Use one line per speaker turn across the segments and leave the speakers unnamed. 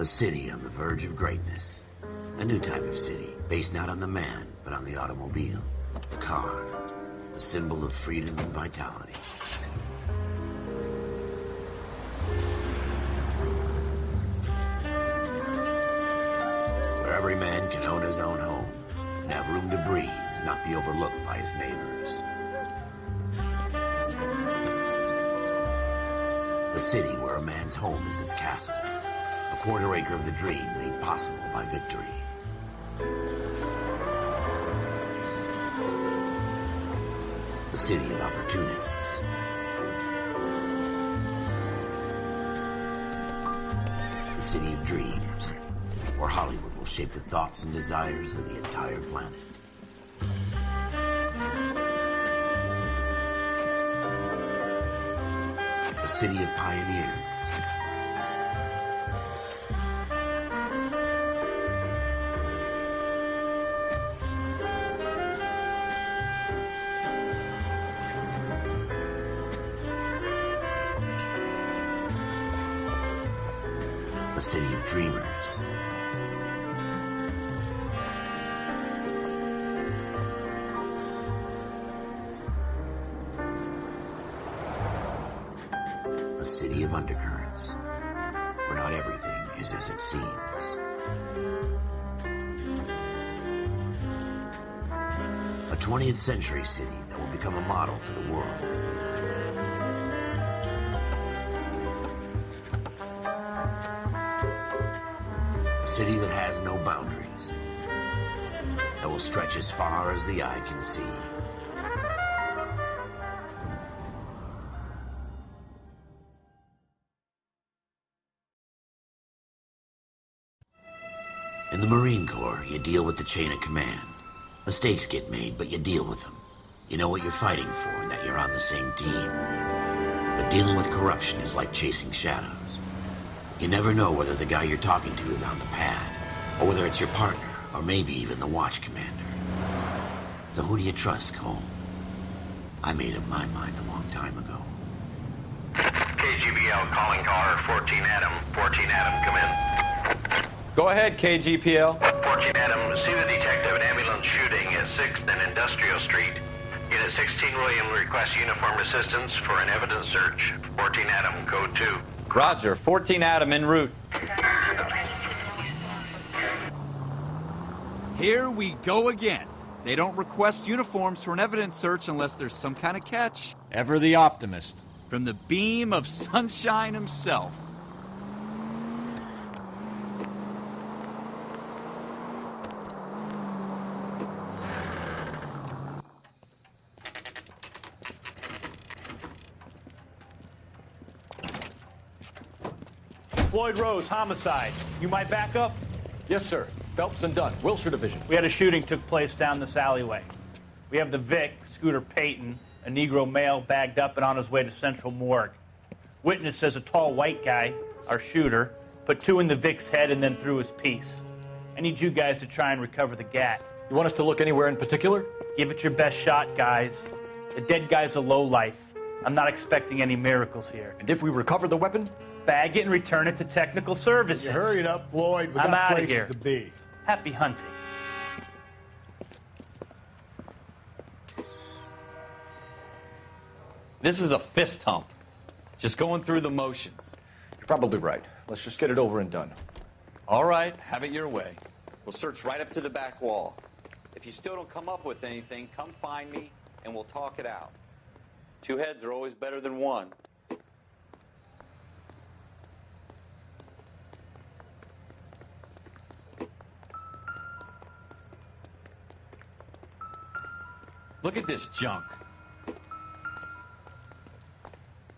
city on the verge of greatness. A new type of city, based not on the man, but on the automobile. The car. The symbol of freedom and vitality. Where every man can own his own home and have room to breathe and not be overlooked by his neighbors. The city where a man's home is his castle. A quarter acre of the dream made possible by victory. The city of opportunists. The city of dreams, where Hollywood will shape the thoughts and desires of the entire planet. The city of pioneers. A city of dreamers. A city of undercurrents, where not everything is as it seems. A 20th century city that will become a model for the world. A city that has no boundaries, that will stretch as far as the eye can see. In the Marine Corps, you deal with the chain of command. Mistakes get made, but you deal with them. You know what you're fighting for and that you're on the same team. But dealing with corruption is like chasing shadows. You never know whether the guy you're talking to is on the pad, or whether it's your partner, or maybe even the watch commander. So who do you trust, Cole? I made up my mind a long time ago.
KGBL calling caller 14 Adam. 14 Adam, come in.
Go ahead, KGPL.
14 Adam, see the detective an ambulance shooting at 6th and Industrial Street. Unit 16 William requests uniformed assistance for an evidence search. 14 Adam, code 2.
Roger, 14 Adam en route.
Here we go again. They don't request uniforms for an evidence search unless there's some kind of catch.
Ever the optimist.
From the beam of sunshine himself.
Floyd Rose, homicide. You my backup?
Yes, sir. Phelps and Dunn, Wilshire Division.
We had a shooting took place down this alleyway. We have the Vic, Scooter Payton, a Negro male bagged up and on his way to Central Morgue. Witness says a tall white guy, our shooter, put 2 in the Vic's head and then threw his piece. I need you guys to try and recover the gat.
You want us to look anywhere in particular?
Give it your best shot, guys. The dead guy's a lowlife. I'm not expecting any miracles here.
And if we recover the weapon?
Bag it and return it to technical services.
You hurry it up, Floyd. We
I'm
got
outta
places
here.
to be.
Happy hunting.
This is a fist hump. Just going through the motions.
You're probably right. Let's just get it over and done.
All right, have it your way. We'll search right up to the back wall. If you still don't come up with anything, come find me and we'll talk it out. 2 heads are always better than 1. Look at this junk.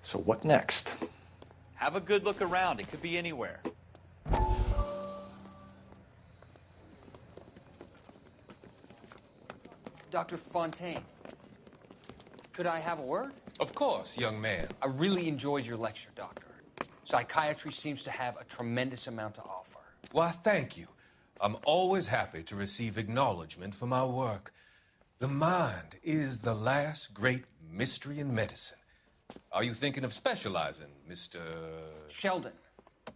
So what next?
Have a good look around. It could be anywhere.
Dr. Fontaine, could I have a word?
Of course, young man.
I really enjoyed your lecture, Doctor. Psychiatry seems to have a tremendous amount to offer.
Why, thank you. I'm always happy to receive acknowledgement for my work. The mind is the last great mystery in medicine. Are you thinking of specializing, Mr.
Sheldon,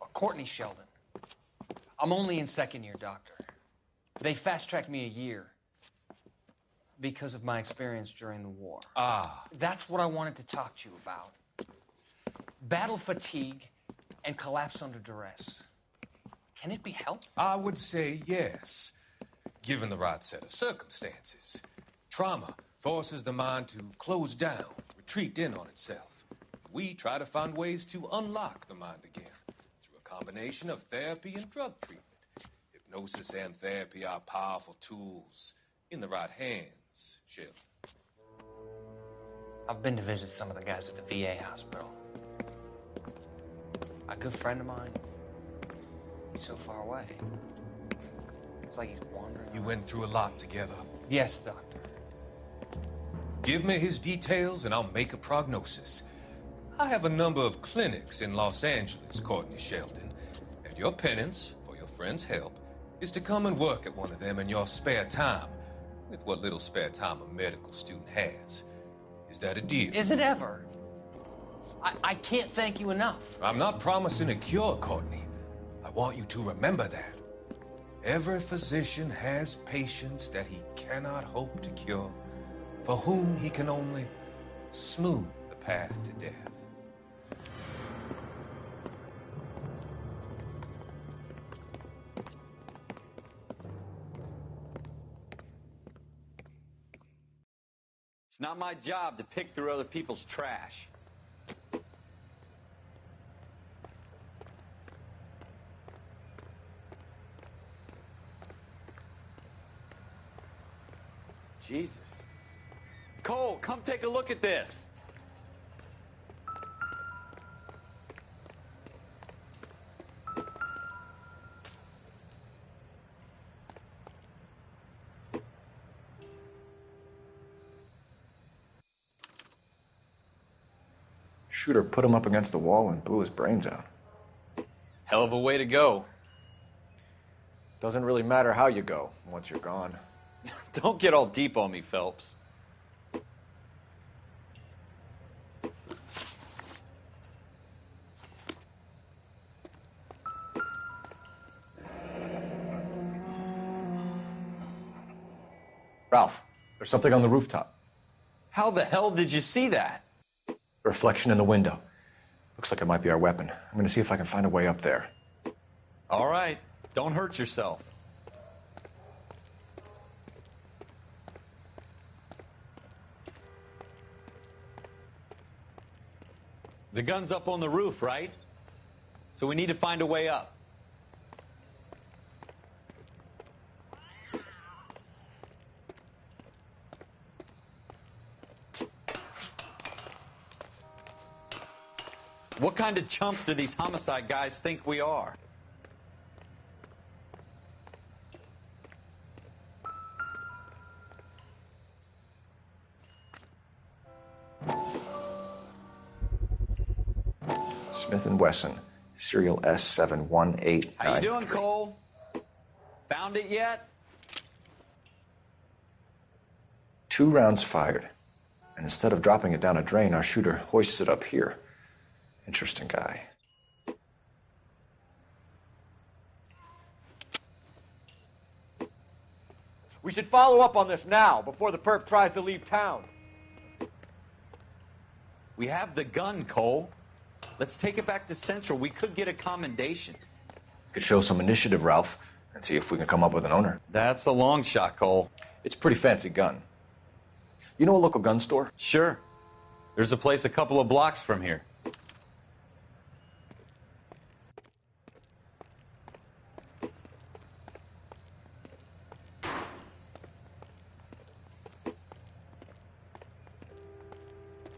or Courtney Sheldon. I'm only in second year, Doctor. They fast-tracked me a year because of my experience during the war.
Ah.
That's what I wanted to talk to you about. Battle fatigue and collapse under duress. Can it be helped?
I would say yes, given the right set of circumstances. Trauma forces the mind to close down, retreat in on itself. We try to find ways to unlock the mind again through a combination of therapy and drug treatment. Hypnosis and therapy are powerful tools in the right hands, Sheriff.
I've been to visit some of the guys at the VA hospital. A good friend of mine, he's so far away. It's like he's wandering.
You went through a lot together.
Yes, Doctor.
Give me his details and I'll make a prognosis. I have a number of clinics in Los Angeles, Courtney Shelton. And your penance, for your friend's help, is to come and work at one of them in your spare time, with what little spare time a medical student has. Is that a deal?
Is it ever? I can't thank you enough.
I'm not promising a cure, Courtney. I want you to remember that. Every physician has patients that he cannot hope to cure, for whom he can only smooth the path to death.
It's not my job to pick through other people's trash. Jesus. Cole, come take a look at this.
Shooter put him up against the wall and blew his brains out.
Hell of a way to go.
Doesn't really matter how you go once you're gone.
Don't get all deep on me, Phelps.
Ralph, there's something on the rooftop.
How the hell did you see that?
A reflection in the window. Looks like it might be our weapon. I'm gonna see if I can find a way up there.
All right, don't hurt yourself. The gun's up on the roof, right? So we need to find a way up. What kind of chumps do these homicide guys think we are?
Smith & Wesson, serial S718.
How you doing, Cole? Found it yet?
2 rounds fired. And instead of dropping it down a drain, our shooter hoists it up here. Interesting guy. We should follow up on this now, before the perp tries to leave town.
We have the gun, Cole. Let's take it back to Central. We could get a commendation.
Could show some initiative, Ralph, and see if we can come up with an owner.
That's a long shot, Cole.
It's a pretty fancy gun. You know a local gun store?
Sure. There's a place a couple of blocks from here.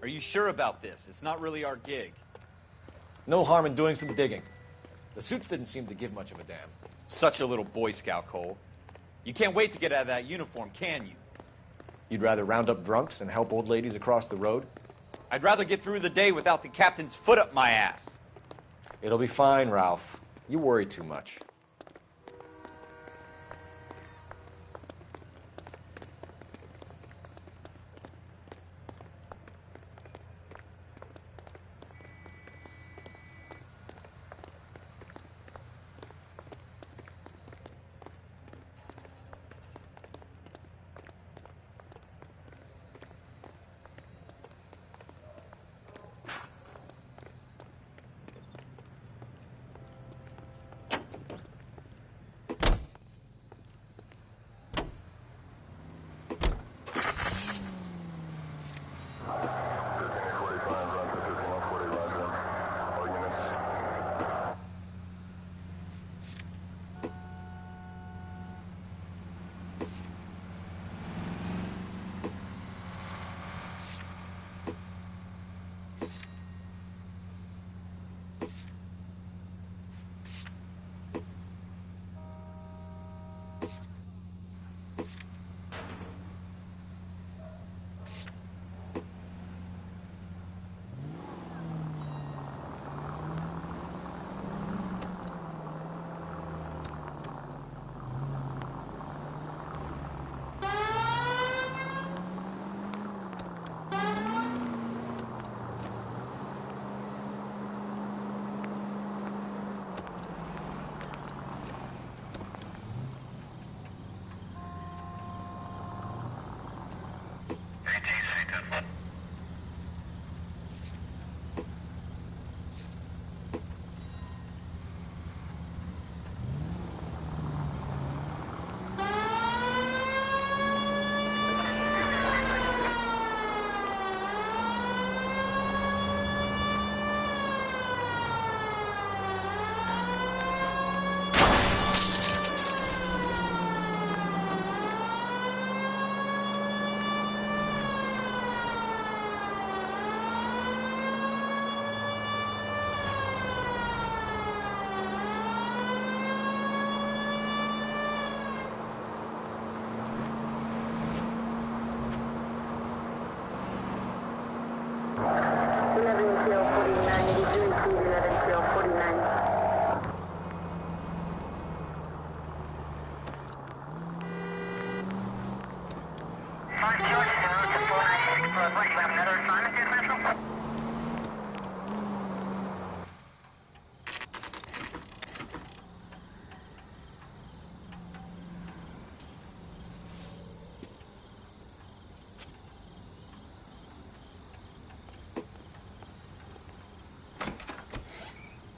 Are you sure about this? It's not really our gig.
No harm in doing some digging. The suits didn't seem to give much of a damn.
Such a little Boy Scout, Cole. You can't wait to get out of that uniform, can you?
You'd rather round up drunks and help old ladies across the road?
I'd rather get through the day without the captain's foot up my ass.
It'll be fine, Ralph. You worry too much.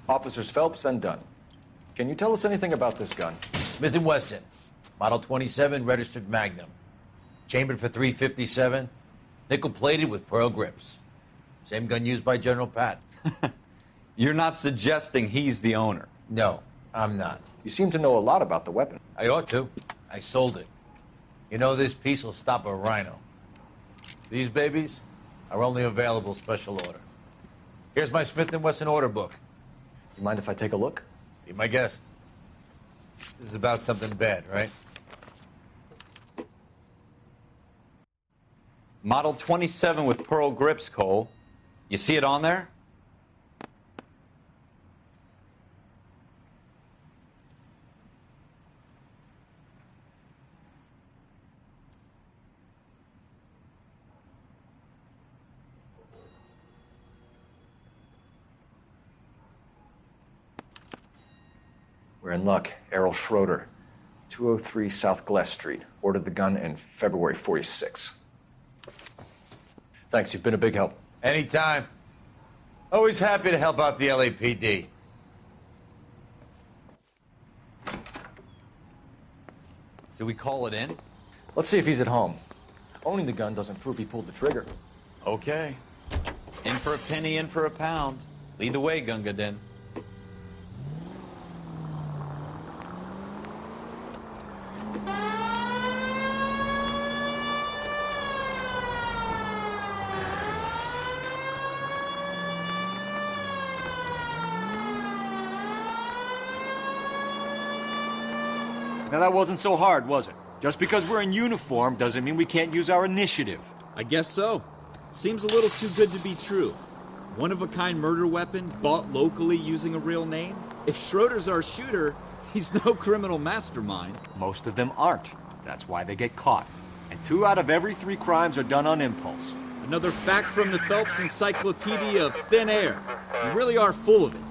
Officers Phelps and Dunn. Can you tell us anything about this gun?
Smith & Wesson, Model 27, registered Magnum. Chambered for .357, nickel-plated with pearl grips. Same gun used by General Pat.
You're not suggesting he's the owner?
No, I'm not.
You seem to know a lot about the weapon.
I ought to. I sold it. You know, this piece will stop a rhino. These babies are only available special order. Here's my Smith & Wesson order book.
You mind if I take a look?
Be my guest. This is about something bad, right?
Model 27 with pearl grips, Cole. You see it on there?
We're in luck. Errol Schroeder, 203 South Glass Street. Ordered the gun in February '46. Thanks, you've been a big help.
Anytime. Always happy to help out the LAPD.
Do we call it in?
Let's see if he's at home. Owning the gun doesn't prove he pulled the trigger.
Okay. In for a penny, in for a pound. Lead the way, Gunga Din.
Now that wasn't so hard, was it? Just because we're in uniform doesn't mean we can't use our initiative.
I guess so. Seems a little too good to be true. One-of-a-kind murder weapon bought locally using a real name? If Schroeder's our shooter, he's no criminal mastermind.
Most of them aren't. That's why they get caught. And 2 out of every 3 crimes are done on impulse.
Another fact from the Phelps Encyclopedia of Thin Air. You really are full of it.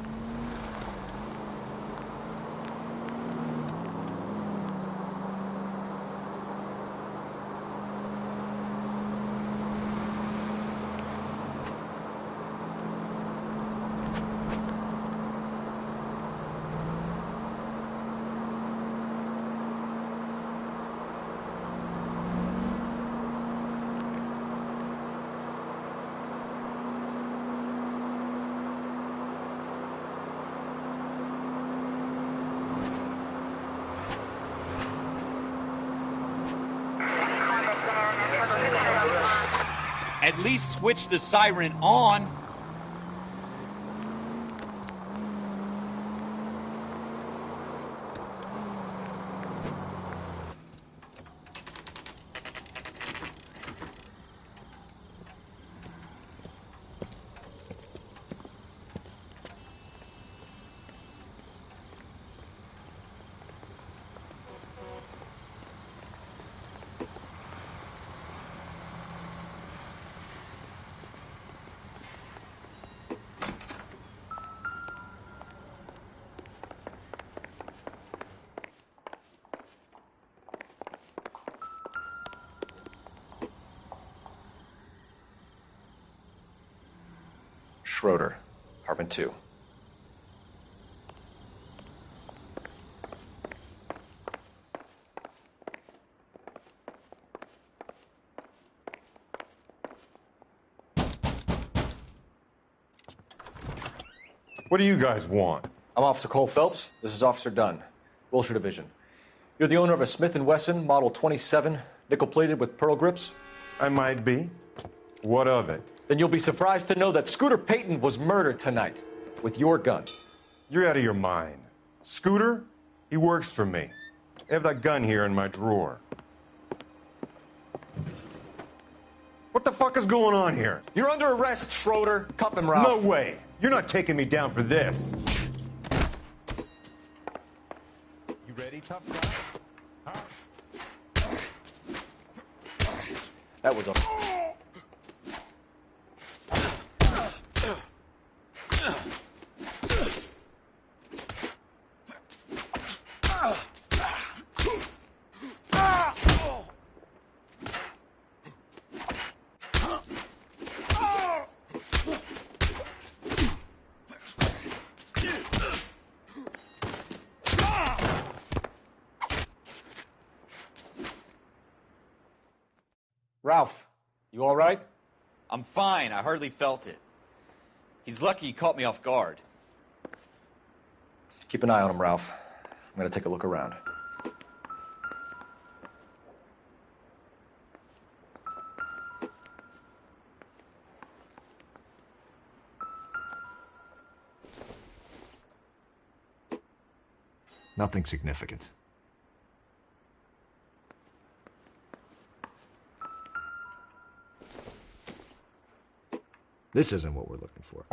At least switch the siren on.
Schroeder, apartment 2.
What do you guys want?
I'm Officer Cole Phelps. This is Officer Dunn, Wilshire Division. You're the owner of a Smith & Wesson Model 27, nickel-plated with pearl grips?
I might be. What of it?
Then you'll be surprised to know that Scooter Payton was murdered tonight with your gun.
You're out of your mind. Scooter? He works for me. I have that gun here in my drawer. What the fuck is going on here?
You're under arrest, Schroeder. Cuff him, Ralph.
No way. You're not taking me down for this. You ready, tough guy? Huh?
That was a... Ralph, you all right?
I'm fine. I hardly felt it. He's lucky he caught me off guard.
Keep an eye on him, Ralph. I'm gonna take a look around. Nothing significant. This isn't what we're looking for.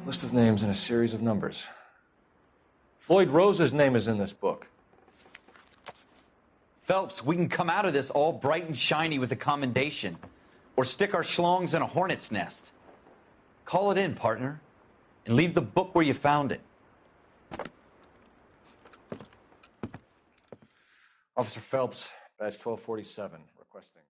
List of names and a series of numbers. Floyd Rose's name is in this book.
Phelps, we can come out of this all bright and shiny with a commendation. Or stick our schlongs in a hornet's nest. Call it in, partner. And leave the book where you found it.
Officer Phelps, badge 1247, requesting.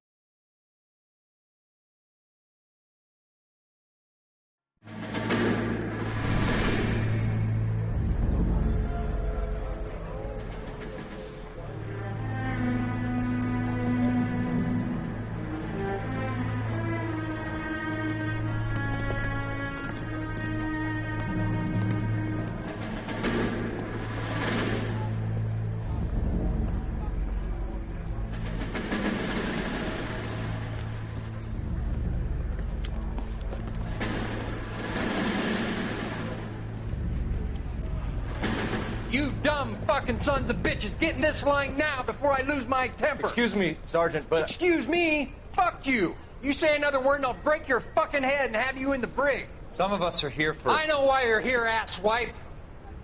You dumb fucking sons of bitches, get in this line now before I lose my temper.
Excuse me, Sergeant, but...
Excuse me? Fuck you. You say another word and I'll break your fucking head and have you in the brig.
Some of us are here for...
I know why you're here, asswipe.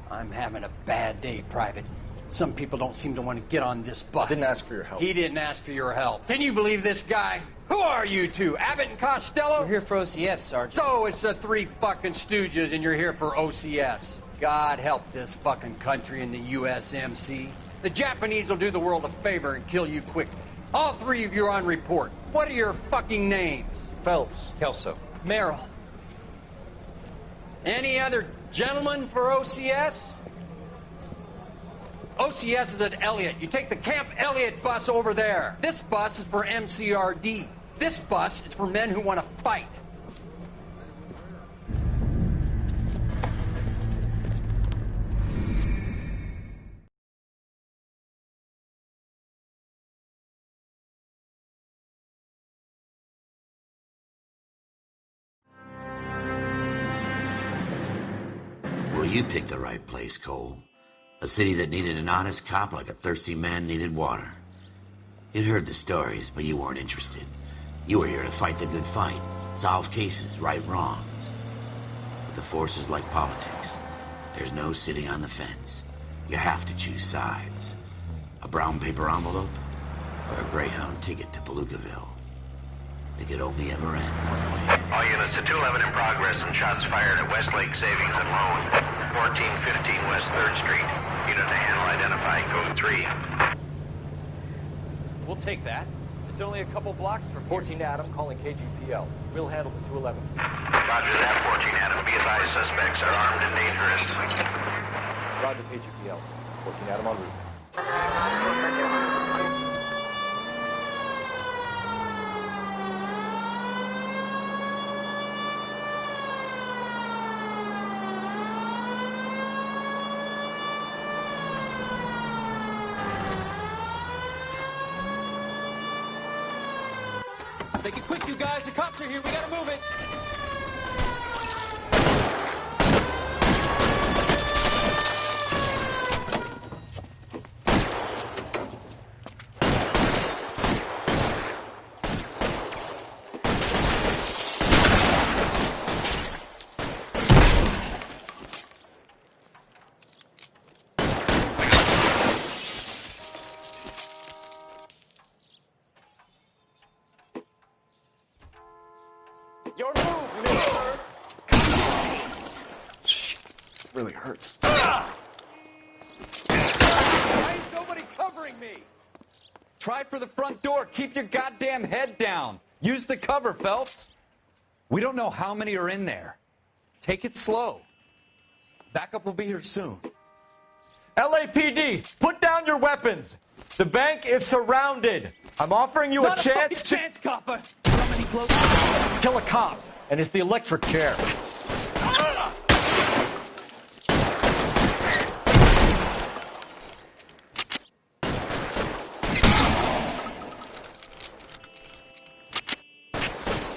I'm having a bad day, Private. Some people don't seem to want to get on this bus.
I didn't ask for your help.
He didn't ask for your help. Can you believe this guy? Who are you two? Abbott and Costello?
We're here for OCS, Sergeant.
So it's the three fucking stooges and you're here for OCS. God help this fucking country and the USMC. The Japanese will do the world a favor and kill you quickly. All three of you are on report. What are your fucking names?
Phelps.
Kelso.
Merrill.
Any other gentlemen for OCS? OCS is at Elliott. You take the Camp Elliott bus over there. This bus is for MCRD. This bus is for men who want to fight.
Well, you picked the right place, Cole. A city that needed an honest cop like a thirsty man needed water. You'd heard the stories, but you weren't interested. You were here to fight the good fight, solve cases, right wrongs. But the force is like politics. There's no sitting on the fence. You have to choose sides. A brown paper envelope or a Greyhound ticket to Palookaville. It could only ever end one way.
All units to 211 in progress and shots fired at Westlake Savings and Loan, 1415 West 3rd Street. Unit to handle identifying code 3.
We'll take that. It's only a couple blocks from here.
14 Adam calling KGPL. We'll handle the 211.
Roger that, 14 Adam. Be advised, suspects are armed and dangerous.
Roger KGPL. 14 Adam en route.
Make it quick, you guys. The cops are here. We gotta move it.
Your move, mister!
Shit. Really hurts.
Why is nobody covering me? Try for the front door. Keep your goddamn head down. Use the cover, Phelps. We don't know how many are in there. Take it slow. Backup will be here soon.
LAPD, put down your weapons! The bank is surrounded! I'm offering you a chance to...
chance, copper! Somebody close.
Kill a cop, and it's the electric chair.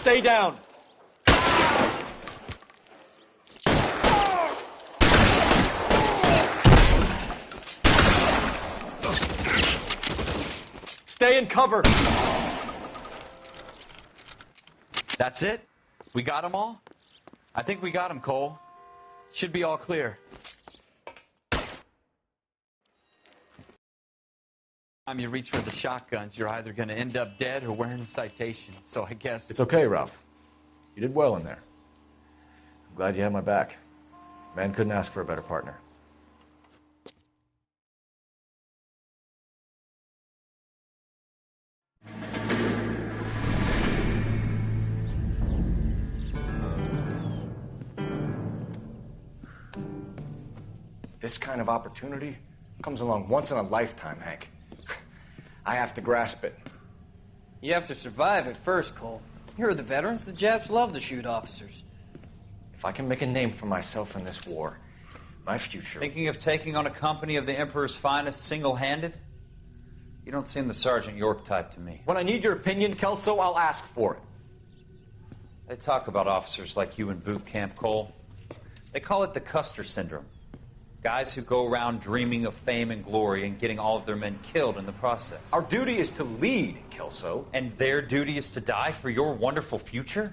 Stay down. Stay in cover.
That's it? We got them all? I think we got them, Cole. Should be all clear. Time you reach for the shotguns, you're either going to end up dead or wearing a citation. So I guess...
It's okay, Ralph. You did well in there. I'm glad you had my back. Man couldn't ask for a better partner. This kind of opportunity comes along once in a lifetime, Hank. I have to grasp it.
You have to survive it first, Cole. Here are the veterans. The Japs love to shoot officers.
If I can make a name for myself in this war, my future...
Thinking of taking on a company of the Emperor's finest single-handed? You don't seem the Sergeant York type to me.
When I need your opinion, Kelso, I'll ask for it.
They talk about officers like you in boot camp, Cole. They call it the Custer syndrome. Guys who go around dreaming of fame and glory and getting all of their men killed in the process.
Our duty is to lead, Kelso.
And their duty is to die for your wonderful future?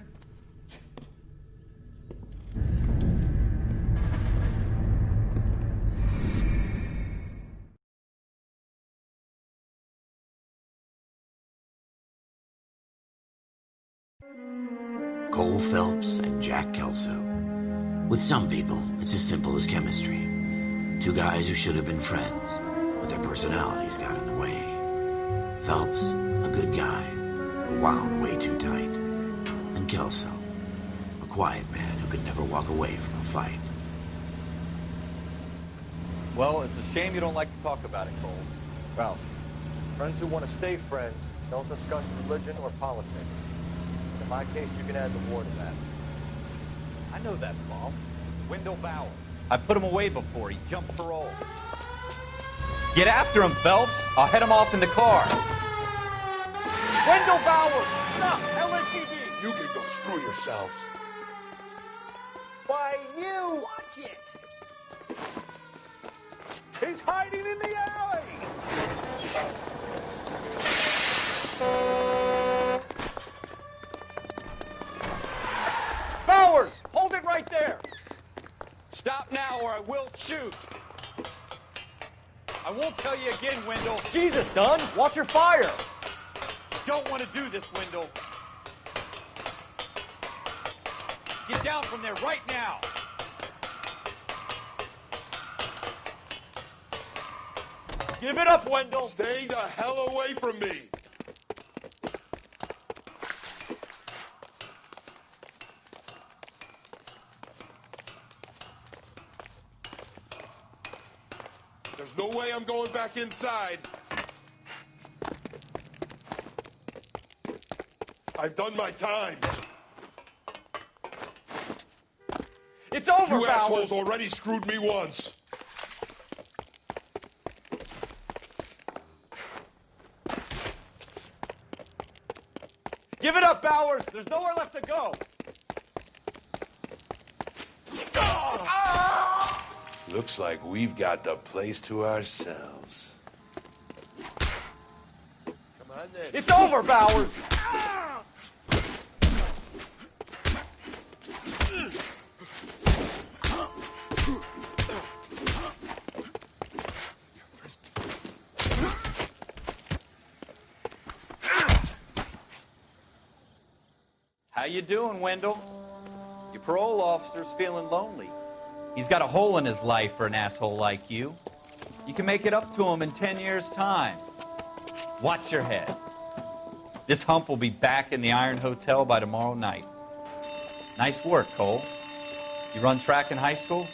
Cole Phelps and Jack Kelso. With some people, it's as simple as chemistry. Two guys who should have been friends, but their personalities got in the way. Phelps, a good guy, but wound way too tight. And Kelso, a quiet man who could never walk away from a fight.
Well, it's a shame you don't like to talk about it, Cole.
Ralph, friends who want to stay friends don't discuss religion or politics. In my case, you can add the war to that.
I know that, Paul. Wendell Bauer. I put him away before. He jumped parole. Get after him, Phelps. I'll head him off in the car.
Wendell Bauer! Stop! LAPD!
You can go screw yourselves.
Why, you! Watch it! He's hiding in the alley! Bowers! Hold it right there!
Stop now or I will shoot. I won't tell you again, Wendell.
Jesus, Dunn! Watch your fire!
Don't want to do this, Wendell. Get down from there right now.
Give it up, Wendell!
Stay the hell away from me. There's no way I'm going back inside. I've done my time.
It's over,
You
Bowers!
assholes already screwed me once.
Give it up, Bowers! There's nowhere left to go!
Looks like we've got the place to ourselves. Come on then.
It's over, Bowers!
How you doing, Wendell? Your parole officer's feeling lonely. He's got a hole in his life for an asshole like you. You can make it up to him in 10 years' time. Watch your head. This hump will be back in the Iron Hotel by tomorrow night. Nice work, Cole. You run track in high school?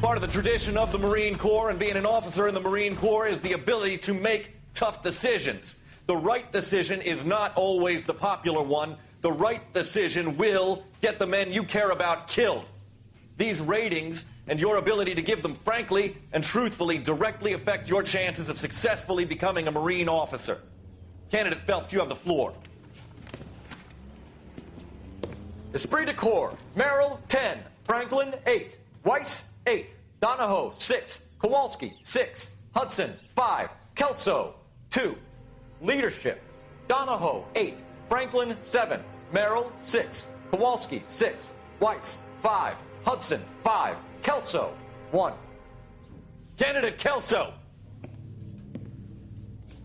Part of the tradition of the Marine Corps and being an officer in the Marine Corps is the ability to make tough decisions. The right decision is not always the popular one. The right decision will get the men you care about killed. These ratings and your ability to give them frankly and truthfully directly affect your chances of successfully becoming a Marine officer. Candidate Phelps, you have the floor. Esprit de Corps, Merrill, 10. Franklin, 8. Weiss, 8. Donahoe, 6. Kowalski, 6. Hudson, 5. Kelso, 2. Leadership, Donahoe, 8. Franklin, 7. Merrill, 6. Kowalski, 6. Weiss, 5. Hudson, 5. Kelso, 1. Candidate Kelso!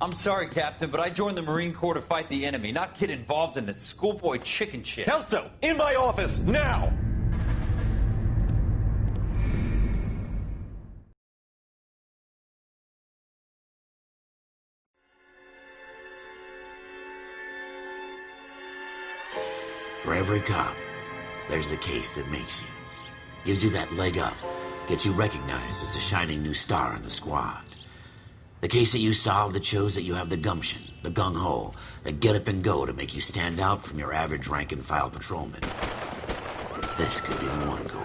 I'm sorry, Captain, but I joined the Marine Corps to fight the enemy, not get involved in the schoolboy chicken shit.
Kelso, in my office, now!
For every cop, there's the case that makes you. Gives you that leg up. Gets you recognized as the shining new star in the squad. The case that you solve that shows that you have the gumption, the gung-ho, the get up and go to make you stand out from your average rank-and-file patrolman. This could be the one, Cole.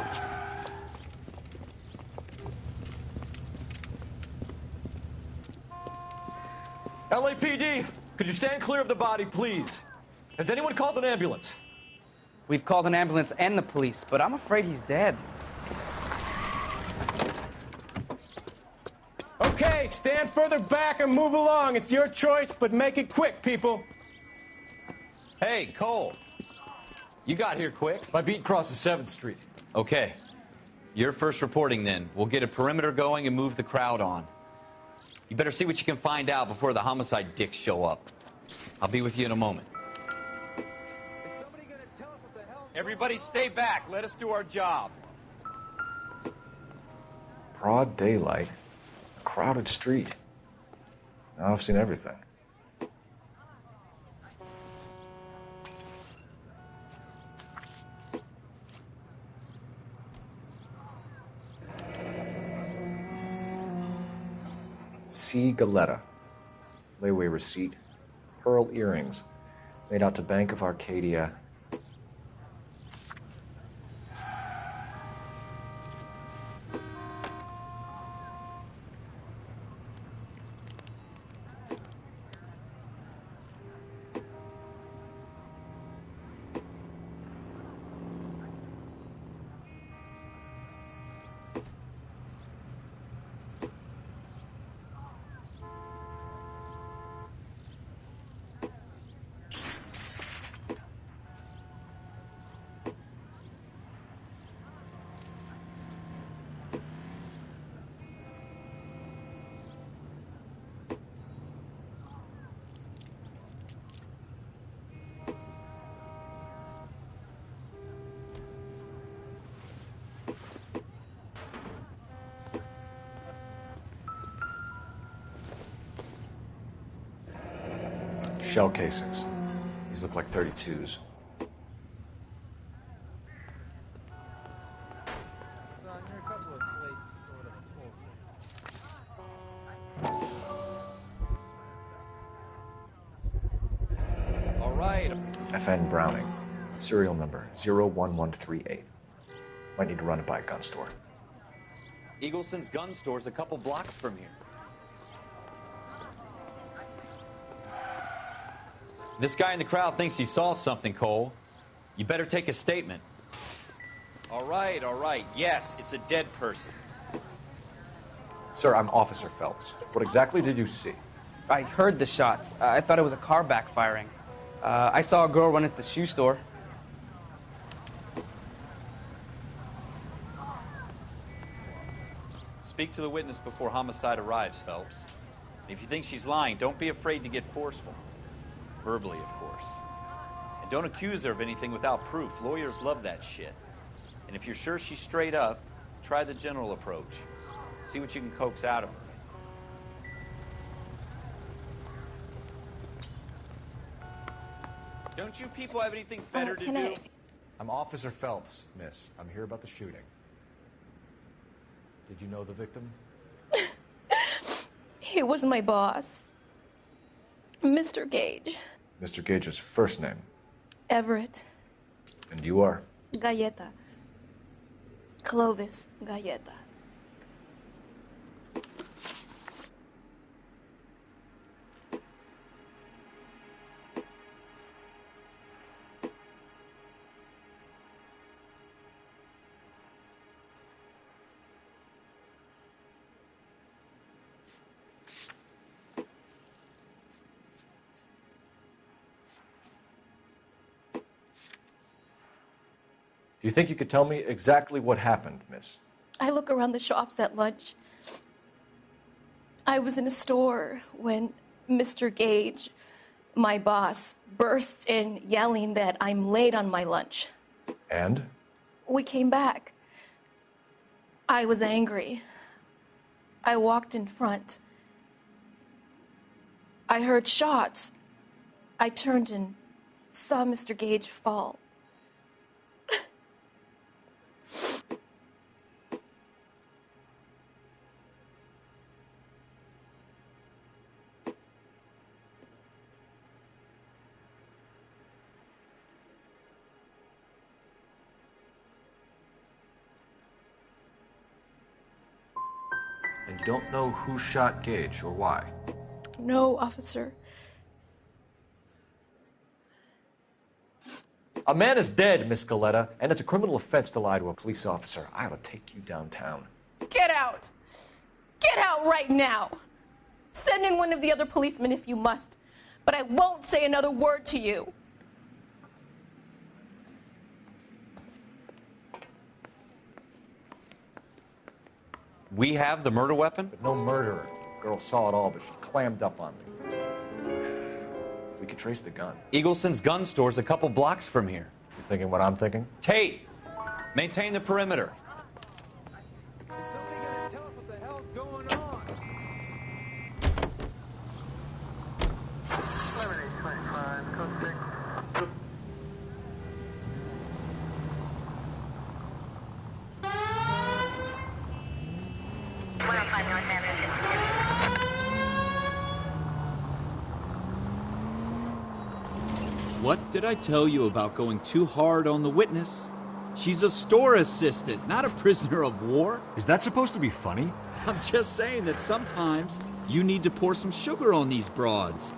LAPD, could you stand clear of the body, please? Has anyone called an ambulance?
We've called an ambulance and the police, but I'm afraid he's dead.
Okay, stand further back and move along. It's your choice, but make it quick, people.
Hey, Cole. You got here quick.
My beat crosses 7th Street.
Okay. You're first reporting then. We'll get a perimeter going and move the crowd on. You better see what you can find out before the homicide dicks show up. I'll be with you in a moment. Everybody stay back. Let us do our job.
Broad daylight. A crowded street. Now I've seen everything. C. Galetta. Layaway receipt. Pearl earrings. Made out to Bank of Arcadia. Shell casings. These look like 32s.
All right.
FN Browning. Serial number 01138. Might need to run it by a gun store.
Eagleson's gun store's a couple blocks from here. This guy in the crowd thinks he saw something, Cole. You better take a statement.
All right. Yes, it's a dead person.
Sir, I'm Officer Phelps. What exactly did you see?
I heard the shots. I thought it was a car backfiring. I saw a girl run into the shoe store.
Speak to the witness before homicide arrives, Phelps. If you think she's lying, don't be afraid to get forceful. Verbally, of course. And don't accuse her of anything without proof. Lawyers love that shit. And if you're sure she's straight up, try the general approach. See what you can coax out of her. Don't you people have anything better to do?
I'm Officer Phelps, miss. I'm here about the shooting. Did you know the victim?
He was my boss, Mr. Gage.
Mr. Gage's first name.
Everett.
And you are?
Galleta. Clovis Galleta.
Do you think you could tell me exactly what happened, miss?
I look around the shops at lunch. I was in a store when Mr. Gage, my boss, bursts in yelling that I'm late on my lunch.
And?
We came back. I was angry. I walked in front. I heard shots. I turned and saw Mr. Gage fall.
And you don't know who shot Gage or why?
No, officer.
A man is dead, Miss Galleta, and it's a criminal offense to lie to a police officer. I ought to take you downtown.
Get out! Get out right now! Send in one of the other policemen if you must, but I won't say another word to you.
We have the murder weapon?
But no murderer. The girl saw it all, but she clammed up on me. We could trace the gun.
Eagleson's gun store's a couple blocks from here.
You thinking what I'm thinking?
Tate, maintain the perimeter.
What did I tell you about going too hard on the witness? She's a store assistant, not a prisoner of war.
Is that supposed to be funny?
I'm just saying that sometimes you need to pour some sugar on these broads.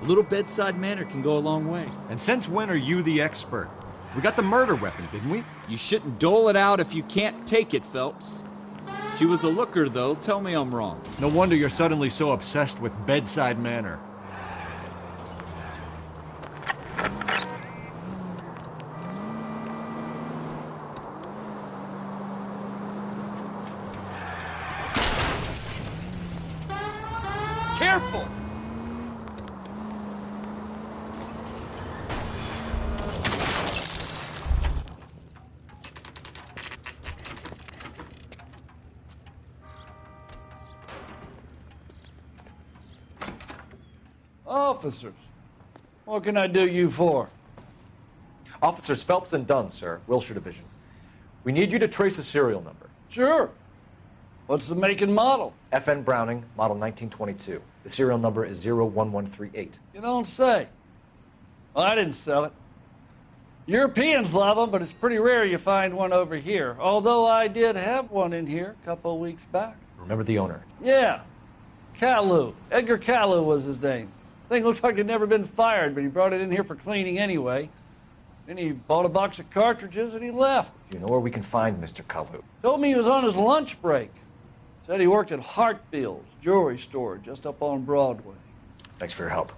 A little bedside manner can go a long way.
And since when are you the expert? We got the murder weapon, didn't we?
You shouldn't dole it out if you can't take it, Phelps. She was a looker, though. Tell me I'm wrong.
No wonder you're suddenly so obsessed with bedside manner.
Careful!
Officers, what can I do you for?
Officers Phelps and Dunn, sir, Wilshire Division. We need you to trace a serial number.
Sure. What's the make and model?
FN Browning, model 1922. The serial number is 01138.
You don't say. Well, I didn't sell it. Europeans love them, but it's pretty rare you find one over here. Although I did have one in here a couple of weeks back.
Remember the owner?
Yeah, Kalu. Edgar Kalu was his name. Thing looked like it'd never been fired, but he brought it in here for cleaning anyway. Then he bought a box of cartridges and he left.
Do you know where we can find Mr. Kalu?
Told me he was on his lunch break. Said he worked at Hartfield's jewelry store just up on Broadway.
Thanks for your help.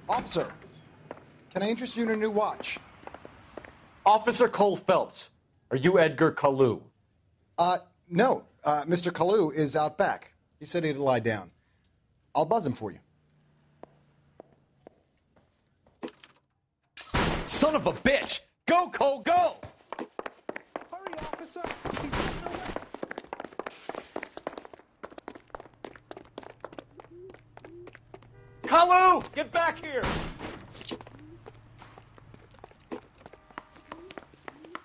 Officer, can I interest you in a new watch?
Officer Cole Phelps, are you Edgar Kalu?
No. Mr. Kalu is out back. He said he'd lie down. I'll buzz him for you.
Son of a bitch! Go, Cole, go!
Hurry, officer!
Kalu, get back here!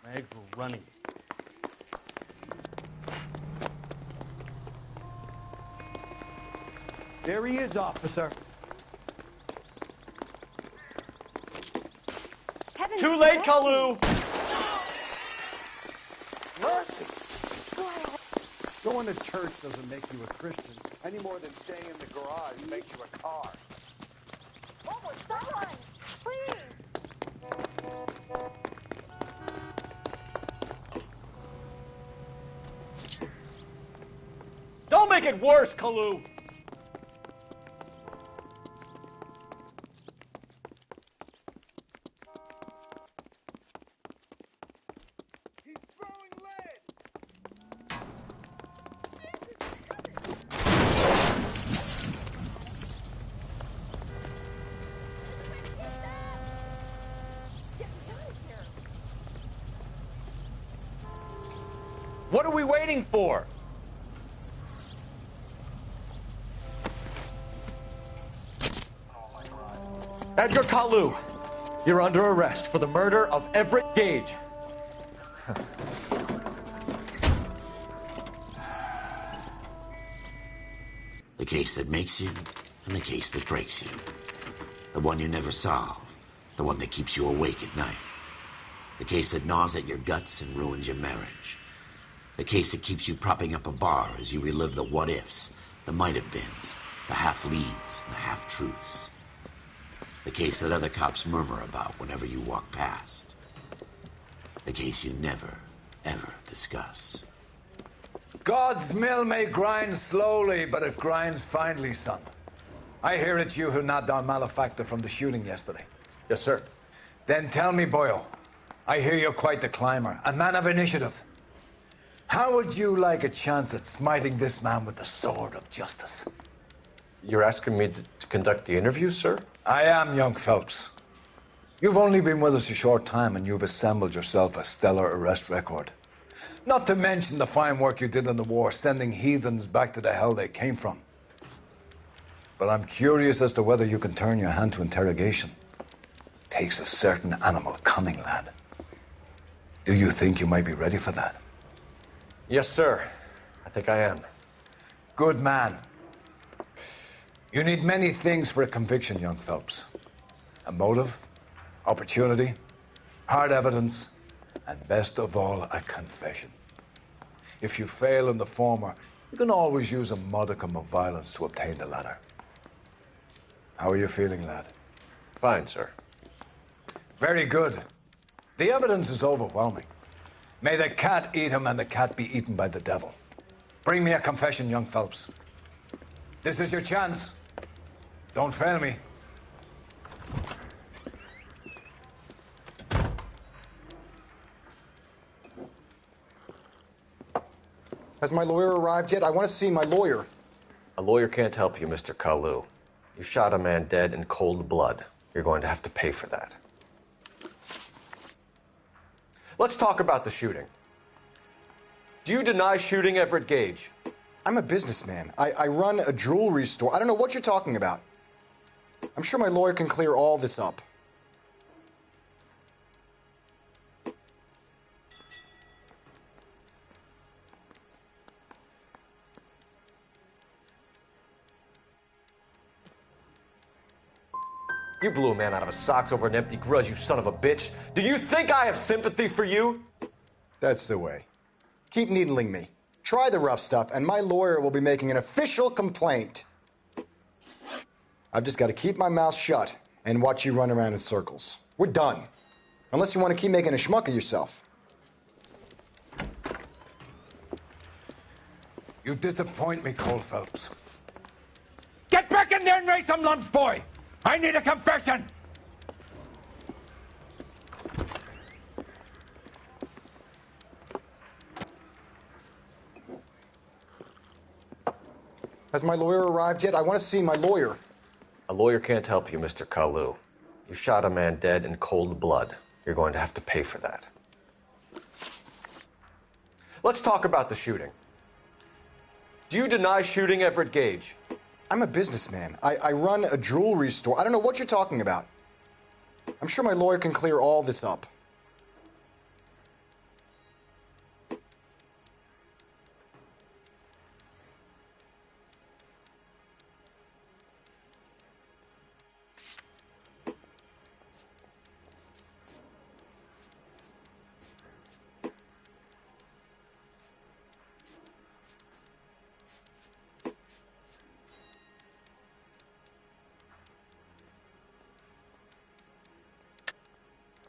My eggs were running.
There he is, officer.
Kevin,
Too late, Kalu!
Mercy! Going to church doesn't make you a Christian any more than staying in the garage makes you a car.
Oh, someone! Please!
Don't make it worse, Kalu!
What are we waiting for?
Edgar Kalu, you're under arrest for the murder of Everett Gage.
The case that makes you and the case that breaks you. The one you never solve. The one that keeps you awake at night. The case that gnaws at your guts and ruins your marriage. The case that keeps you propping up a bar as you relive the what-ifs, the might-have-beens, the half-leads, and the half-truths. The case that other cops murmur about whenever you walk past. The case you never, ever discuss.
God's mill may grind slowly, but it grinds finely, son. I hear it's you who nabbed down malefactor from the shooting yesterday.
Yes, sir.
Then tell me, Boyle, I hear you're quite the climber, a man of initiative. How would you like a chance at smiting this man with the sword of justice?
You're asking me to conduct the interview, sir?
I am, young Phelps. You've only been with us a short time and you've assembled yourself a stellar arrest record. Not to mention the fine work you did in the war, sending heathens back to the hell they came from. But I'm curious as to whether you can turn your hand to interrogation. Takes a certain animal cunning, lad. Do you think you might be ready for that?
Yes, sir. I think I am.
Good man. You need many things for a conviction, young Phelps. A motive, opportunity, hard evidence, and best of all, a confession. If you fail in the former, you can always use a modicum of violence to obtain the latter. How are you feeling, lad?
Fine, sir.
Very good. The evidence is overwhelming. May the cat eat him and the cat be eaten by the devil. Bring me a confession, young Phelps. This is your chance. Don't fail me.
Has my lawyer arrived yet? I want to see my lawyer.
A lawyer can't help you, Mr. Kalu. You shot a man dead in cold blood. You're going to have to pay for that. Let's talk about the shooting. Do you deny shooting Everett Gage?
I'm a businessman. I run a jewelry store. I don't know what you're talking about. I'm sure my lawyer can clear all this up.
You blew a man out of his socks over an empty grudge, you son of a bitch. Do you think I have sympathy for you?
That's the way. Keep needling me. Try the rough stuff, and my lawyer will be making an official complaint. I've just got to keep my mouth shut and watch you run around in circles. We're done. Unless you want to keep making a schmuck of yourself.
You disappoint me, Cole Phelps.
Get back in there and raise some lumps, boy! I need a confession!
Has my lawyer arrived yet? I want to see my lawyer.
A lawyer can't help you, Mr. Kalu. You shot a man dead in cold blood. You're going to have to pay for that. Let's talk about the shooting. Do you deny shooting Everett Gage?
I'm a businessman. I run a jewelry store. I don't know what you're talking about. I'm sure my lawyer can clear all this up.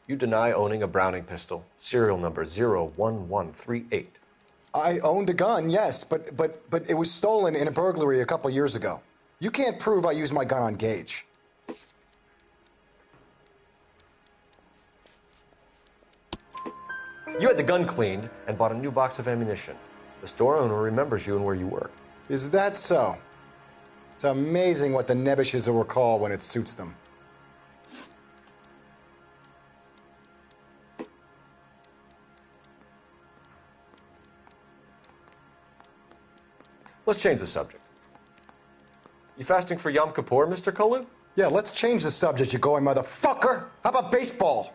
You deny owning a Browning pistol, serial number 01138.
I owned a gun, yes, but it was stolen in a burglary a couple years ago. You can't prove I used my gun on Gage.
You had the gun cleaned and bought a new box of ammunition. The store owner remembers you and where you work.
Is that so? It's amazing what the Nebbishes will recall when it suits them.
Let's change the subject. You fasting for Yom Kippur, Mr. Kalu?
Yeah, let's change the subject, you going motherfucker. How about baseball?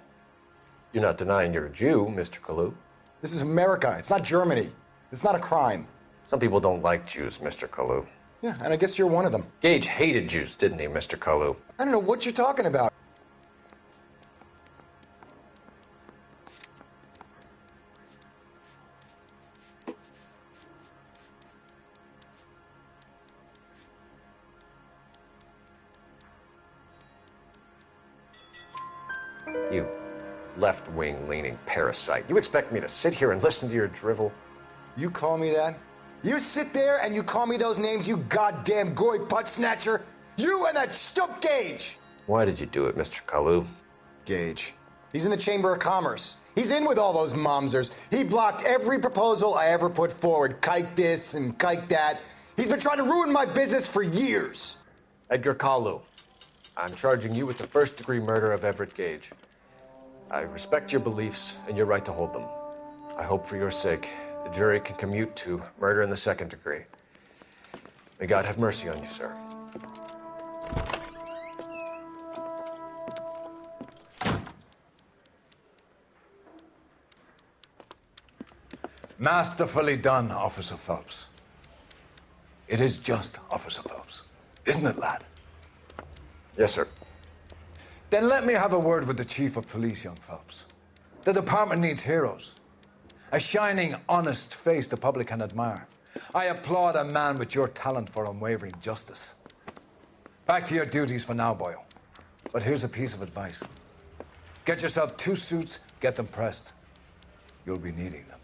You're not denying you're a Jew, Mr. Kalu.
This is America. It's not Germany. It's not a crime.
Some people don't like Jews, Mr. Kalu.
Yeah, and I guess you're one of them.
Gage hated Jews, didn't he, Mr. Kalu?
I don't know what you're talking about.
You left-wing leaning parasite. You expect me to sit here and listen to your drivel?
You call me that? You sit there and you call me those names, you goddamn goy butt snatcher? You and that stup Gage!
Why did you do it, Mr. Kalu?
Gage. He's in the Chamber of Commerce. He's in with all those momsers. He blocked every proposal I ever put forward. Kike this and kike that. He's been trying to ruin my business for years.
Edgar Kalu, I'm charging you with the first-degree murder of Everett Gage. I respect your beliefs and your right to hold them. I hope for your sake the jury can commute to murder in the second degree. May God have mercy on you, sir.
Masterfully done, Officer Phelps. It is just Officer Phelps. Isn't it, lad?
Yes, sir.
Then let me have a word with the Chief of Police, young Phelps. The department needs heroes. A shining, honest face the public can admire. I applaud a man with your talent for unwavering justice. Back to your duties for now, boyo. But here's a piece of advice. Get yourself 2 suits, get them pressed.
You'll be needing them.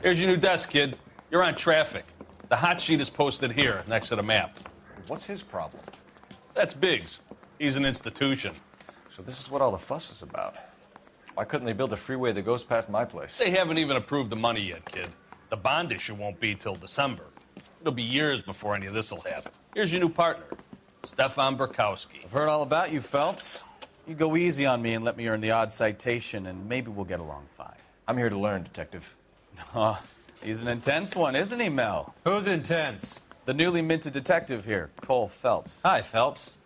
Here's your new desk, kid. You're on traffic. The hot sheet is posted here, next to the map.
What's his problem?
That's Biggs. He's an institution.
So this is what all the fuss is about. Why couldn't they build a freeway that goes past my place?
They haven't even approved the money yet, kid. The bond issue won't be till December. It'll be years before any of this will happen. Here's your new partner, Stefan Burkowski.
I've heard all about you, Phelps. You go easy on me and let me earn the odd citation, and maybe we'll get along fine.
I'm here to learn, Detective.
Oh, he's an intense one, isn't he, Mel?
Who's intense?
The newly minted detective here, Cole Phelps.
Hi, Phelps.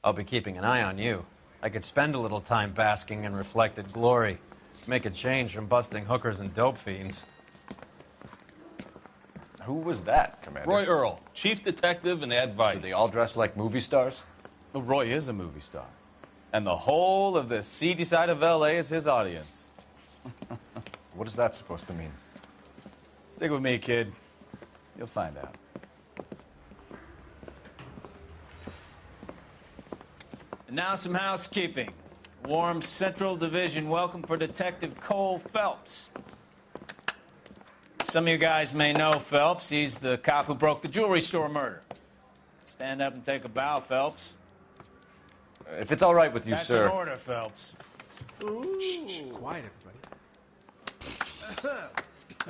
I'll be keeping an eye on you. I could spend a little time basking in reflected glory. Make a change from busting hookers and dope fiends.
Who was that, Commander?
Roy Earl, chief detective and advice.
Do they all dress like movie stars?
Well, Roy is a movie star. And the whole of the seedy side of L.A. is his audience.
What is that supposed to mean?
Stick with me, kid. You'll find out. And now some housekeeping. Warm Central Division welcome for Detective Cole Phelps. Some of you guys may know Phelps. He's the cop who broke the jewelry store murder. Stand up and take a bow, Phelps.
If it's all right with you,
That's
sir.
That's an order, Phelps.
Shh, quiet, everybody.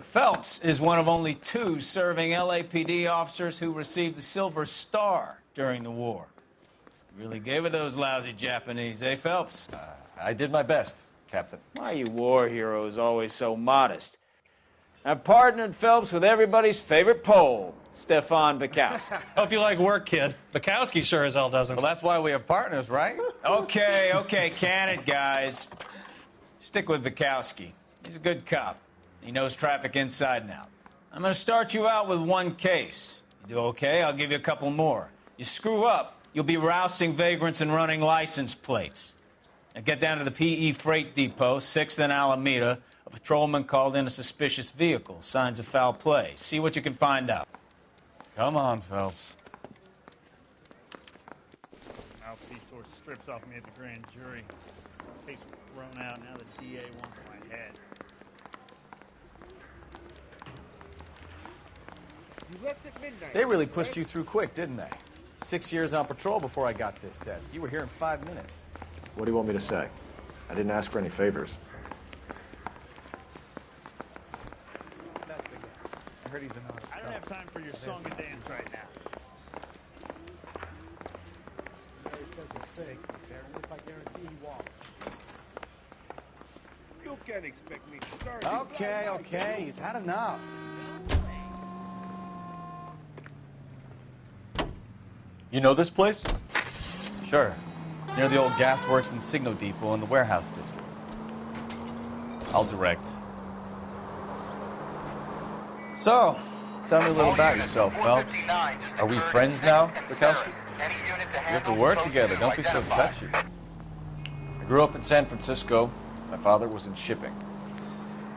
Phelps is one of only 2 serving LAPD officers who received the Silver Star during the war. Really gave it those lousy Japanese, eh, Phelps?
I did my best, Captain.
Why are you war heroes always so modest? I've partnered Phelps with everybody's favorite Pole, Stefan Burkowski.
Hope you like work, kid. Burkowski sure as hell doesn't.
Well, that's why we have partners, right? Okay, can it, guys. Stick with Burkowski. He's a good cop. He knows traffic inside and out. I'm going to start you out with 1 case. You do okay, I'll give you a couple more. You screw up, you'll be rousting vagrants and running license plates. Now get down to the PE Freight Depot, 6th and Alameda. A patrolman called in a suspicious vehicle. Signs of foul play. See what you can find out. Come on, Phelps.
Mouthpiece tore strips off me at the grand jury. Case was thrown out. Now the DA wants my head.
You left at midnight.
They really pushed you through quick, didn't they? 6 years on patrol before I got this desk. You were here in 5 minutes.
What do you want me to say? I didn't ask for any favors.
That's the guy. I heard he's an artist. I don't have time for your song and dance right now.
He says he's 6. Only if I guarantee he won't. You can't expect me to start.
Okay. He's had enough.
You know this place?
Sure. Near the old gas works and Signal Depot in the warehouse district. I'll direct. So, tell me a little about yourself, Phelps.
Are we friends now, Burkowski?
We have to work together. Don't be so touchy.
I grew up in San Francisco. My father was in shipping.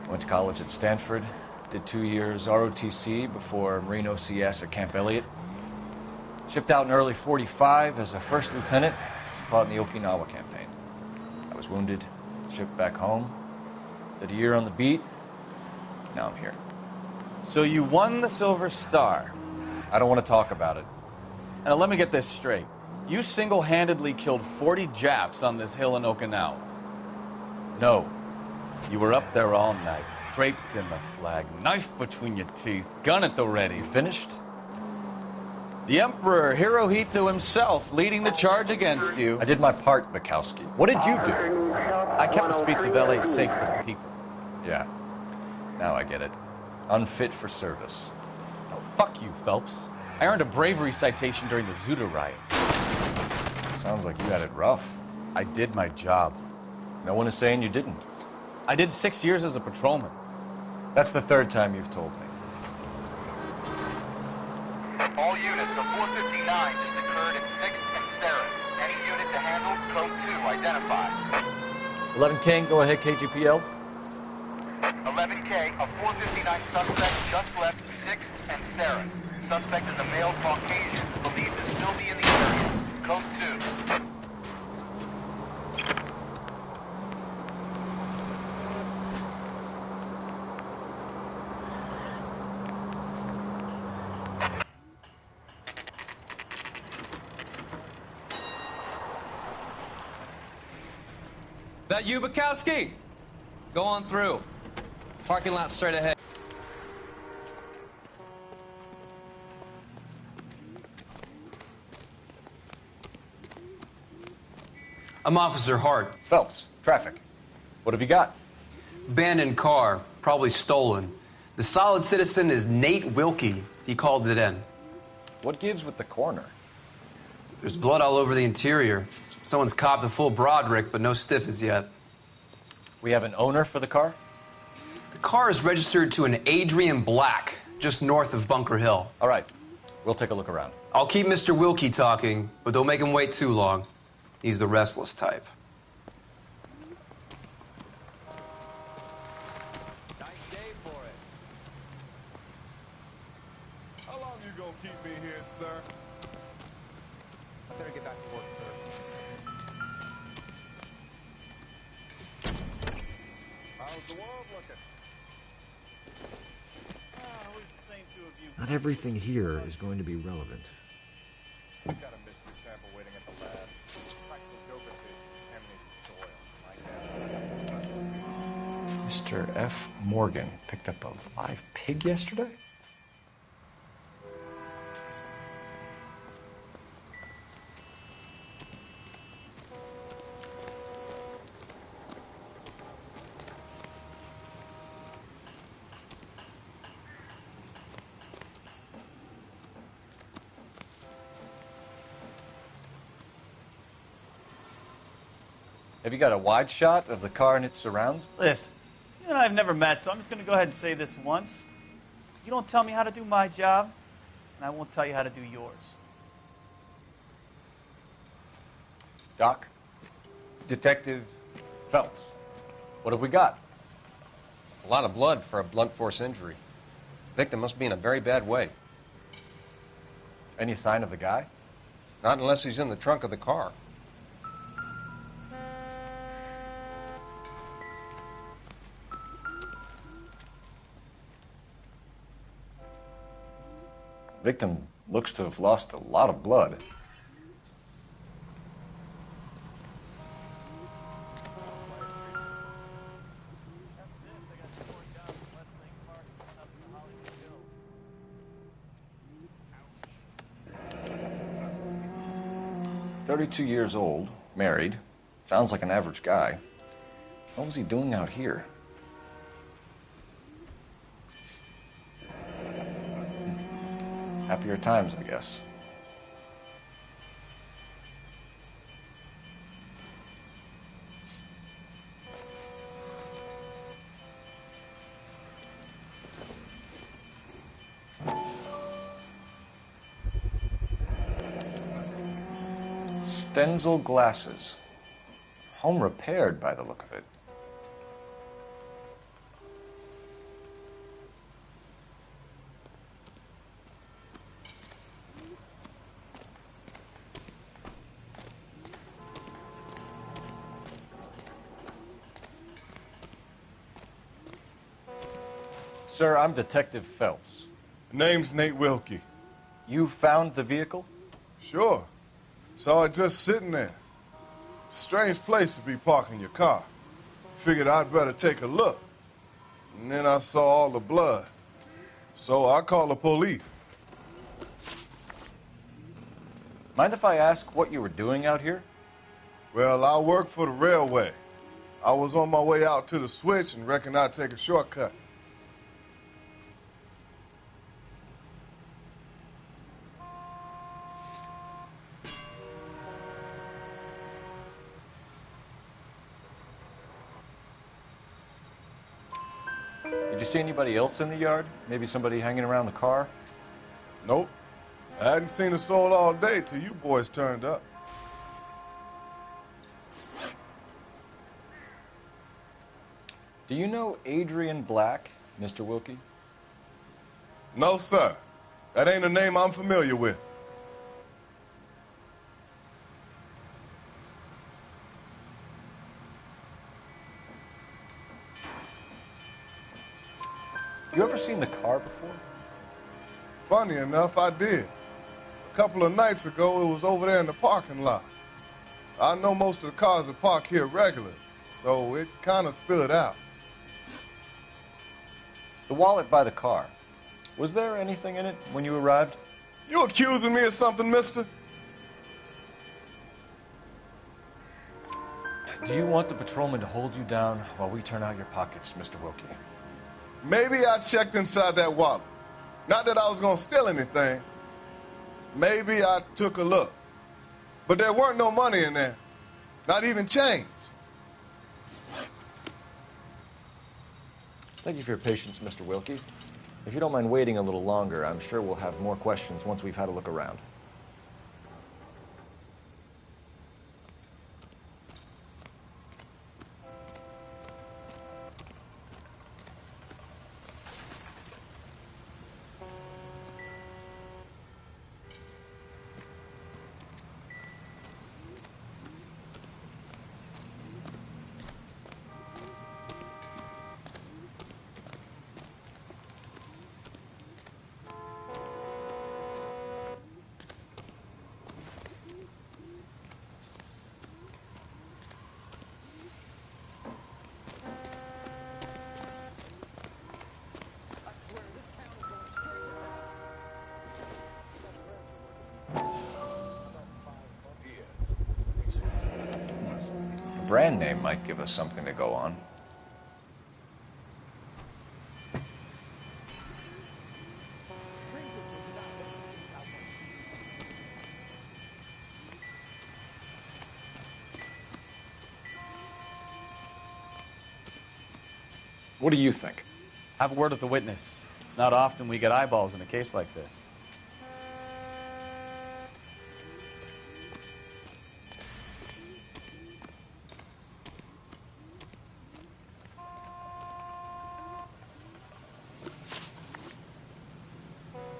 Went to college at Stanford. Did 2 years ROTC before Marine OCS at Camp Elliott. Shipped out in early '45 as a first lieutenant. Fought in the Okinawa campaign. I was wounded, shipped back home. Did a year on the beat. Now I'm here.
So you won the Silver Star.
I don't want to talk about it.
And let me get this straight. You single-handedly killed 40 Japs on this hill in Okinawa.
No.
You were up there all night, draped in the flag, knife between your teeth, gun at the ready.
You finished?
The Emperor Hirohito himself leading the charge against you.
I did my part, Bukowski. What did you do?
I kept the streets of LA safe for the people.
Yeah. Now I get it. Unfit for service.
Oh, fuck you, Phelps. I earned a bravery citation during the Zuda riots.
Sounds like you had it rough.
I did my job.
No one is saying you didn't.
I did 6 years as a patrolman.
That's the third time you've told me.
All units, a 459 just occurred at 6th and Saris. Any unit to handle, code 2, identify.
11 King, go ahead, KGPL.
11K, a 459 suspect just left 6th and Saris. Suspect is a male Caucasian, believed to still be in the area. Code 2.
That you, Bukowski? Go on through. Parking lot straight ahead. I'm Officer Hart.
Phelps, traffic. What have you got?
Abandoned car, probably stolen. The solid citizen is Nate Wilkie. He called it in.
What gives with the coroner?
There's blood all over the interior. Someone's copped a full Broderick, but no stiff as yet.
We have an owner for the car?
The car is registered to an Adrian Black, just north of Bunker Hill.
All right. We'll take a look around.
I'll keep Mr. Wilkie talking, but don't make him wait too long. He's the restless type.
Nice day for it. How long you gonna keep me here, sir? I better get back to work, sir. How's the world looking?
Always the same two of you.
Not everything here is going to be relevant.
We've got a mystery sample waiting at the lab. Practical joker fish contaminated soil.
Mr. F. Morgan picked up a live pig yesterday? Have you got a wide shot of the car and its surrounds?
Listen, you and I have never met, so I'm just going to go ahead and say this once. You don't tell me how to do my job, and I won't tell you how to do yours.
Doc?
Detective
Phelps. What have we got?
a lot of blood for a blunt force injury. Victim must be in a very bad way.
Any sign of the guy?
Not unless he's in the trunk of the car.
Victim looks to have lost a lot of blood. "32 years old, married. Sounds like an average guy. What was he doing out here?" Happier times, I guess. Stenzel glasses. Home repaired by the look of it.
Sir, I'm Detective Phelps.
Name's Nate Wilkie.
You found the vehicle?
Sure. Saw it just sitting there. Strange place to be parking your car. Figured I'd better take a look. And then I saw all the blood. So I called the police.
Mind if I ask what you were doing out here?
Well, I work for the railway. I was on my way out to the switch and reckoned I'd take a shortcut.
Did you see anybody else in the yard? Maybe somebody hanging around the car?
Nope. I hadn't seen a soul all day till you boys turned up.
Do you know Adrian Black, Mr. Wilkie?
No, sir. That ain't a name I'm familiar with.
You ever seen the car before?
Funny enough, I did. A couple of nights ago, it was over there in the parking lot. I know most of the cars are parked here regularly, so it kind of stood out.
The wallet by the car. Was there anything in it when you arrived?
You accusing me of something, mister?
Do you want the patrolman to hold you down while we turn out your pockets, Mr. Wilkie?
Maybe I checked inside that wallet. Not that I was going to steal anything. Maybe I took a look. But there weren't no money in there. Not even change.
Thank you for your patience, Mr. Wilkie. If you don't mind waiting a little longer, I'm sure we'll have more questions once we've had a look around. Brand name might give us something to go on. What do you think?
Have a word with the witness. It's not often we get eyeballs in a case like this.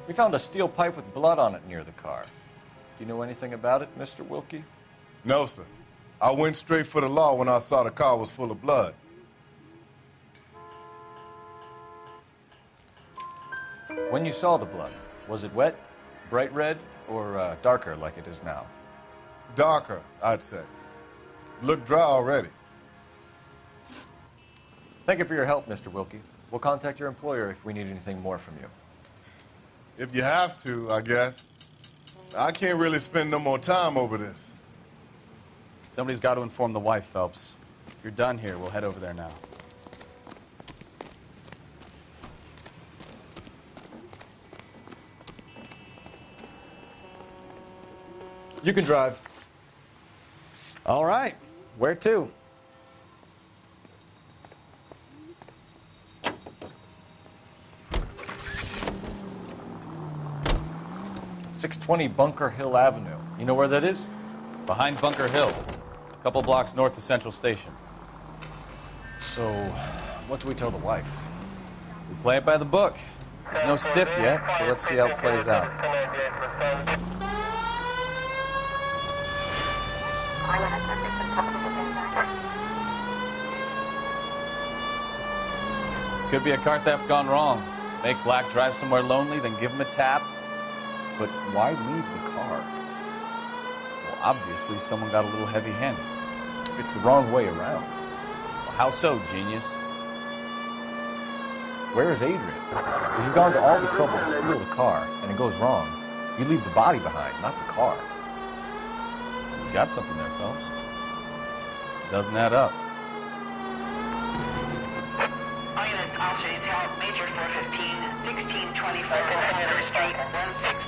We found a steel pipe with blood on it near the car. Do you know anything about it, Mr. Wilkie?
No, sir. I went straight for the law when I saw the car was full of blood.
When you saw the blood, was it wet, bright red, or darker like it is now?
Darker, I'd say. Looked dry already.
Thank you for your help, Mr. Wilkie. We'll contact your employer if we need anything more from you.
If you have to, I guess. I can't really spend no more time over this.
Somebody's got to inform the wife, Phelps. If you're done here, we'll head over there now.
You can drive.
All right. Where to?
.620 Bunker Hill Avenue. You know where that is?
Behind Bunker Hill. A couple blocks north of Central Station.
So, what do we tell the wife?
We play it by the book. There's no stiff yet, so let's see how it plays out.
Could be a car theft gone wrong. Make Black drive somewhere lonely, then give him a tap.
But why leave the car?
Well, obviously someone got a little heavy-handed.
It's the wrong way around.
Well, how so, genius?
Where is Adrian? If you've gone to all the trouble to steal the car and it goes wrong, you leave the body behind, not the car.
You got something there, Phelps. It doesn't add up.
All units, officers, help. Major 415, 1624 West 3rd Street,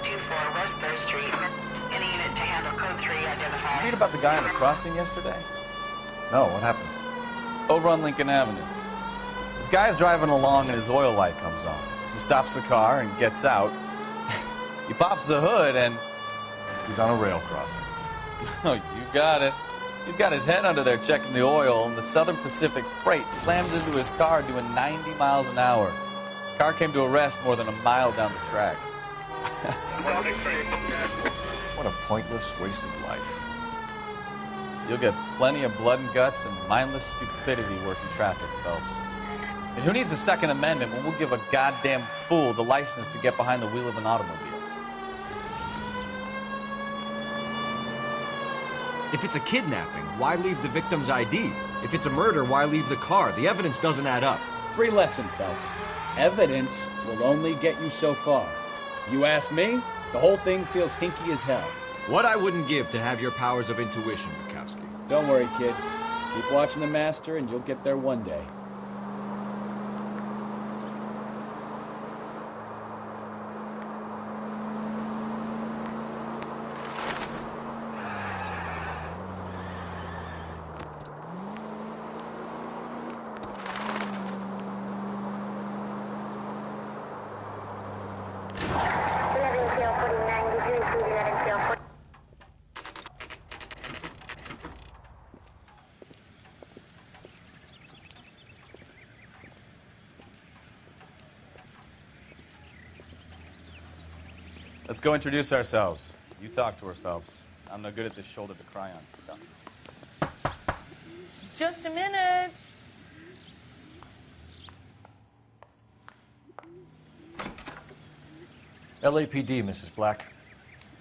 1624 West 3rd Street. Any unit to handle code 3, identify.
Read about the guy on the crossing yesterday?
No, what happened?
Over on Lincoln Avenue. This guy's driving along and his oil light comes on. He stops the car and gets out. He pops the hood and
he's on a rail crossing.
Oh, you got it. He's got his head under there checking the oil, and the Southern Pacific Freight slams into his car doing 90 miles an hour. The car came to a rest more than a mile down the track.
What a pointless waste of life.
You'll get plenty of blood and guts and mindless stupidity working traffic, Phelps. And who needs a Second Amendment when we'll give a goddamn fool the license to get behind the wheel of an automobile?
If it's a kidnapping, why leave the victim's ID? If it's a murder, why leave the car? The evidence doesn't add up.
Free lesson, Phelps. Evidence will only get you so far. You ask me, the whole thing feels hinky as hell.
What I wouldn't give to have your powers of intuition, Bukowski.
Don't worry, kid. Keep watching the master and you'll get there one day.
Let's go introduce ourselves. You talk to her, Phelps. I'm no good at this shoulder to cry on stuff.
Just a minute.
LAPD, Mrs. Black.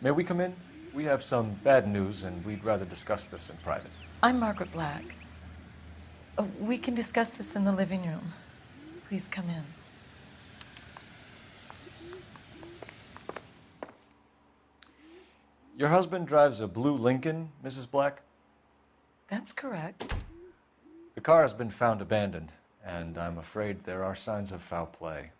May we come in? We have some bad news, and we'd rather discuss this in private.
I'm Margaret Black. We can discuss this in the living room. Please come in.
Your husband drives a blue Lincoln, Mrs. Black?
That's correct.
The car has been found abandoned, and I'm afraid there are signs of foul play.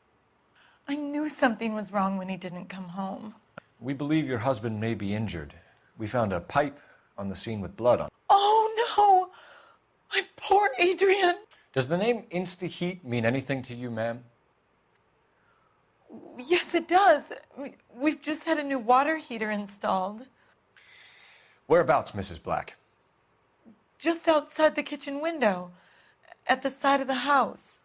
I knew something was wrong when he didn't come home.
We believe your husband may be injured. We found a pipe on the scene with blood on it.
Oh, no! My poor Adrian!
Does the name Insta-Heat mean anything to you, ma'am?
Yes, it does. We've just had a new water heater installed.
Whereabouts, Mrs. Black?
Just outside the kitchen window, at the side of the house.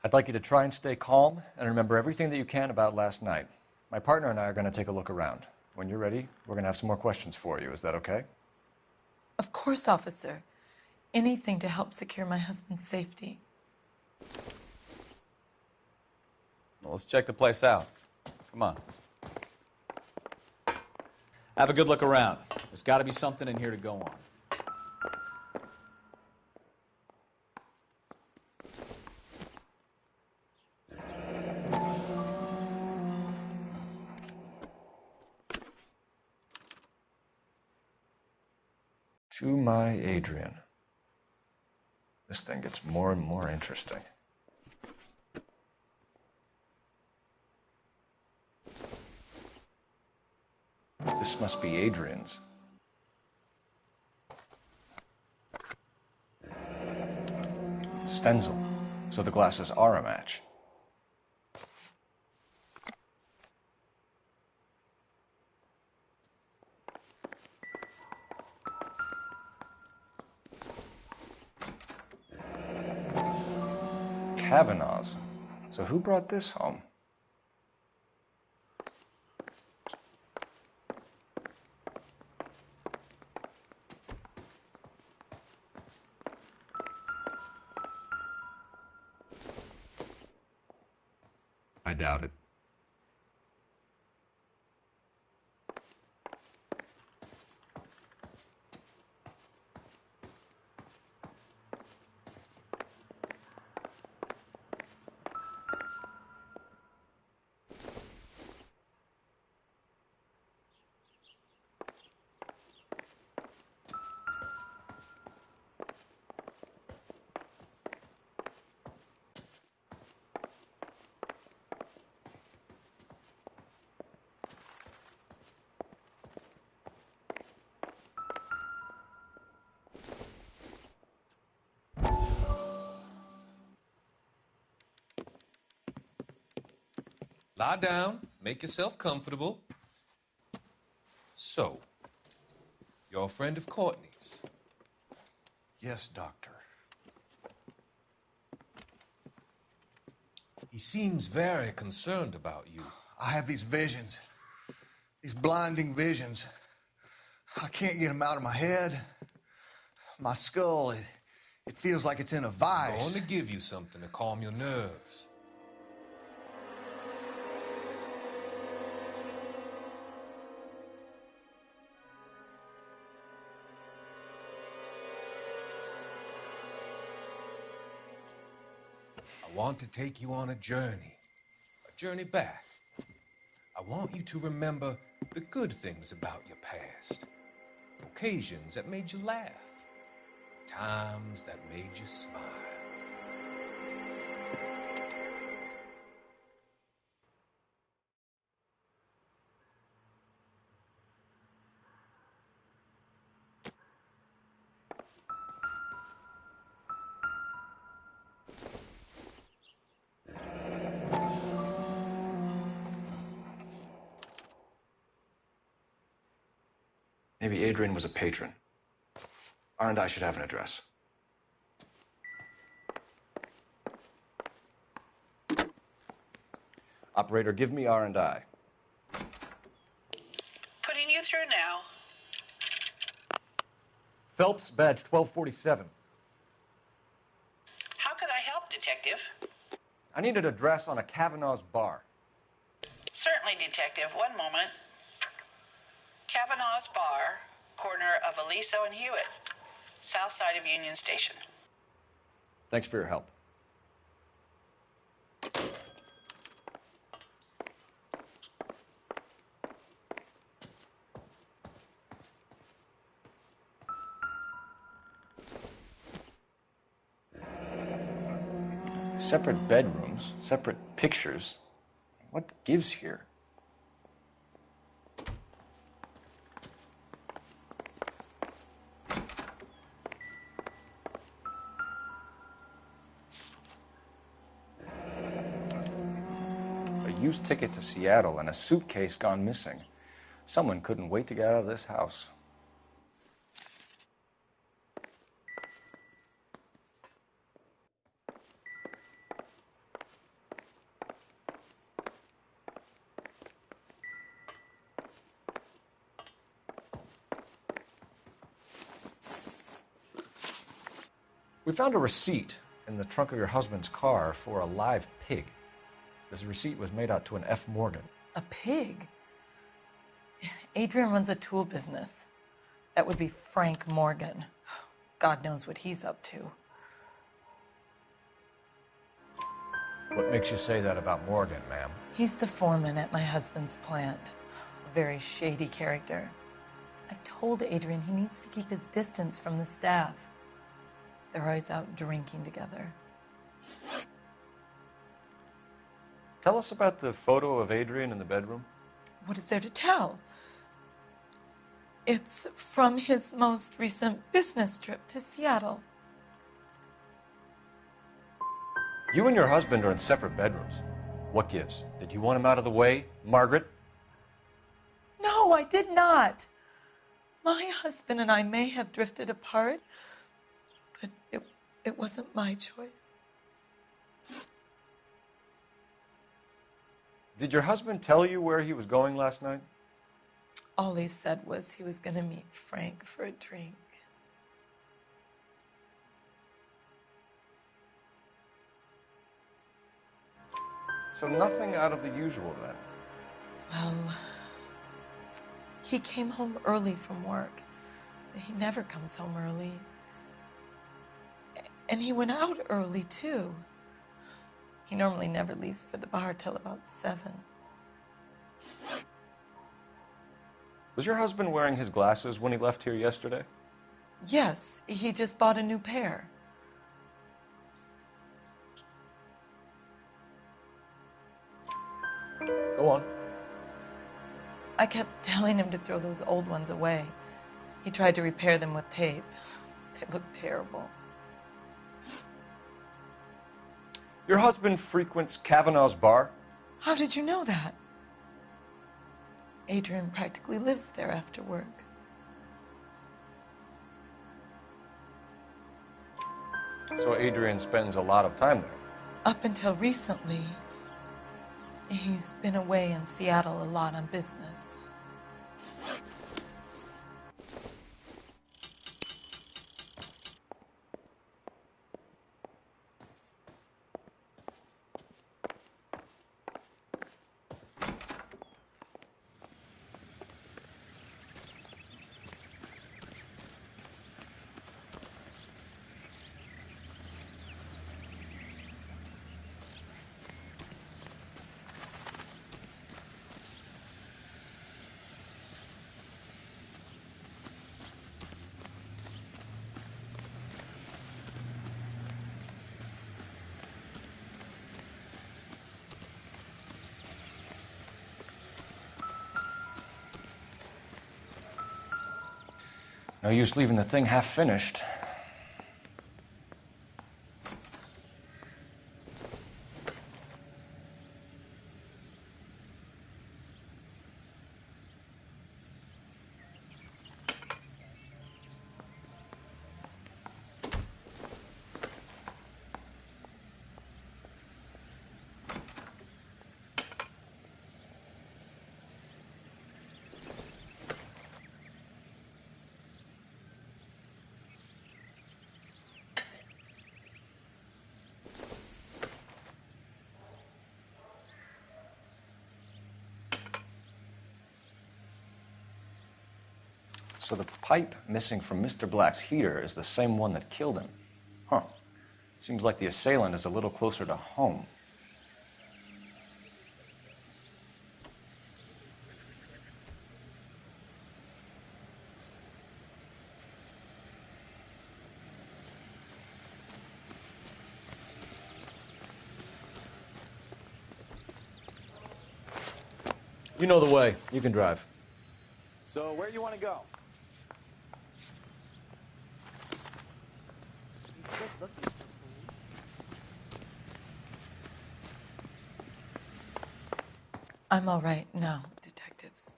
I'd like you to try and stay calm and remember everything that you can about last night. My partner and I are going to take a look around. When you're ready, we're going to have some more questions for you. Is that okay?
Of course, officer. Anything to help secure my husband's safety.
Well, let's check the place out. Come on. Have a good look around. There's got to be something in here to go on.
To my Adrian. This thing gets more and more interesting. This must be Adrian's. Stencil. So the glasses are a match. Kavanaugh's. So who brought this home?
I doubt it.
Lie down, make yourself comfortable. So, you're a friend of Courtney's?
Yes, Doctor.
He seems very concerned about you.
I have these visions, these blinding visions. I can't get them out of my head. My skull, it feels like it's in a
I'm
vice.
going to give you something to calm your nerves. I want to take you on a journey back. I want you to remember the good things about your past, occasions that made you laugh, times that made you smile.
Maybe Adrian was a patron. R&I should have an address. Operator, give me R&I.
Putting you through now.
Phelps, badge 1247.
How could I help, Detective?
I need an address on a Kavanaugh's bar.
Certainly, Detective. One moment. Kavanaugh's Bar, corner of Aliso and Hewitt, south side of Union Station.
Thanks for your help.
Separate bedrooms, separate pictures. What gives here? A used ticket to Seattle and a suitcase gone missing. Someone couldn't wait to get out of this house. We found a receipt in the trunk of your husband's car for a live pig. This receipt was made out to an F. Morgan.
A pig? Adrian runs a tool business. That would be Frank Morgan. God knows what he's up to.
What makes you say that about Morgan, ma'am?
He's the foreman at my husband's plant. A very shady character. I've told Adrian he needs to keep his distance from the staff. They're always out drinking together.
Tell us about the photo of Adrian in the bedroom.
What is there to tell? It's from his most recent business trip to Seattle.
You and your husband are in separate bedrooms. What gives? Did you want him out of the way, Margaret?
No, I did not. My husband and I may have drifted apart, but it wasn't my choice.
Did your husband tell you where he was going last night?
All he said was he was going to meet Frank for a drink.
So nothing out of the usual then.
Well, he came home early from work. He never comes home early. And he went out early, too. He normally never leaves for the bar till about 7.
Was your husband wearing his glasses when he left here yesterday?
Yes, he just bought a new pair.
Go on.
I kept telling him to throw those old ones away. He tried to repair them with tape. They looked terrible.
Your husband frequents Kavanaugh's bar?
How did you know that? Adrian practically lives there after work.
So Adrian spends a lot of time there?
Up until recently, he's been away in Seattle a lot on business.
No use leaving the thing half finished. So the pipe missing from Mr. Black's heater is the same one that killed him. Huh. Seems like the assailant is a little closer to home. You know the way. You can drive.
So where do you want to go?
I'm all right now, detectives.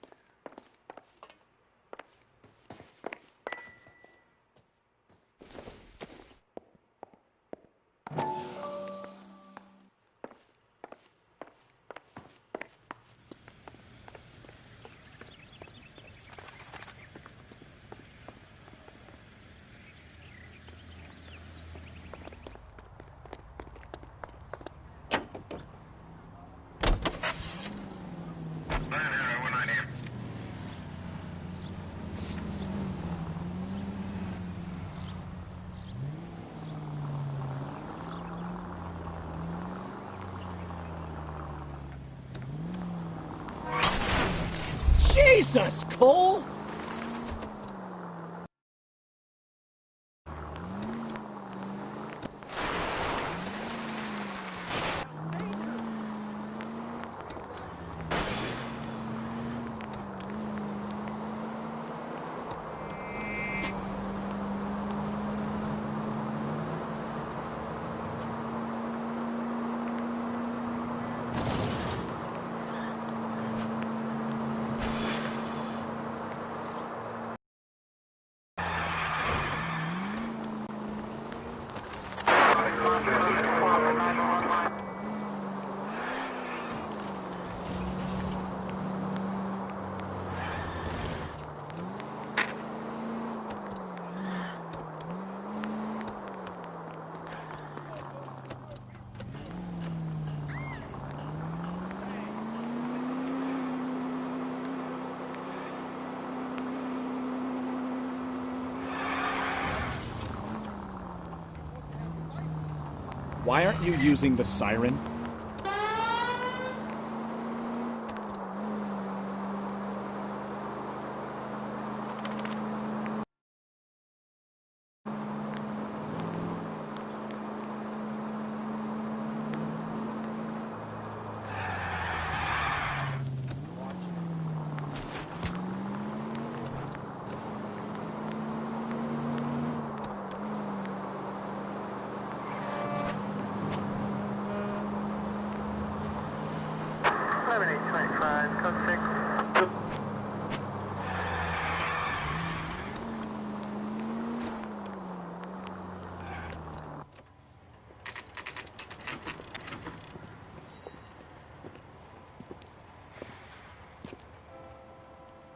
Jesus, Cole!
Why aren't you using the siren?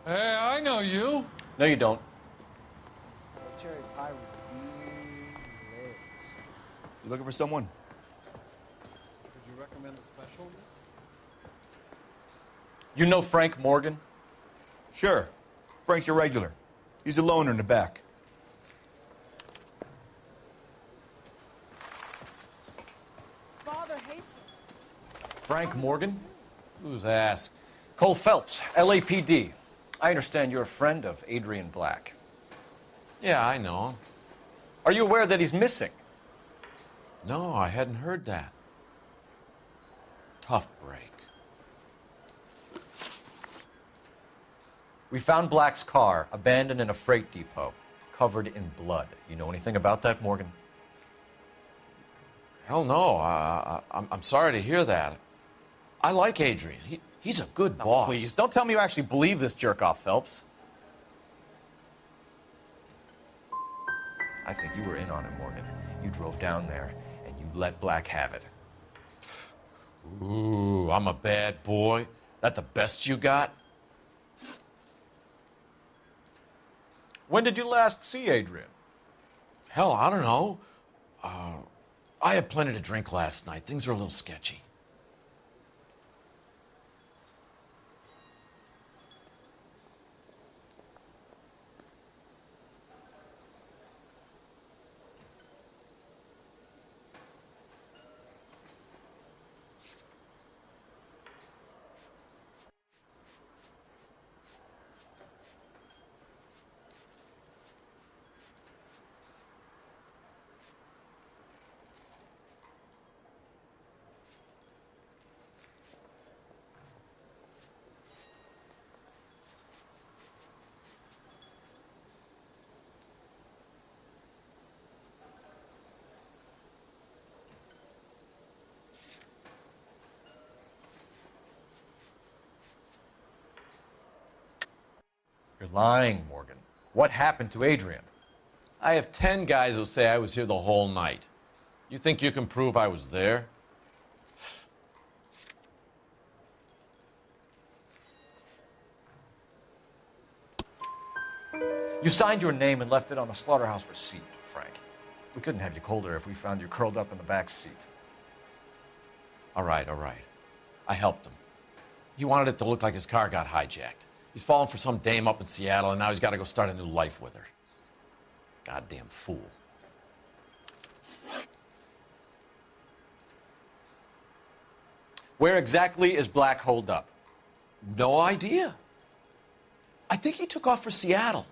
Hey, I know you.
No, you don't.
Cherry pie was delicious.
You looking for someone?
Would you recommend a special?
You know Frank Morgan?
Sure. Frank's your regular. He's a loner in the back.
Father hates him.
Frank Morgan?
Who's ass?
Cole Phelps, LAPD. I understand you're a friend of Adrian Black.
Yeah, I know him.
Are you aware that he's missing?
No, I hadn't heard that. Tough break.
We found Black's car abandoned in a freight depot, covered in blood. You know anything about that, Morgan?
Hell no. I'm sorry to hear that. I like Adrian. He's a good boss.
Please, don't tell me you actually believe this jerk-off, Phelps.
I think you were in on it, Morgan. You drove down there, and you let Black have it.
Ooh, I'm a bad boy. That the best you got?
When did you last see Adrian?
Hell, I don't know. I had plenty to drink last night. Things are a little sketchy.
You're lying, Morgan. What happened to Adrian?
I have 10 guys who say I was here the whole night. You think you can prove I was there?
You signed your name and left it on the slaughterhouse receipt, Frank. We couldn't have you colder if we found you curled up in the back seat.
All right, all right. I helped him. He wanted it to look like his car got hijacked. He's fallen for some dame up in Seattle, and now he's got to go start a new life with her. Goddamn fool.
Where exactly is Black holed up?
No idea. I think he took off for Seattle.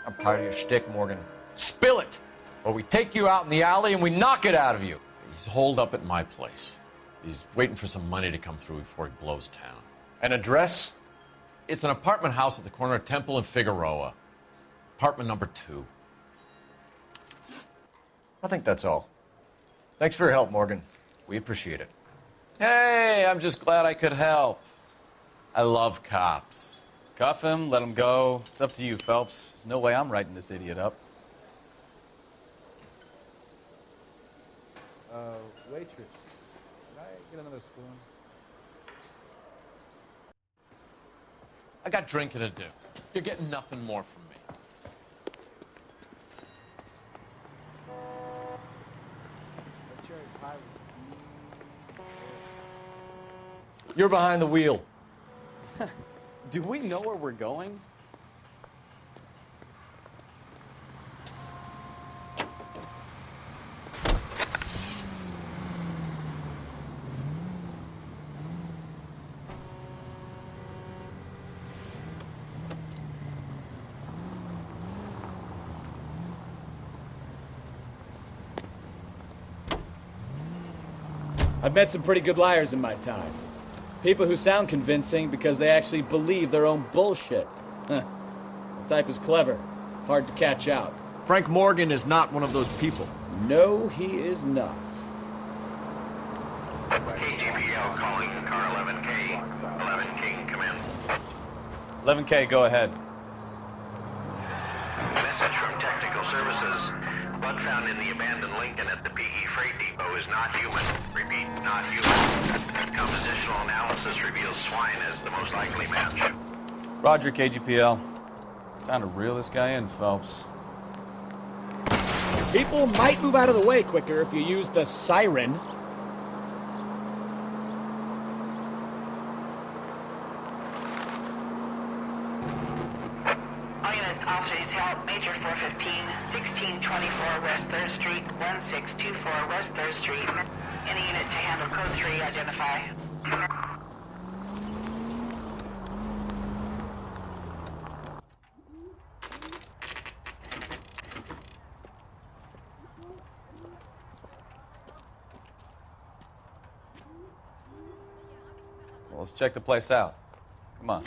I'm tired of your shtick, Morgan. Spill it, or we take you out in the alley and we knock it out of you.
He's holed up at my place. He's waiting for some money to come through before he blows town.
An address?
It's an apartment house at the corner of Temple and Figueroa. Apartment number 2.
I think that's all. Thanks for your help, Morgan. We appreciate it.
Hey, I'm just glad I could help. I love cops.
Cuff him, let him go. It's up to you, Phelps. There's no way I'm writing this idiot up.
Waitress, can I get another spoon?
I got drinking to do. You're getting nothing more from me.
That cherry pie was
You're behind the wheel.
Do we know where we're going?
I've met some pretty good liars in my time. People who sound convincing because they actually believe their own bullshit. Huh. The type is clever, hard to catch out.
Frank Morgan is not one of those people.
No, he is not.
KGPL calling car 11K. 11K, come in.
11K, go ahead.
Message from Technical Services. Blood found in the abandoned Lincoln at the PE Freight Depot is not human. Repeat, not human. Compositional analysis reveals swine as the most likely match.
Roger, KGPL. Time to reel this guy in, Phelps.
People might move out of the way quicker if you use the siren.
All units, officers help. Major 415, 1624 West 3rd Street, 1624 West 3rd Street. Any unit to handle code 3, identify.
Well, let's check the place out. Come on.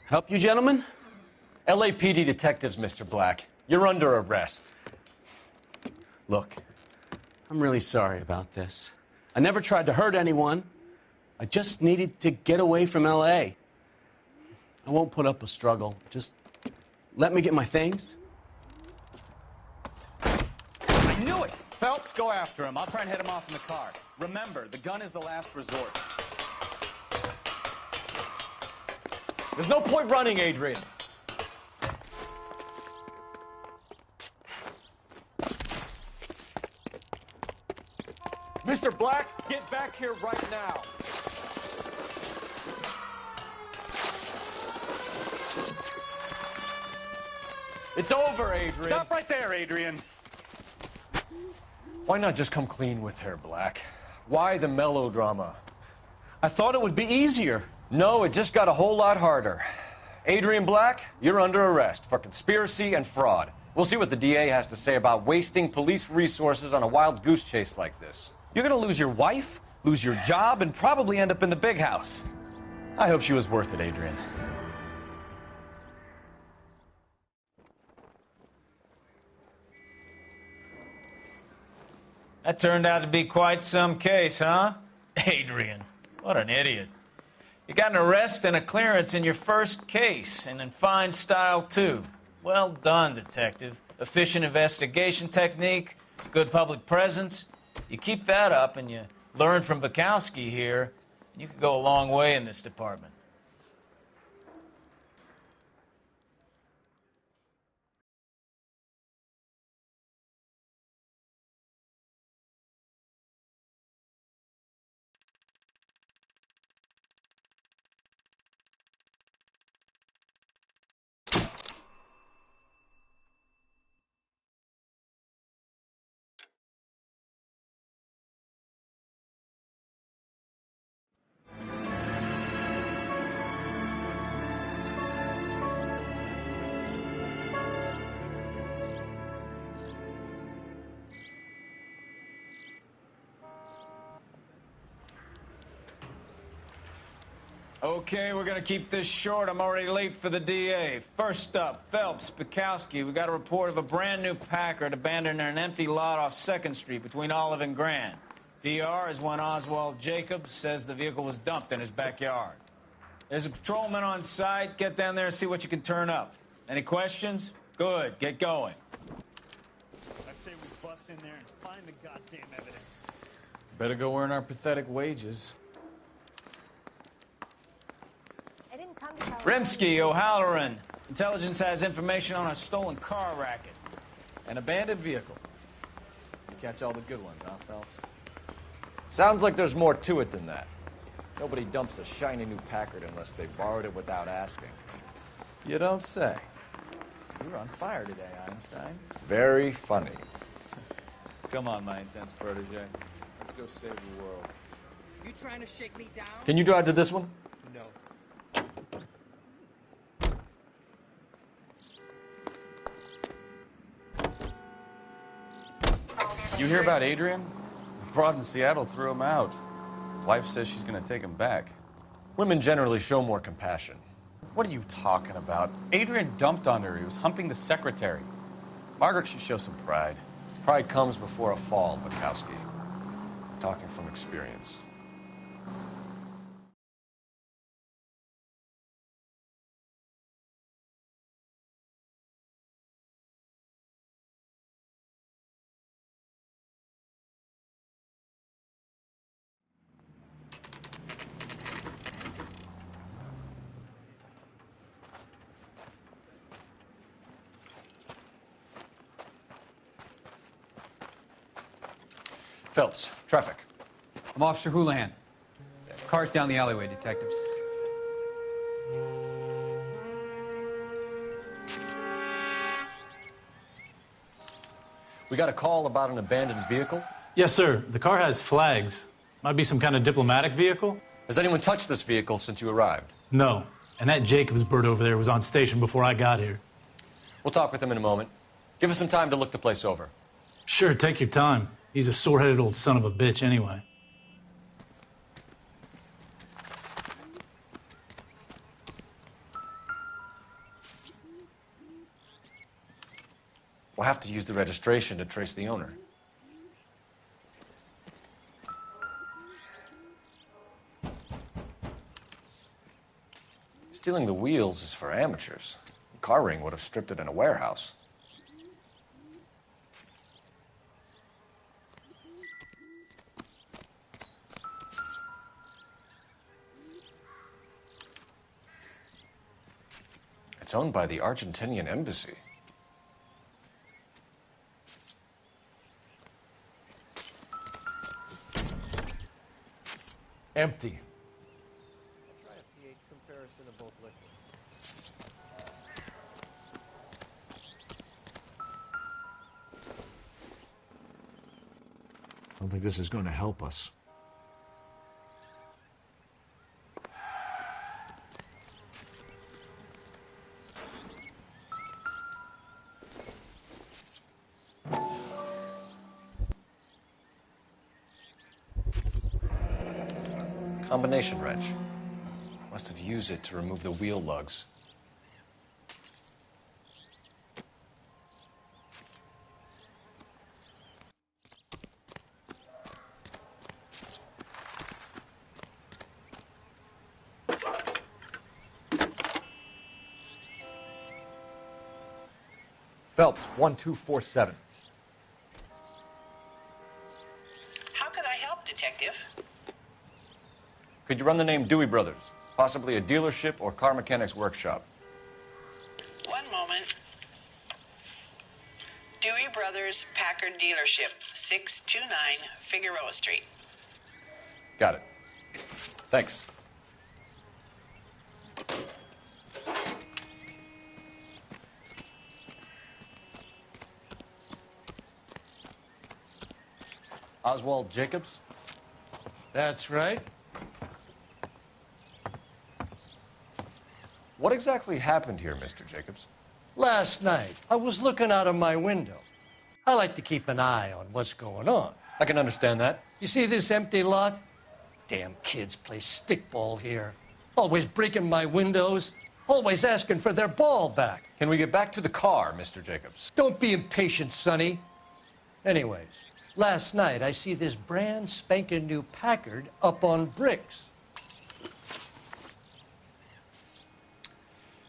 Help you, gentlemen?
LAPD detectives, Mr. Black. You're under arrest.
Look, I'm really sorry about this. I never tried to hurt anyone. I just needed to get away from L.A. I won't put up a struggle. Just let me get my things.
I knew it! Phelps, go after him. I'll try and hit him off in the car. Remember, the gun is the last resort.
There's no point running, Adrian. Mr. Black, get back here right now. It's over, Adrian.
Stop right there, Adrian.
Why not just come clean with her, Black? Why the melodrama?
I thought it would be easier.
No, it just got a whole lot harder. Adrian Black, you're under arrest for conspiracy and fraud. We'll see what the DA has to say about wasting police resources on a wild goose chase like this.
You're gonna lose your wife, lose your job, and probably end up in the big house. I hope she was worth it, Adrian.
That turned out to be quite some case, huh? Adrian, what an idiot. You got an arrest and a clearance in your first case, and in fine style, too. Well done, detective. Efficient investigation technique, good public presence. You keep that up and you learn from Bukowski here, and you could go a long way in this department. Okay, we're gonna keep this short. I'm already late for the DA. First up, Phelps, Bukowski. We got a report of a brand new Packard abandoned in an empty lot off 2nd Street between Olive and Grand. PR is one Oswald Jacobs says the vehicle was dumped in his backyard. There's a patrolman on site. Get down there and see what you can turn up. Any questions? Good. Get going.
I say we bust in there and find the goddamn evidence.
Better go earn our pathetic wages.
I didn't come to
Rimsky, O'Halloran. Intelligence has information on a stolen car racket.
An abandoned vehicle. Catch all the good ones, huh, Phelps?
Sounds like there's more to it than that. Nobody dumps a shiny new Packard unless they borrowed it without asking.
You don't say. You're on fire today, Einstein.
Very funny.
Come on, my intense protege. Let's go save the world.
You trying to shake me down?
Can you drive to this one?
No.
You hear about Adrian? Broad in Seattle threw him out. Wife says she's gonna take him back.
Women generally show more compassion.
What are you talking about? Adrian dumped on her. He was humping the secretary. Margaret should show some pride.
Pride comes before a fall, Bukowski. Talking from experience. Phelps, traffic.
I'm Officer Houlihan. Car's down the alleyway, detectives.
We got a call about an abandoned vehicle?
Yes, sir. The car has flags. Might be some kind of diplomatic vehicle.
Has anyone touched this vehicle since you arrived?
No. And that Jacobs bird over there was on station before I got here.
We'll talk with him in a moment. Give us some time to look the place over.
Sure, take your time. He's a sore-headed old son of a bitch anyway.
We'll have to use the registration to trace the owner. Stealing the wheels is for amateurs. Car ring would have stripped it in a warehouse. It's owned by the Argentinian embassy. Empty.
I'll try a pH comparison of both liquids.
I don't think this is going to help us.
Combination wrench. Must have used it to remove the wheel lugs. Phelps, 1247.
How could I help, Detective?
Could you run the name Dewey Brothers? Possibly a dealership or car mechanics workshop.
One moment. Dewey Brothers Packard Dealership, 629 Figueroa Street.
Got it. Thanks. Oswald Jacobs?
That's right.
What exactly happened here, Mr. Jacobs?
Last night, I was looking out of my window. I like to keep an eye on what's going on.
I can understand that.
You see this empty lot? Damn kids play stickball here. Always breaking my windows. Always asking for their ball back.
Can we get back to the car, Mr. Jacobs?
Don't be impatient, Sonny. Anyways, last night I see this brand spanking new Packard up on bricks.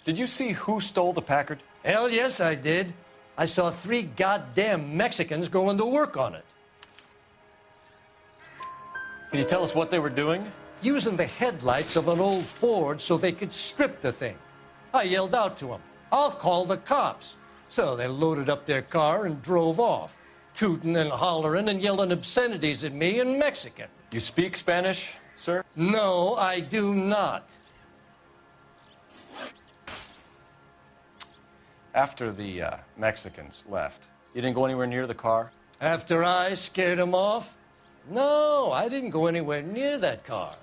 Did you see who stole the Packard?
Hell yes, I did. I saw 3 goddamn Mexicans going to work on it.
Can you tell us what they were doing?
Using the headlights of an old Ford so they could strip the thing. I yelled out to them, "I'll call the cops." So they loaded up their car and drove off, tooting and hollering and yelling obscenities at me in Mexican.
You speak Spanish, sir?
No, I do not.
After the Mexicans left, you didn't go anywhere near the car?
After I scared them off? No, I didn't go anywhere near that car.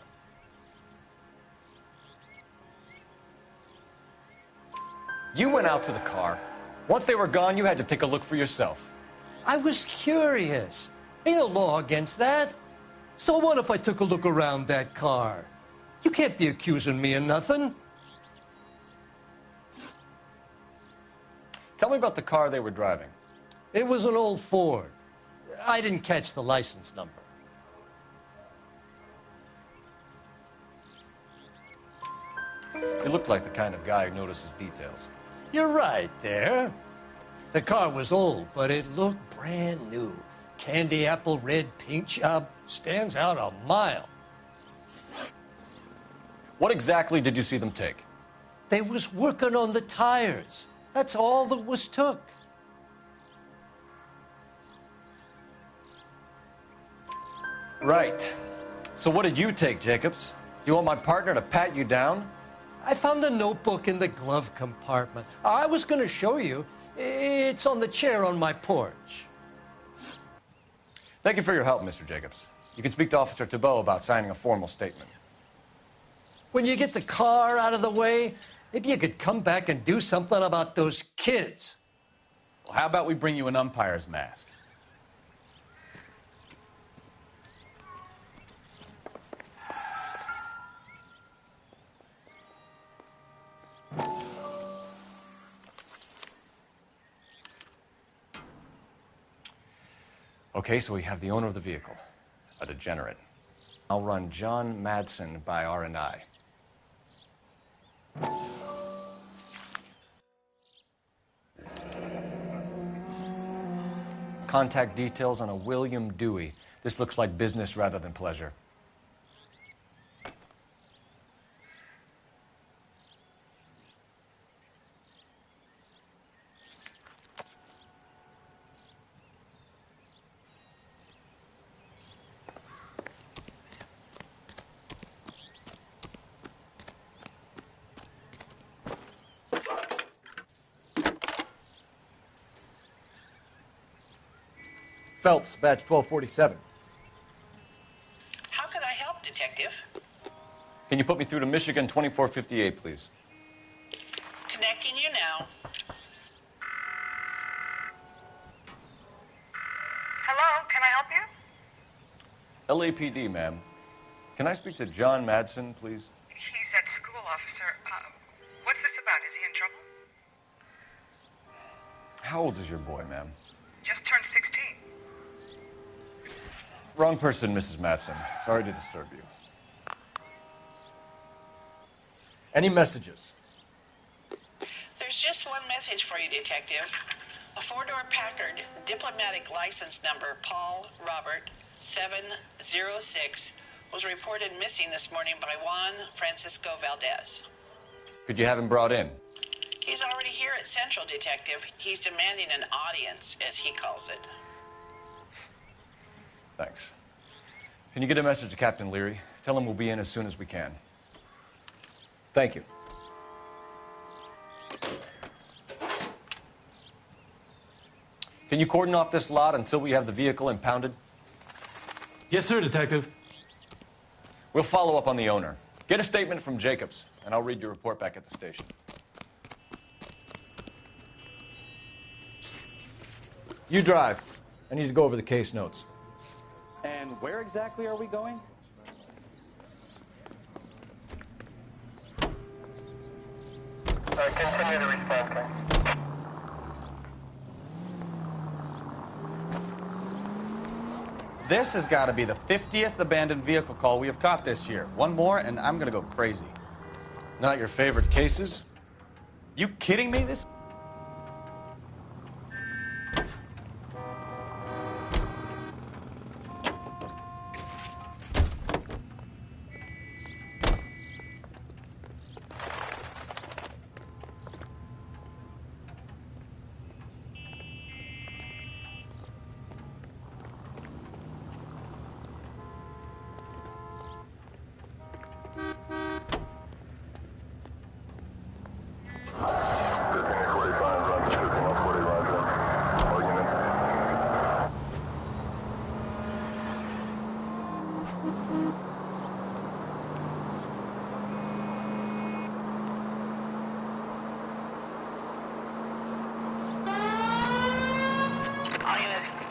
You went out to the car. Once they were gone, you had to take a look for yourself.
I was curious. Ain't no law against that. So what if I took a look around that car? You can't be accusing me of nothing.
Tell me about the car they were driving.
It was an old Ford. I didn't catch the license number.
You looked like the kind of guy who notices details.
You're right there. The car was old, but it looked brand new. Candy apple red paint job stands out a mile.
What exactly did you see them take?
They was working on the tires. That's all that was took.
Right. So what did you take, Jacobs? Do you want my partner to pat you down?
I found a notebook in the glove compartment. I was going to show you. It's on the chair on my porch.
Thank you for your help, Mr. Jacobs. You can speak to Officer Thibault about signing a formal statement.
When you get the car out of the way, maybe you could come back and do something about those kids.
Well, how about we bring you an umpire's mask?
Okay, so we have the owner of the vehicle, a degenerate. I'll run John Madsen by R&I. Contact details on a William Dewey. This looks like business rather than pleasure. Phelps, badge 1247.
How can I help, Detective?
Can you put me through to Michigan 2458, please?
Connecting you now. Hello, can I help you?
LAPD, ma'am. Can I speak to John Madsen, please?
He's at school, officer. What's this about? Is he in trouble?
How old is your boy, ma'am?
Just turned 16.
Wrong person, Mrs. Madsen. Sorry to disturb you. Any messages?
There's just one message for you, Detective. A 4-door Packard, diplomatic license number Paul Robert 706, was reported missing this morning by Juan Francisco Valdez.
Could you have him brought in?
He's already here at Central, Detective. He's demanding an audience, as he calls it.
Thanks. Can you get a message to Captain Leary? Tell him we'll be in as soon as we can. Thank you. Can you cordon off this lot until we have the vehicle impounded?
Yes, sir, Detective.
We'll follow up on the owner. Get a statement from Jacobs, and I'll read your report back at the station. You drive. I need to go over the case notes.
And where exactly are we going?
Continue to respond.
This has got to be the 50th abandoned vehicle call we have caught this year. One more, and I'm going to go crazy.
Not your favorite cases?
You kidding me? This...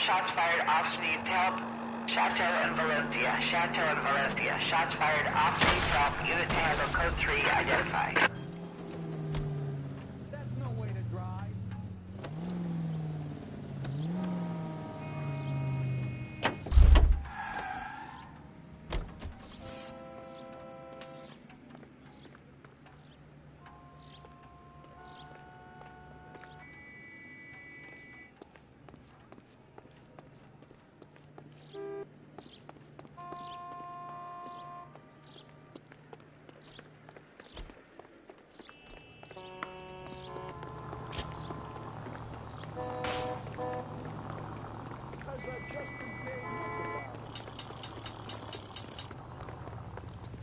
Shots fired. Officer needs help. Chateau and Valencia. Chateau and Valencia. Shots fired. Officer needs help. Unit to handle code 3 identified.
That's no way to drive.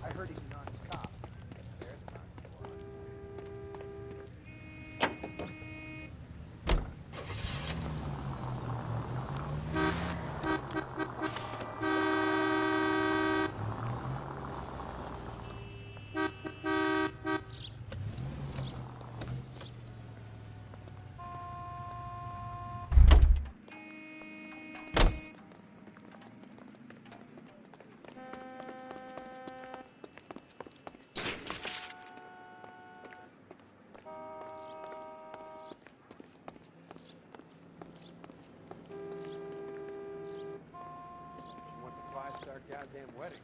I heard he's an honest cop. There's an honest one. Five-star goddamn wedding.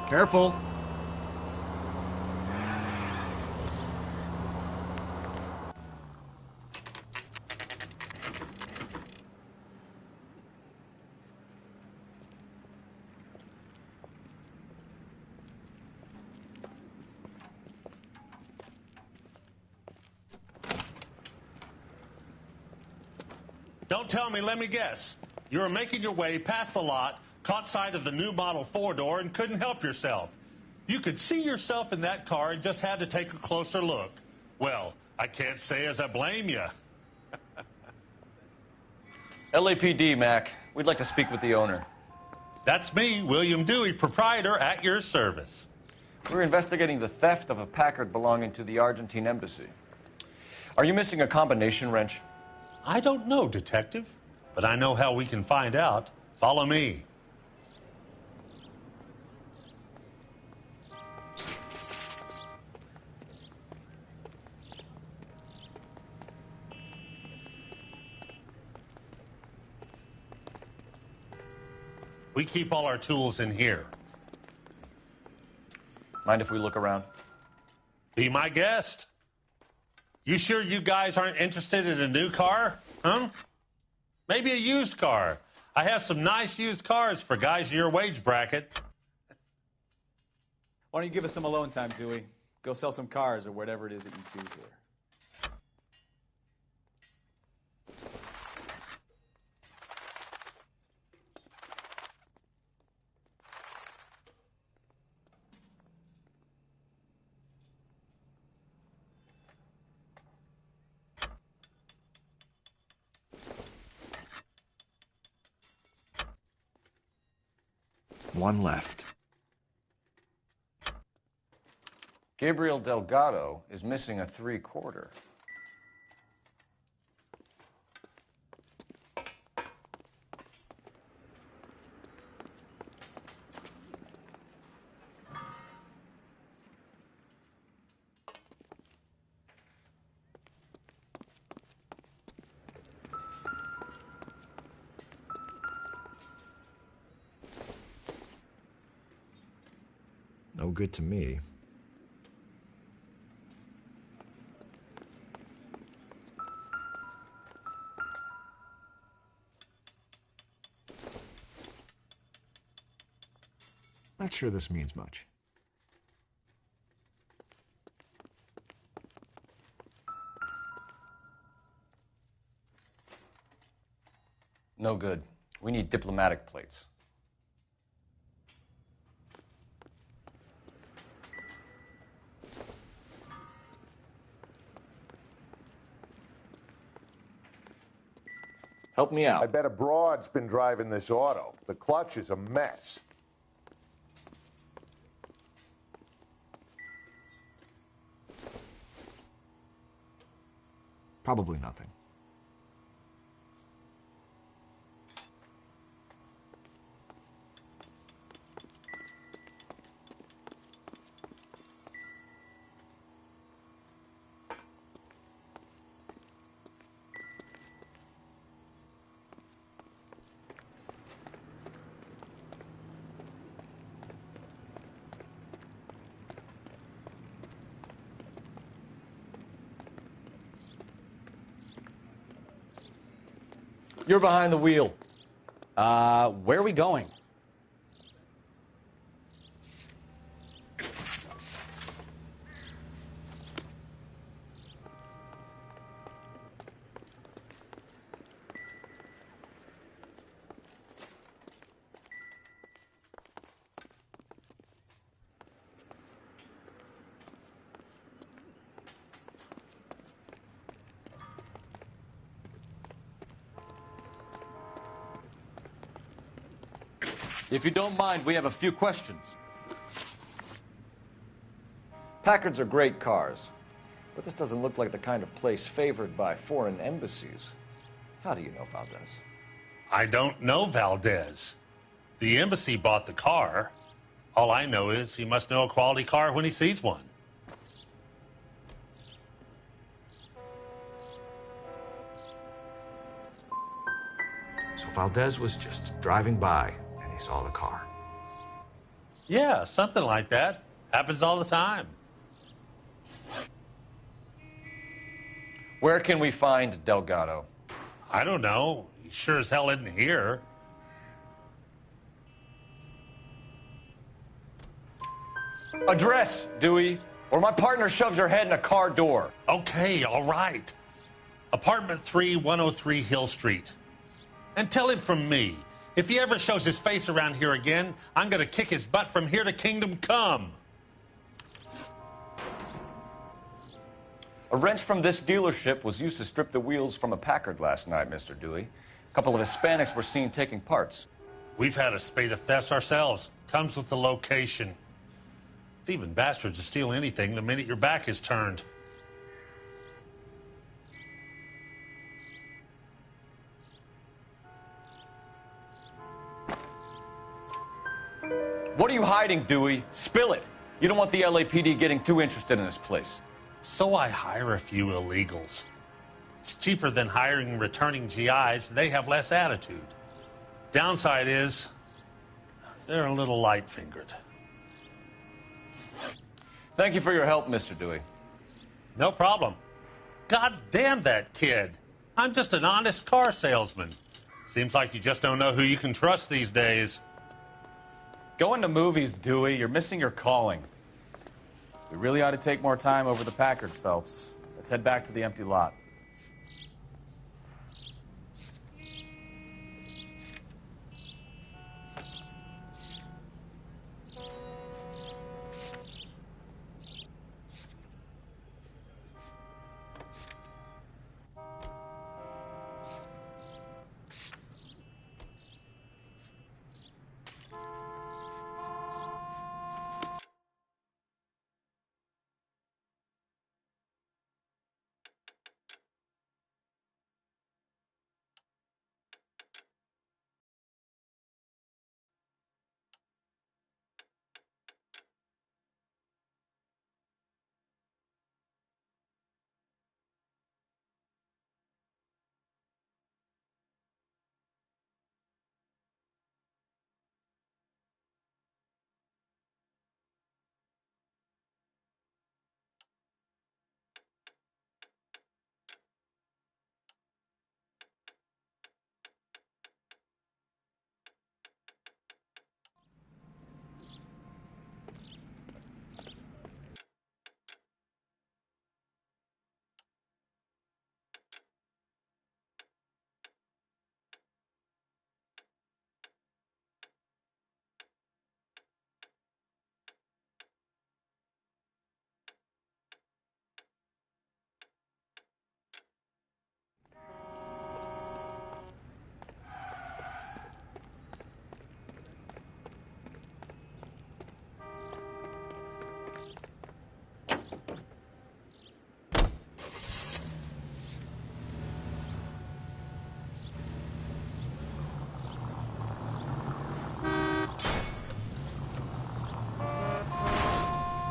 Careful.
Don't tell me, let me guess. You were making your way past the lot, caught sight of the new model four-door, and couldn't help yourself. You could see yourself in that car and just had to take a closer look. Well, I can't say as I blame you.
LAPD, Mac. We'd like to speak with the owner.
That's me, William Dewey, proprietor, at your service.
We're investigating the theft of a Packard belonging to the Argentine embassy. Are you missing a combination wrench?
I don't know, Detective, but I know how we can find out. Follow me. We keep all our tools in here.
Mind if we look around?
Be my guest. You sure you guys aren't interested in a new car? Huh? Maybe a used car. I have some nice used cars for guys in your wage bracket.
Why don't you give us some alone time, Dewey? Go sell some cars or whatever it is that you do here.
One left.
Gabriel Delgado is missing a 3/4.
No good to me. Not sure this means much.
No good. We need diplomatic plates. Help me out.
I bet a broad's been driving this auto. The clutch is a mess.
Probably nothing.
You're behind the wheel.
Where are we going?
If you don't mind, we have a few questions. Packards are great cars, but this doesn't look like the kind of place favored by foreign embassies. How do you know Valdez?
I don't know Valdez. The embassy bought the car. All I know is he must know a quality car when he sees one.
So Valdez was just driving by and he saw the car.
Yeah, something like that. Happens all the time.
Where can we find Delgado?
I don't know. He sure as hell isn't here.
Address, Dewey, or my partner shoves her head in a car door.
Okay, all right. Apartment 3, 103 Hill Street. And tell him from me, if he ever shows his face around here again, I'm going to kick his butt from here to Kingdom Come.
A wrench from this dealership was used to strip the wheels from a Packard last night, Mr. Dewey. A couple of Hispanics were seen taking parts.
We've had a spate of thefts ourselves. Comes with the location. Thieving bastards to steal anything the minute your back is turned.
What are you hiding, Dewey? Spill it. You don't want the LAPD getting too interested in this place.
So I hire a few illegals. It's cheaper than hiring returning GIs. They have less attitude. Downside is they're a little light-fingered.
Thank you for your help, Mr. Dewey.
No problem. God damn that kid. I'm just an honest car salesman. Seems like you just don't know who you can trust these days.
Going to movies, Dewey. You're missing your calling. We really ought to take more time over the Packard, Phelps. Let's head back to the empty lot.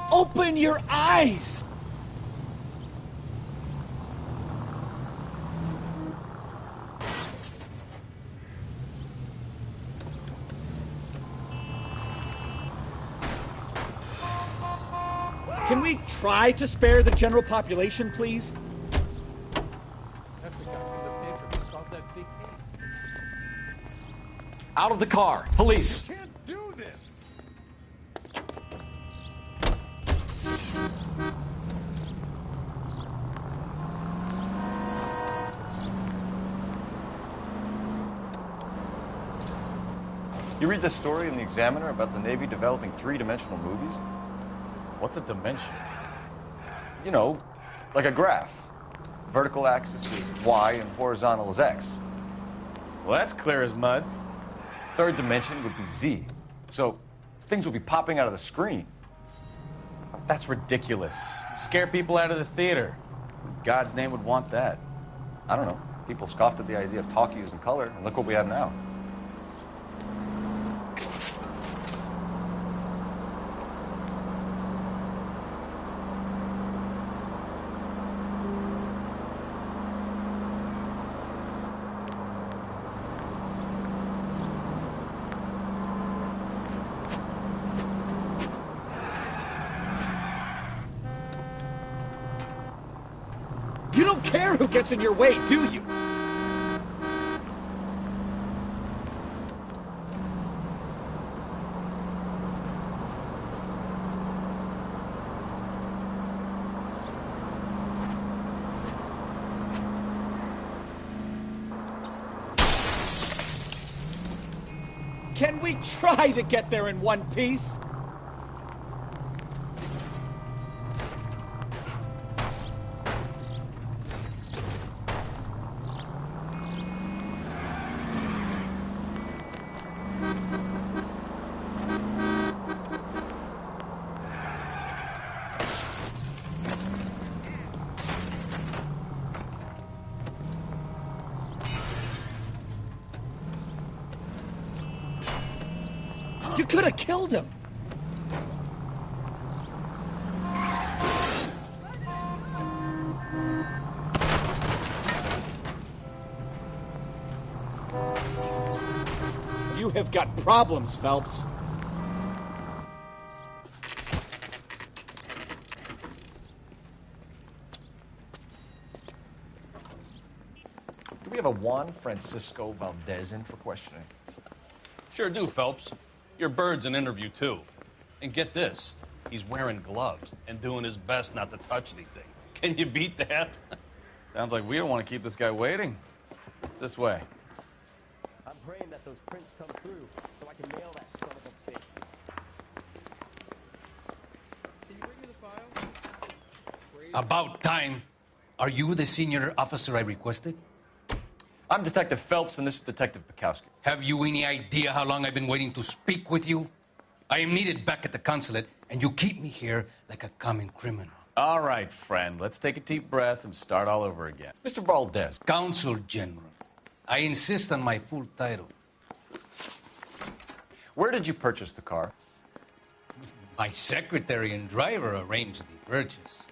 Open your eyes!
Can we try to spare the general population, please?
That's the guy from the paper. Solved that big case.
Out of the car! Police!
Can't do this!
You read this story in the Examiner about the Navy developing three-dimensional movies?
What's a dimension?
You know, like a graph. Vertical axis is Y and horizontal is X.
Well, that's clear as mud.
Third dimension would be Z. So things would be popping out of the screen.
That's ridiculous. Scare people out of the theater. Who in God's name would want that?
I don't know. People scoffed at the idea of talkies in color, and look what we have now.
You don't care who gets in your way, do you? Can we try to get there in one piece? You could have killed him. You have got problems, Phelps.
Do we have a Juan Francisco Valdez in for questioning?
Sure do, Phelps. Your bird's an interview, too. And get this.
He's wearing gloves and doing his best not to touch anything. Can you beat that?
Sounds like we don't want to keep this guy waiting. It's this way.
I'm praying that those prints come through so I can nail that son of a bitch.
Can you bring me the file?
About time. Are you the senior officer I requested?
I'm Detective Phelps, and this is Detective Bukowski.
Have you any idea how long I've been waiting to speak with you? I am needed back at the consulate, and you keep me here like a common criminal.
All right, friend. Let's take a deep breath and start all over again.
Mr. Valdez.
Consul General. I insist on my full title.
Where did you purchase the car?
My secretary and driver arranged the purchase.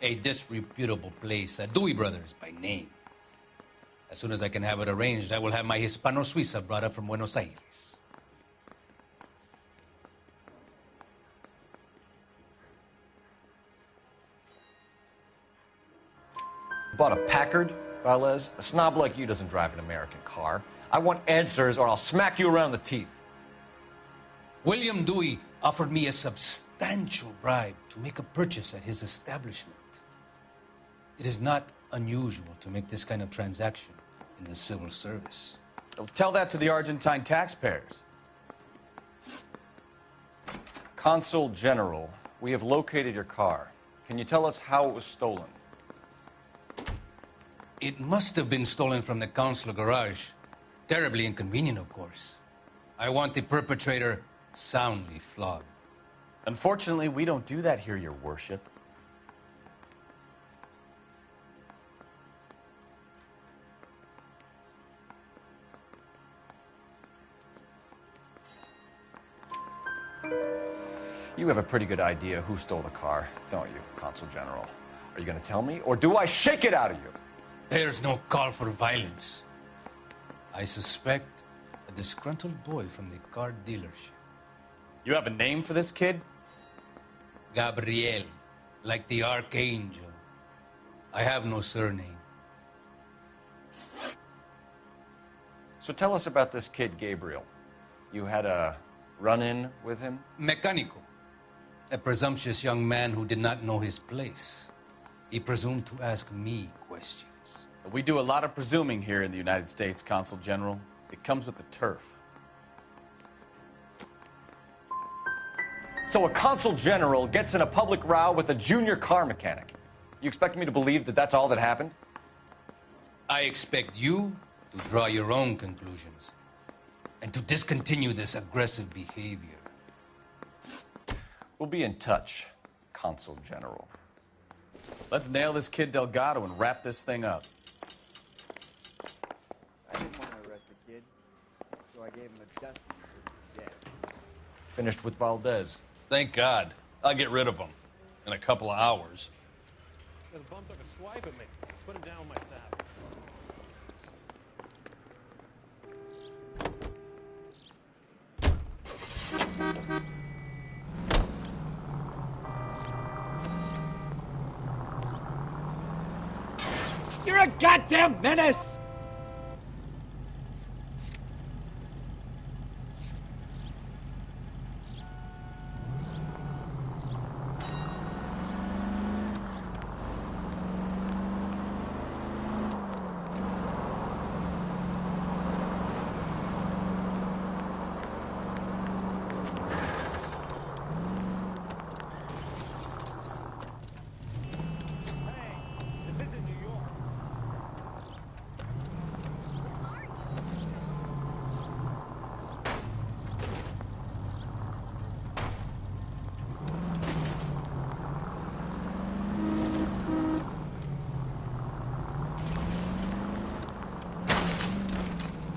A disreputable place, Dewey Brothers by name. As soon as I can have it arranged, I will have my Hispano-Suiza brought up from Buenos Aires.
Bought a Packard, Valdez? A snob like you doesn't drive an American car. I want answers or I'll smack you around the teeth.
William Dewey offered me a substantial bribe to make a purchase at his establishment. It is not unusual to make this kind of transaction in the civil service.
Tell that to the Argentine taxpayers.
Consul General, we have located your car. Can you tell us how it was stolen?
It must have been stolen from the consular garage. Terribly inconvenient, of course. I want the perpetrator soundly flogged.
Unfortunately, we don't do that here, Your Worship.
You have a pretty good idea who stole the car, don't you, Consul General? Are you going to tell me, or do I shake it out of you?
There's no call for violence. I suspect a disgruntled boy from the car dealership.
You have a name for this kid?
Gabriel, like the archangel. I have no surname.
So tell us about this kid, Gabriel. You had a run-in with him?
Mecánico. A presumptuous young man who did not know his place. He presumed to ask me questions.
We do a lot of presuming here in the United States, Consul General. It comes with the turf.
So a Consul General gets in a public row with a junior car mechanic. You expect me to believe that that's all that happened?
I expect you to draw your own conclusions and to discontinue this aggressive behavior.
We'll be in touch, Consul General.
Let's nail this kid Delgado and wrap this thing up.
I didn't want to arrest the kid, so I gave him a dusting for death.
Finished with Valdez.
Thank God. I'll get rid of him in a couple of hours.
The bum took a swipe at me. Put him down with my saddle.
You're a goddamn menace!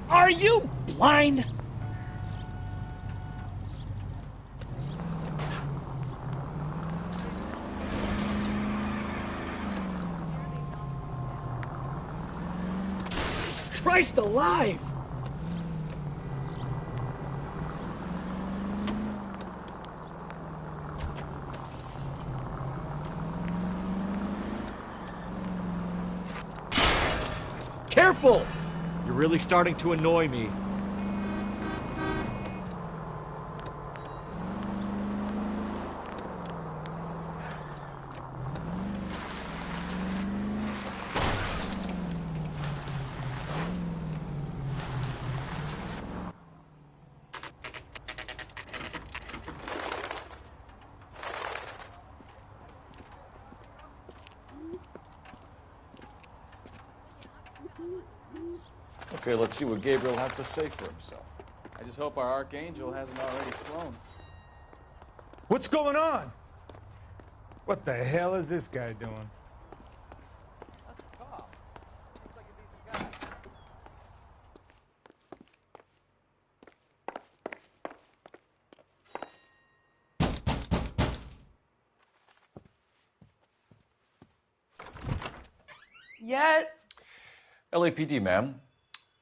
Are you blind? Christ alive! Careful!
You're really starting to annoy me.
Okay, let's see what Gabriel has to say for himself.
I just hope our archangel hasn't already flown.
What's going on? What the hell is this guy doing?
That's a cop. Looks like a decent guy.
Yeah.
LAPD, ma'am.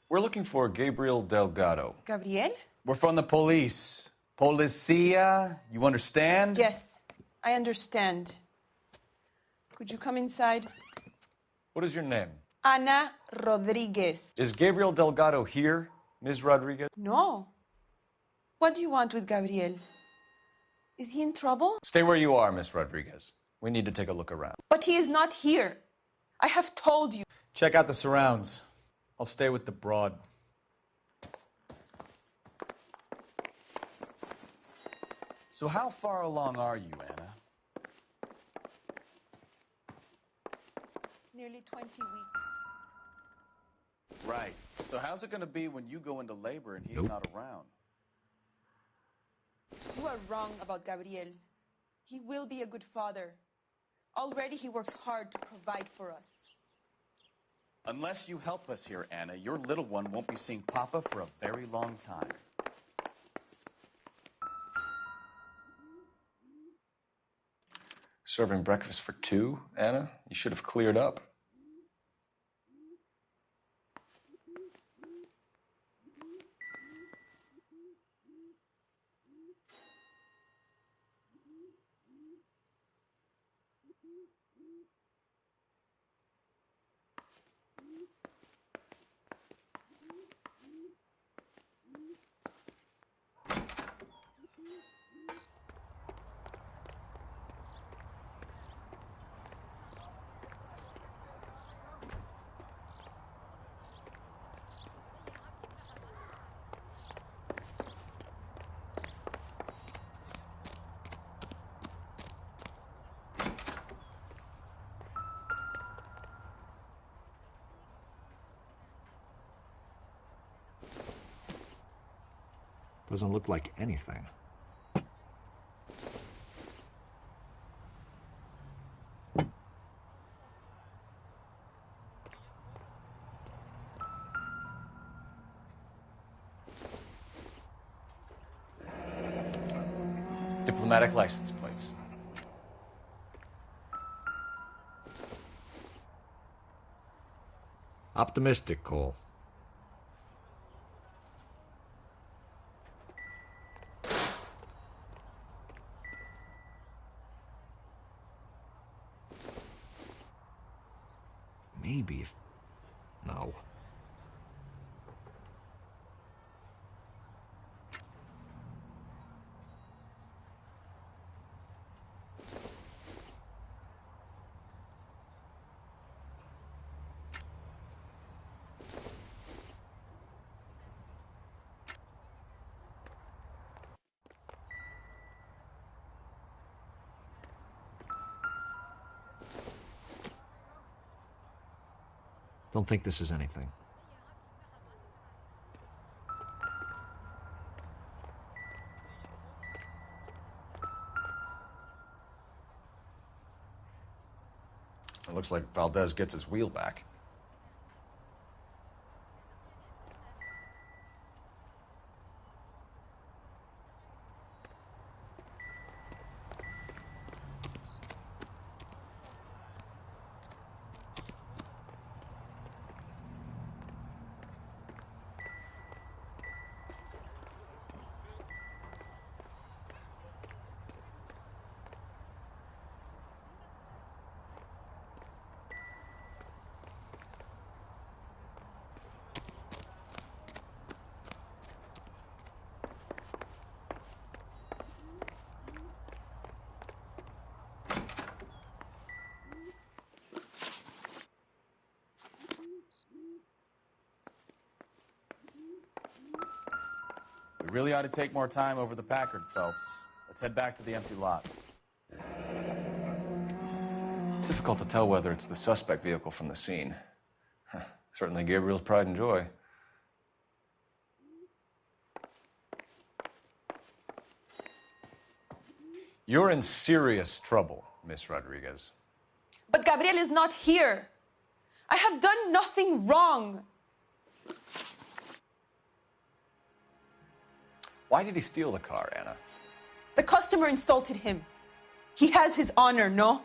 We're looking for Gabriel Delgado.
Gabriel?
We're from the police. Policia, you understand?
Yes, I understand. Could you come inside?
What is your name?
Ana Rodriguez.
Is Gabriel Delgado here, Ms. Rodriguez?
No. What do you want with Gabriel? Is he in trouble?
Stay where you are, Ms. Rodriguez. We need to take a look around.
But he is not here. I have told you.
Check out the surrounds. I'll stay with the broad. So how far along are you, Anna?
Nearly 20 weeks.
Right. So how's it going to be when you go into labor and he's not around?
You are wrong about Gabriel. He will be a good father. Already he works hard to provide for us.
Unless you help us here, Anna, your little one won't be seeing Papa for a very long time.
Serving breakfast for two, Anna? You should have cleared up.
Doesn't look like anything.
Diplomatic license plates.
Optimistic, Cole. Maybe if... No. Don't think this is anything.
It looks like Valdez gets his wheel back.
We really ought to take more time over the Packard, Phelps. Let's head back to the empty lot.
Difficult to tell whether it's the suspect vehicle from the scene. Certainly Gabriel's pride and joy. You're in serious trouble, Miss Rodriguez.
But Gabriel is not here. I have done nothing wrong.
Why did he steal the car, Anna?
The customer insulted him. He has his honor, no?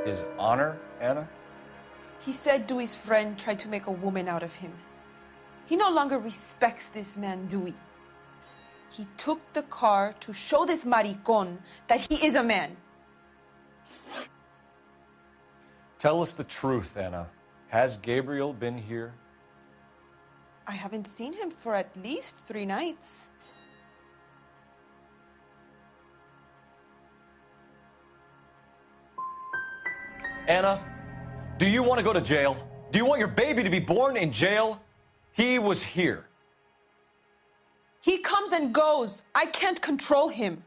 His honor, Anna?
He said Dewey's friend tried to make a woman out of him. He no longer respects this man, Dewey. He took the car to show this maricón that he is a man.
Tell us the truth, Anna. Has Gabriel been here?
I haven't seen him for at least 3 nights.
Anna, do you want to go to jail? Do you want your baby to be born in jail? He was here.
He comes and goes. I can't control him.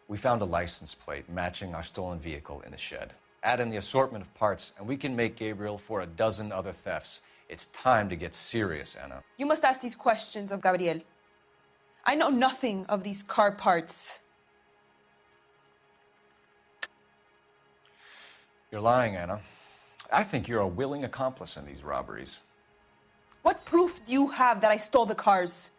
We found a license plate matching our stolen vehicle in the shed. Add in the assortment of parts, and we can make Gabriel for a dozen other thefts. It's time to get serious, Anna.
You must ask these questions of Gabriel. I know nothing of these car parts.
You're lying, Anna. I think you're a willing accomplice in these robberies.
What proof do you have that I stole the cars?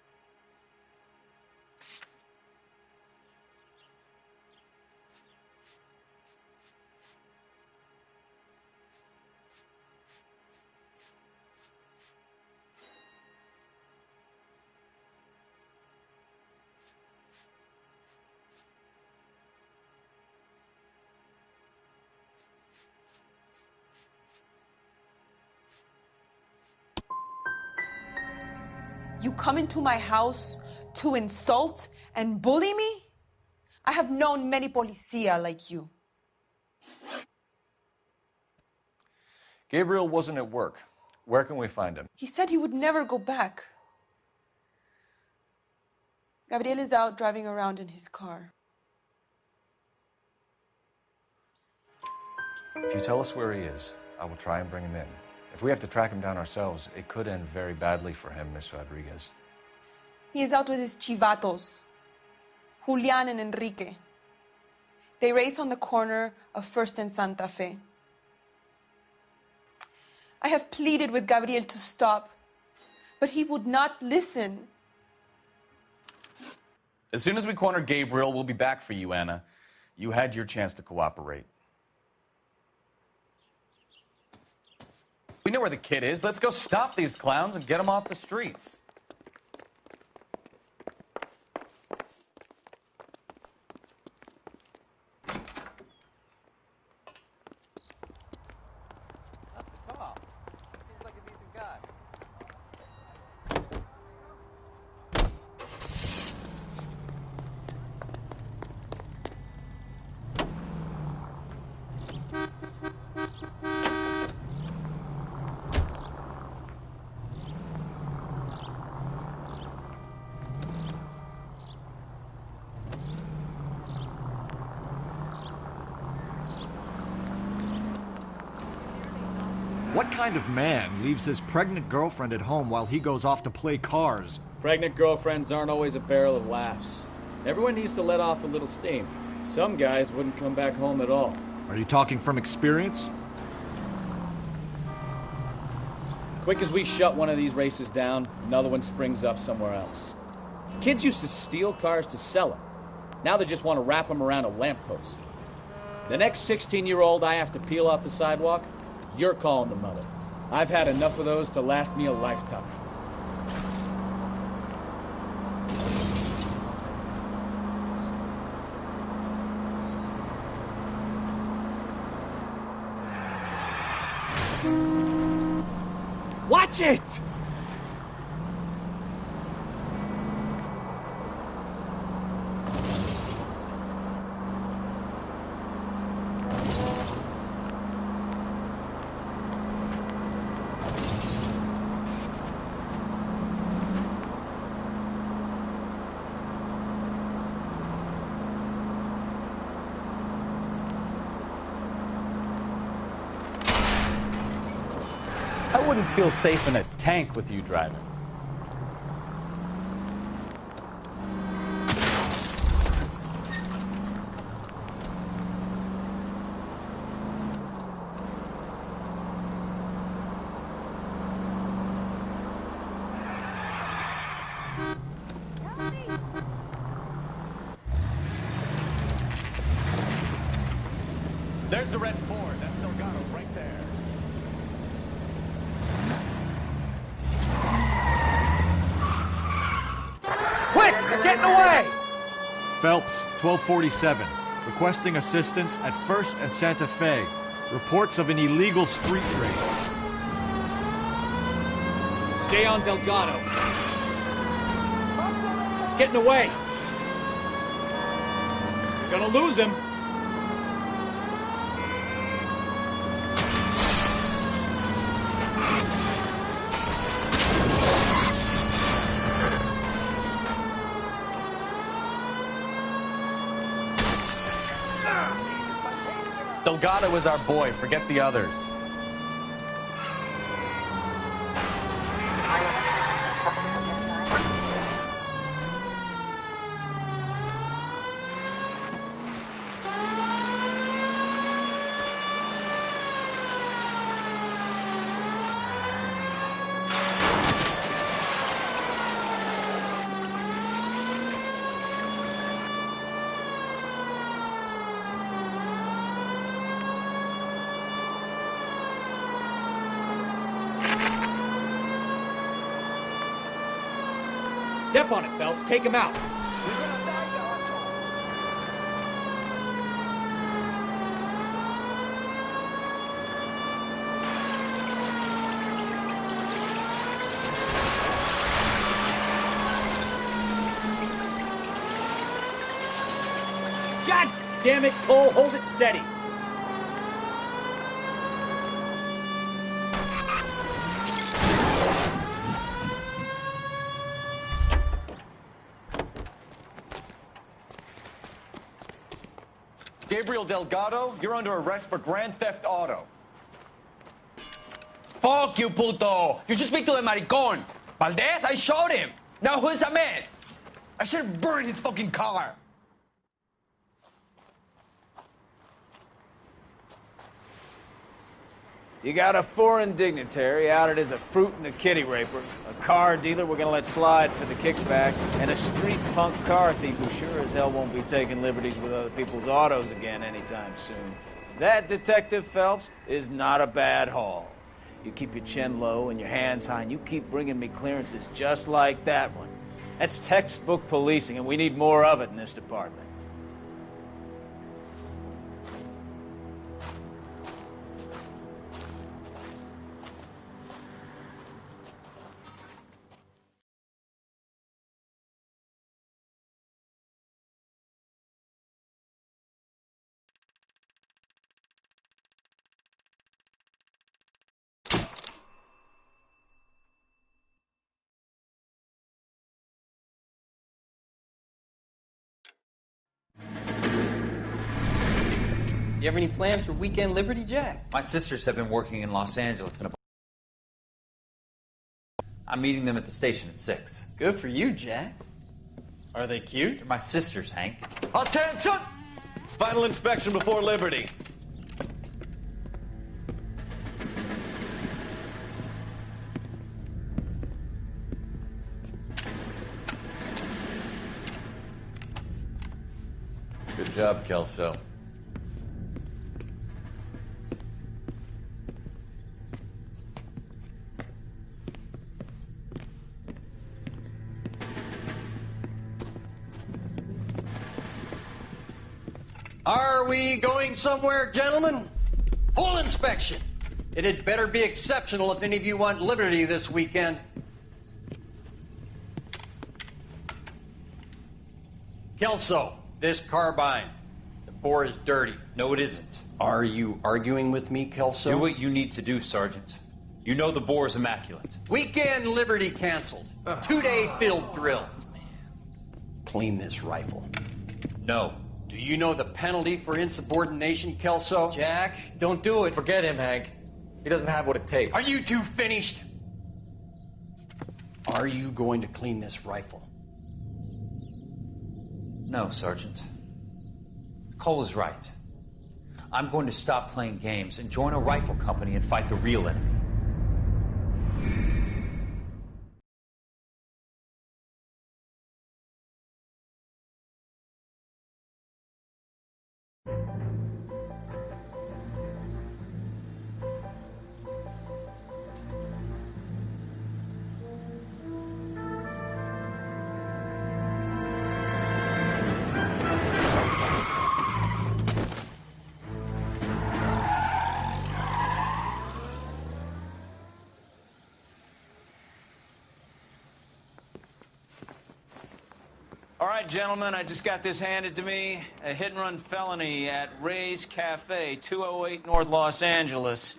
You come into my house to insult and bully me? I have known many policía like you.
Gabriel wasn't at work. Where can we find him?
He said he would never go back. Gabriel is out driving around in his car.
If you tell us where he is, I will try and bring him in. If we have to track him down ourselves, it could end very badly for him, Miss Rodriguez.
He is out with his chivatos, Julian and Enrique. They race on the corner of First and Santa Fe. I have pleaded with Gabriel to stop, but he would not listen.
As soon as we corner Gabriel, we'll be back for you, Anna. You had your chance to cooperate. We know where the kid is. Let's go stop these clowns and get them off the streets. That's the cop. Seems like a decent guy.
What kind of man leaves his pregnant girlfriend at home while he goes off to play cars?
Pregnant girlfriends aren't always a barrel of laughs. Everyone needs to let off a little steam. Some guys wouldn't come back home at all.
Are you talking from experience?
Quick as we shut one of these races down, another one springs up somewhere else. Kids used to steal cars to sell them. Now they just want to wrap them around a lamppost. The next 16-year-old I have to peel off the sidewalk, you're calling the mother. I've had enough of those to last me a lifetime. Watch it!
I wouldn't feel safe in a tank with you driving.
There's the red Ford. That's Delgado right there.
Quick! They're getting away!
Phelps, 1247. Requesting assistance at 1st and Santa Fe. Reports of an illegal street race.
Stay on Delgado. He's getting away. You're gonna lose him.
Delgado is our boy. Forget the others.
Step on it, Phelps. Take him out. God damn it, Cole. Hold it steady.
Gabriel Delgado, you're under arrest for grand theft auto.
Fuck you, puto! You should speak to the maricon. Valdez, I showed him. Now who's a man? I should have burned his fucking car.
You got a foreign dignitary outed as a fruit and a kitty raper, a car dealer we're gonna let slide for the kickbacks, and a street punk car thief who sure as hell won't be taking liberties with other people's autos again anytime soon. That, Detective Phelps, is not a bad haul. You keep your chin low and your hands high, and you keep bringing me clearances just like that one. That's textbook policing, and we need more of it in this department.
You have any plans for Weekend Liberty, Jack?
My sisters have been working in Los Angeles I'm meeting them at the station at 6.
Good for you, Jack. Are they cute?
They're my sisters, Hank.
Attention! Final inspection before liberty. Good job, Kelso.
Are we going somewhere, gentlemen? Full inspection. It had better be exceptional if any of you want liberty this weekend. Kelso, this carbine. The bore is dirty.
No, it isn't.
Are you arguing with me, Kelso?
Do what you need to do, Sergeant. You know the bore is immaculate.
Weekend liberty canceled. 2-day field drill. Clean this rifle.
No.
Do you know the penalty for insubordination, Kelso?
Jack, don't do it.
Forget him, Hank.
He doesn't have what it takes.
Are you two finished? Are you going to clean this rifle?
No, Sergeant. Cole is right. I'm going to stop playing games and join a rifle company and fight the real enemy.
All right, gentlemen, I just got this handed to me. A hit-and-run felony at Ray's Cafe, 208 North Los Angeles.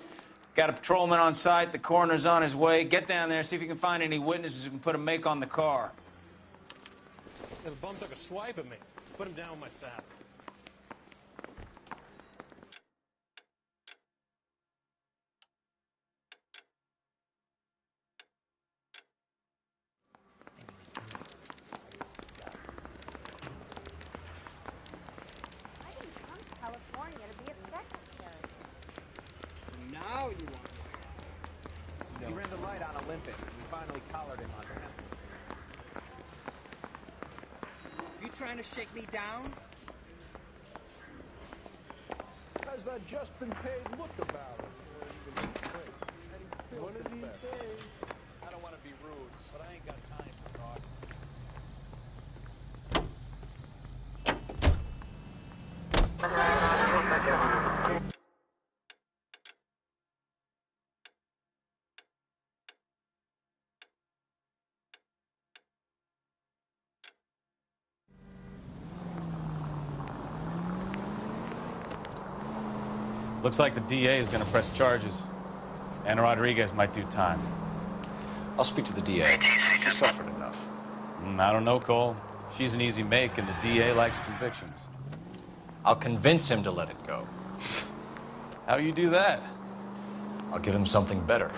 Got a patrolman on site. The coroner's on his way. Get down there, see if you can find any witnesses who can put a make on the car.
Yeah, the bum took a swipe at me. Put him down with my saddle.
California to be a secretary.
So now you want me.
He ran the light on Olympic, and we finally collared him on him.
You trying to shake me down?
Has that just been paid look about it? One of these days.
I don't want to be rude, but I ain't got time for talk.
Looks like the DA is going to press charges. And Rodriguez might do time.
I'll speak to the DA. She suffered enough.
I don't know, Cole. She's an easy make, and the DA likes convictions.
I'll convince him to let it go.
How do you do that?
I'll give him something better.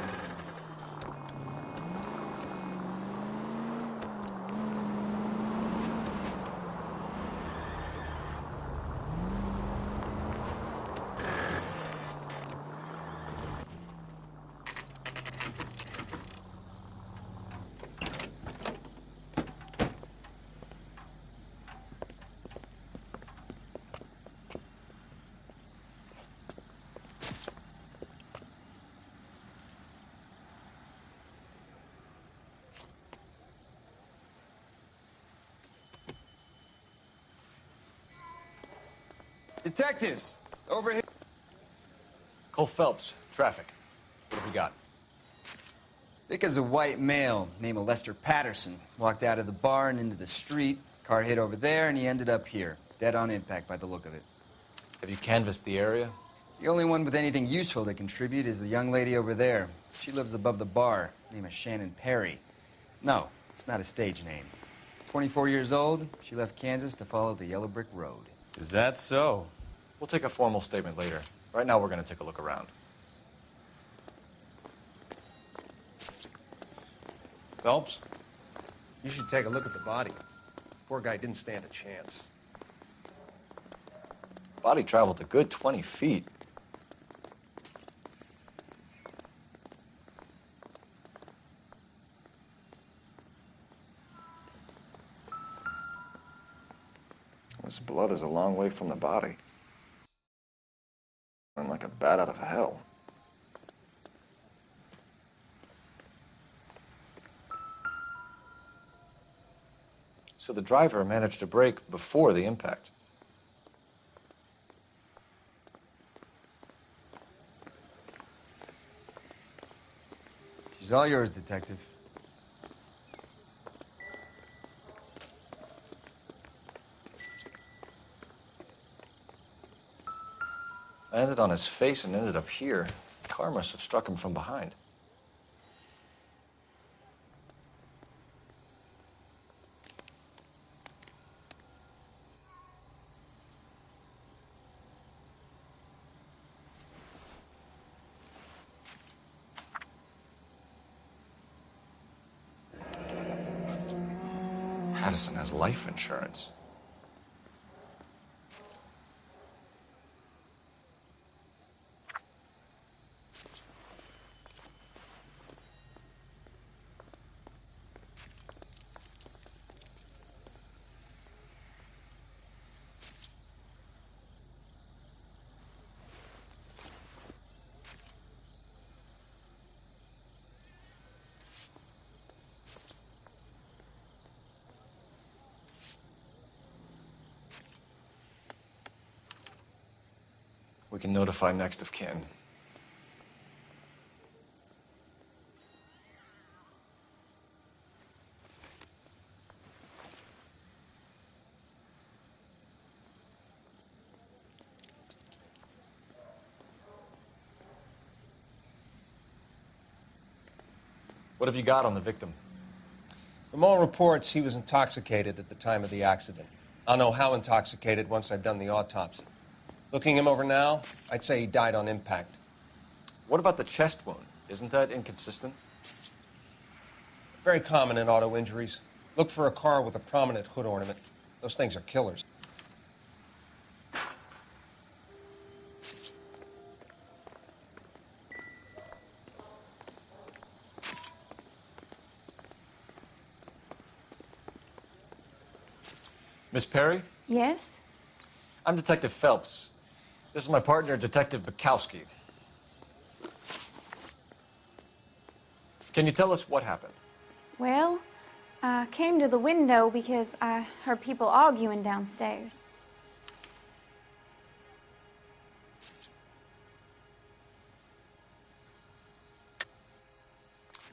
Detectives, over here.
Cole Phelps, traffic. What have we got?
Thick as a white male named Lester Patterson. Walked out of the bar and into the street. Car hit over there, and he ended up here. Dead on impact by the look of it.
Have you canvassed the area?
The only one with anything useful to contribute is the young lady over there. She lives above the bar. Name is Shannon Perry. No, it's not a stage name. 24 years old, she left Kansas to follow the yellow brick road.
Is that so?
We'll take a formal statement later. Right now, we're going to take a look around.
Phelps, you should take a look at the body. Poor guy didn't stand a chance.
Body traveled a good 20 feet. This blood is a long way from the body. I'm like a bat out of hell. So the driver managed to brake before the impact.
She's all yours, Detective.
I landed on his face and ended up here. The car must have struck him from behind. Addison has life insurance. We can notify next of kin. What have you got on the victim?
From all reports, he was intoxicated at the time of the accident. I'll know how intoxicated once I've done the autopsy. Looking him over now, I'd say he died on impact.
What about the chest wound? Isn't that inconsistent?
Very common in auto injuries. Look for a car with a prominent hood ornament. Those things are killers.
Miss Perry?
Yes?
I'm Detective Phelps. This is my partner, Detective Bukowski. Can you tell us what happened?
Well, I came to the window because I heard people arguing downstairs.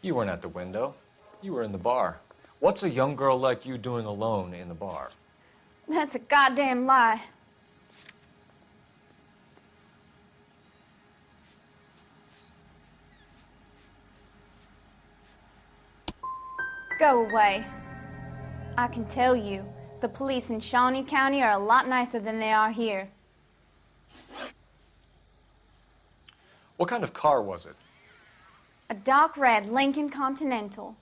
You weren't at the window. You were in the bar. What's a young girl like you doing alone in the bar?
That's a goddamn lie. Go away. I can tell you, the police in Shawnee County are a lot nicer than they are here.
What kind of car was it?
A dark red Lincoln Continental.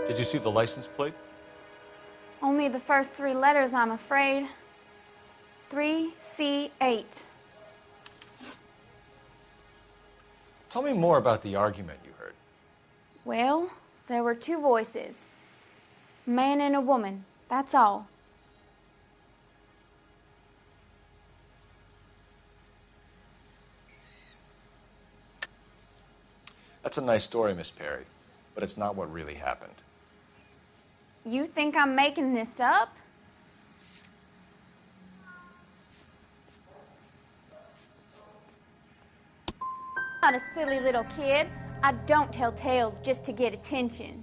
Did you see the license plate?
Only the first three letters, I'm afraid. 3C8.
Tell me more about the argument you heard.
Well, there were two voices. A man and a woman, that's all.
That's a nice story, Miss Perry, but it's not what really happened.
You think I'm making this up? I'm not a silly little kid. I don't tell tales just to get attention.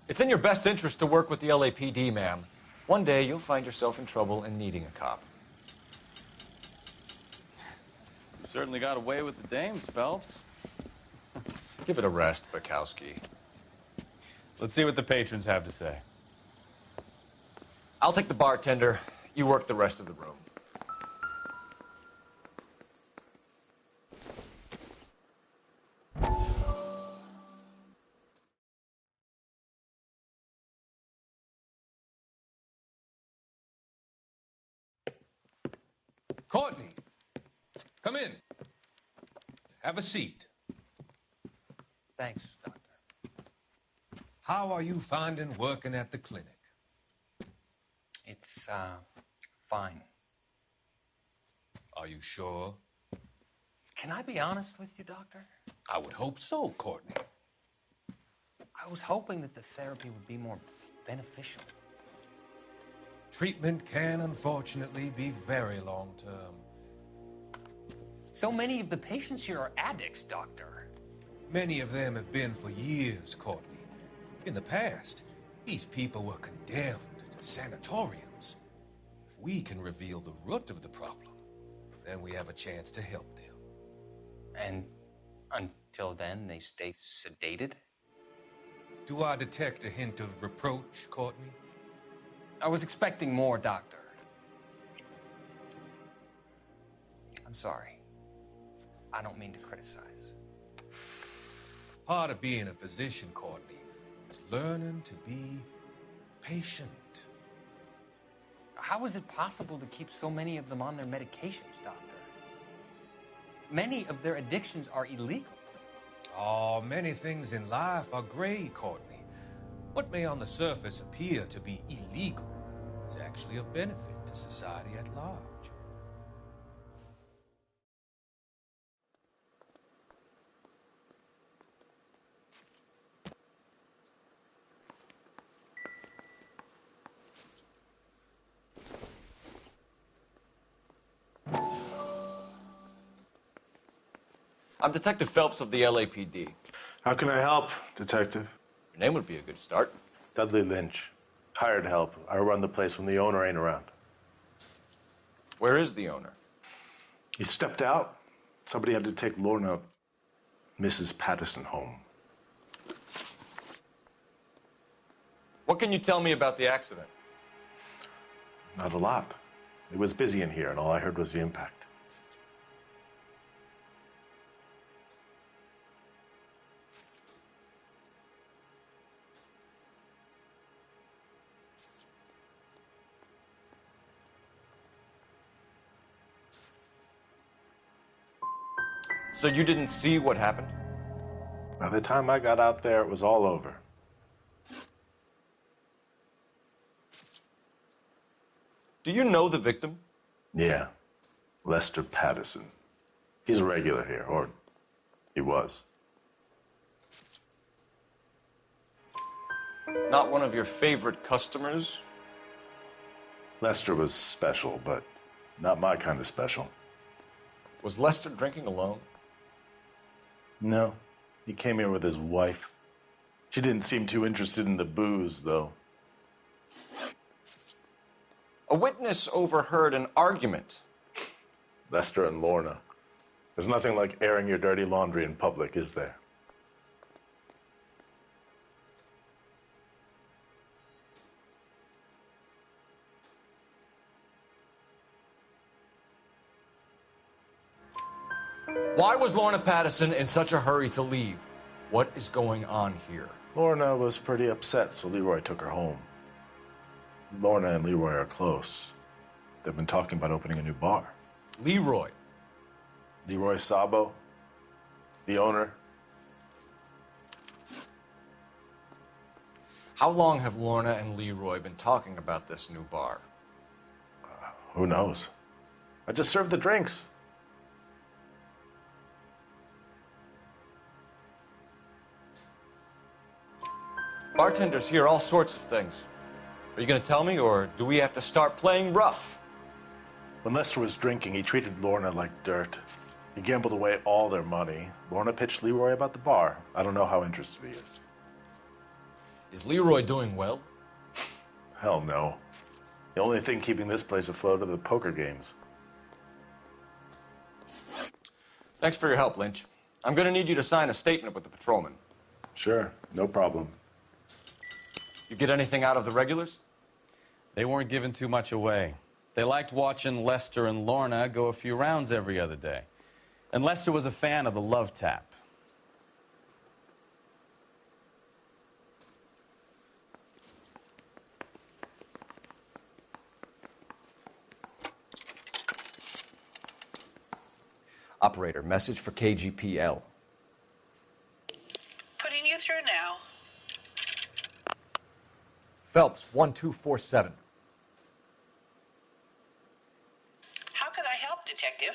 It's in your best interest to work with the LAPD, ma'am. One day you'll find yourself in trouble and needing a cop.
You certainly got away with the dames, Phelps.
Give it a rest, Bukowski.
Let's see what the patrons have to say.
I'll take the bartender. You work the rest of the room.
Courtney, come in. Have a seat.
Thanks, Doctor.
How are you finding working at the clinic?
It's, fine.
Are you sure?
Can I be honest with you, Doctor?
I would hope so, Courtney.
I was hoping that the therapy would be more beneficial.
Treatment can, unfortunately, be very long-term.
So many of the patients here are addicts, Doctor.
Many of them have been for years, Courtney. In the past, these people were condemned to sanatoriums. If we can reveal the root of the problem, then we have a chance to help them.
And until then, they stay sedated?
Do I detect a hint of reproach, Courtney?
I was expecting more, Doctor. I'm sorry. I don't mean to criticize.
Part of being a physician, Courtney, is learning to be patient.
How is it possible to keep so many of them on their medications, Doctor? Many of their addictions are illegal.
Oh, many things in life are gray, Courtney. What may on the surface appear to be illegal is actually of benefit to society at large.
I'm Detective Phelps of the LAPD.
How can I help, Detective?
Your name would be a good start.
Dudley Lynch. Hired help. I run the place when the owner ain't around.
Where is the owner?
He stepped out. Somebody had to take Lorna, Mrs. Patterson, home.
What can you tell me about the accident?
Not a lot. It was busy in here, and all I heard was the impact.
So you didn't see what happened?
By the time I got out there, it was all over.
Do you know the victim?
Yeah. Lester Patterson. He's a regular here, or he was.
Not one of your favorite customers?
Lester was special, but not my kind of special.
Was Lester drinking alone?
No. He came here with his wife. She didn't seem too interested in the booze, though.
A witness overheard an argument.
Lester and Lorna. There's nothing like airing your dirty laundry in public, is there?
Why was Lorna Patterson in such a hurry to leave? What is going on here?
Lorna was pretty upset, so Leroy took her home. Lorna and Leroy are close. They've been talking about opening a new bar.
Leroy?
Leroy Sabo, the owner.
How long have Lorna and Leroy been talking about this new bar?
Who knows? I just served the drinks.
Bartenders hear all sorts of things. Are you going to tell me, or do we have to start playing rough?
When Lester was drinking, he treated Lorna like dirt. He gambled away all their money. Lorna pitched Leroy about the bar. I don't know how interested he is.
Is Leroy doing well?
Hell no. The only thing keeping this place afloat are the poker games.
Thanks for your help, Lynch. I'm going to need you to sign a statement with the patrolman.
Sure, no problem.
You get anything out of the regulars?
They weren't giving too much away. They liked watching Lester and Lorna go a few rounds every other day. And Lester was a fan of the love tap.
Operator, message for KGPL.
Putting you through now.
Phelps, 1247.
How could I help, Detective?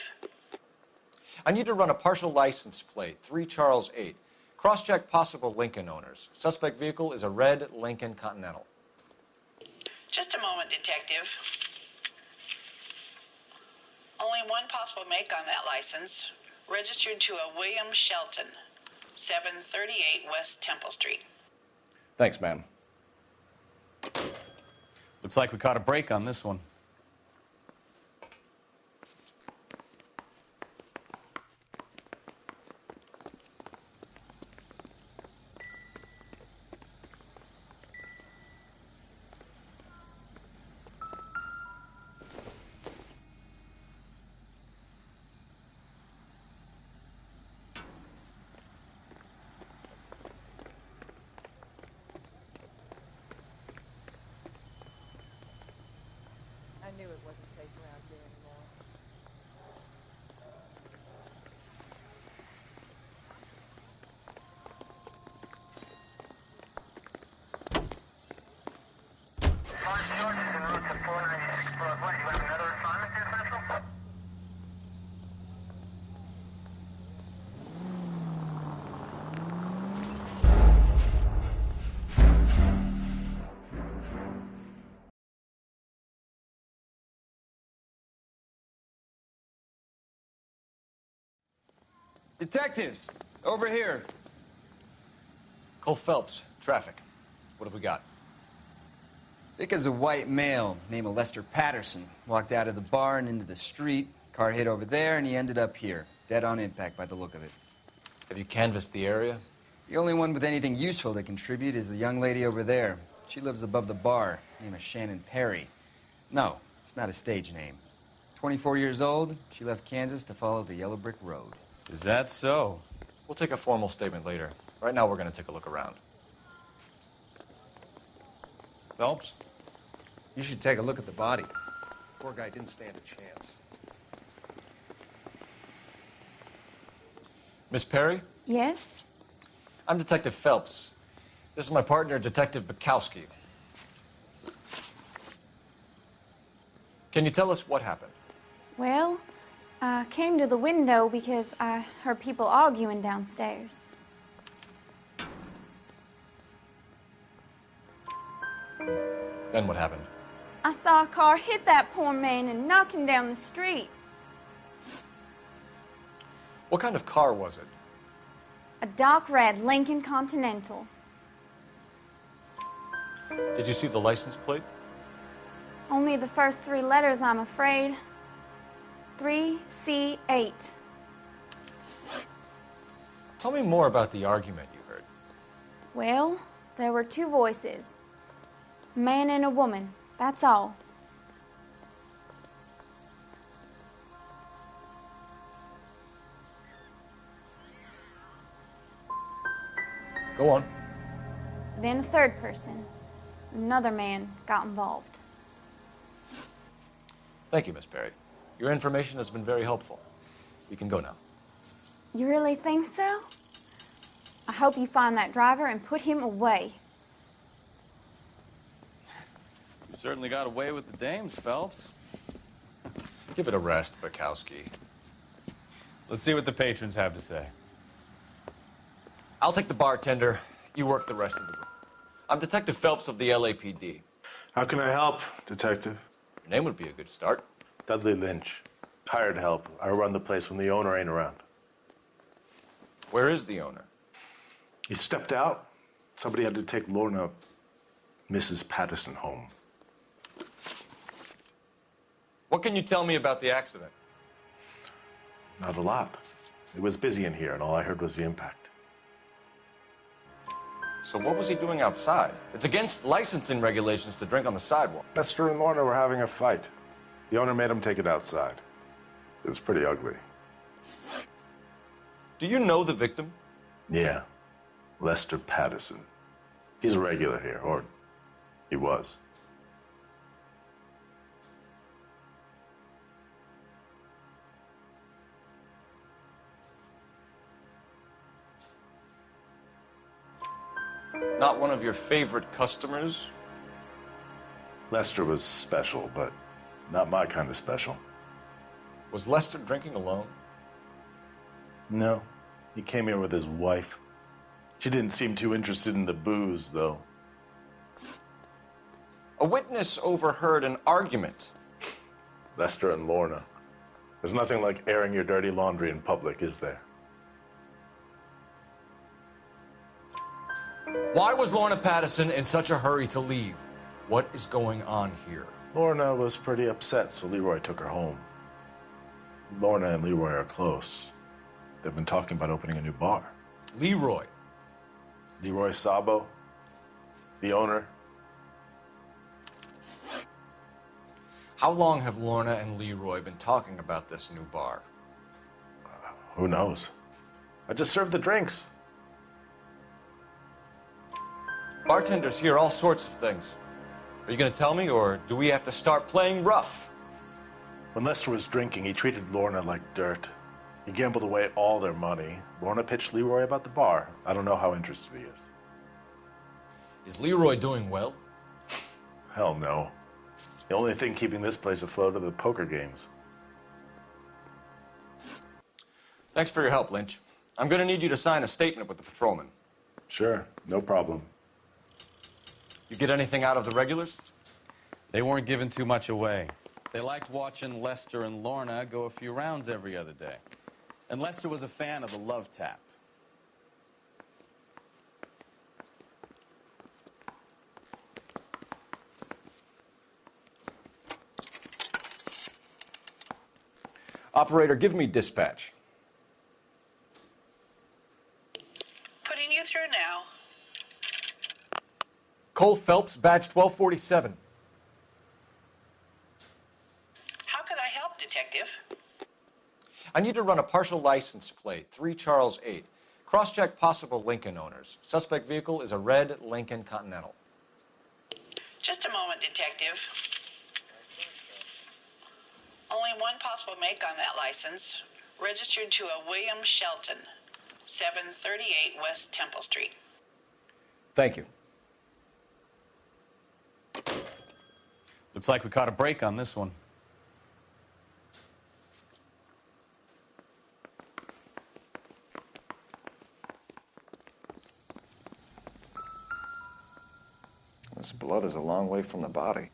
I need to run a partial license plate, 3 Charles 8. Cross-check possible Lincoln owners. Suspect vehicle is a red Lincoln Continental.
Just a moment, Detective. Only one possible make on that license. Registered to a William Shelton, 738 West Temple Street.
Thanks, ma'am.
Looks like we caught a break on this one.
Detectives, over here.
Cole Phelps, traffic. What have we got?
Thick as a white male named Lester Patterson. Walked out of the bar and into the street. Car hit over there, and he ended up here. Dead on impact by the look of it.
Have you canvassed the area?
The only one with anything useful to contribute is the young lady over there. She lives above the bar. Name is Shannon Perry. No, it's not a stage name. 24 years old, she left Kansas to follow the Yellow Brick Road.
Is that so?
We'll take a formal statement later. Right now, we're going to take a look around.
Phelps, you should take a look at the body. Poor guy didn't stand a chance.
Miss Perry?
Yes?
I'm Detective Phelps. This is my partner, Detective Bukowski. Can you tell us what happened?
Well, I came to the window because I heard people arguing downstairs.
Then what happened?
I saw a car hit that poor man and knock him down the street.
What kind of car was it?
A dark red Lincoln Continental.
Did you see the license plate?
Only the first 3 letters, I'm afraid. 3C8.
Tell me more about the argument you heard.
Well, there were 2 voices. A man and a woman, that's all.
Go on.
Then a third person. Another man got involved.
Thank you, Miss Perry. Your information has been very helpful. You can go now.
You really think so? I hope you find that driver and put him away.
You certainly got away with the dames, Phelps.
Give it a rest, Bukowski.
Let's see what the patrons have to say.
I'll take the bartender. You work the rest of the room. I'm Detective Phelps of the LAPD.
How can I help, Detective?
Your name would be a good start.
Dudley Lynch. Hired help. I run the place when the owner ain't around.
Where is the owner?
He stepped out. Somebody had to take Lorna, Mrs. Patterson, home.
What can you tell me about the accident?
Not a lot. It was busy in here, and all I heard was the impact.
So what was he doing outside? It's against licensing regulations to drink on the sidewalk.
Lester and Lorna were having a fight. The owner made him take it outside. It was pretty ugly.
Do you know the victim?
Yeah. Lester Patterson. He's a regular here, or he was.
Not one of your favorite customers?
Lester was special, but not my kind of special.
Was Lester drinking alone?
No. He came here with his wife. She didn't seem too interested in the booze, though.
A witness overheard an argument.
Lester and Lorna. There's nothing like airing your dirty laundry in public, is there?
Why was Lorna Patterson in such a hurry to leave? What is going on here?
Lorna was pretty upset, so Leroy took her home. Lorna and Leroy are close. They've been talking about opening a new bar.
Leroy?
Leroy Sabo, the owner.
How long have Lorna and Leroy been talking about this new bar?
Who knows? I just served the drinks.
Bartenders hear all sorts of things. Are you going to tell me, or do we have to start playing rough?
When Lester was drinking, he treated Lorna like dirt. He gambled away all their money. Lorna pitched Leroy about the bar. I don't know how interested he is.
Is Leroy doing well?
Hell no. The only thing keeping this place afloat are the poker games.
Thanks for your help, Lynch. I'm going to need you to sign a statement with the patrolman.
Sure, no problem.
You get anything out of the regulars?
They weren't giving too much away. They liked watching Lester and Lorna go a few rounds every other day. And Lester was a fan of the love tap.
Operator, give me dispatch.
Putting you through now.
Cole Phelps, badge 1247.
How could I help, Detective?
I need to run a partial license plate, 3 Charles 8. Cross-check possible Lincoln owners. Suspect vehicle is a red Lincoln Continental.
Just a moment, Detective. Only one possible make on that license. Registered to a William Shelton, 738 West Temple Street.
Thank you.
Looks like we caught a break on this one.
This blood is a long way from the body.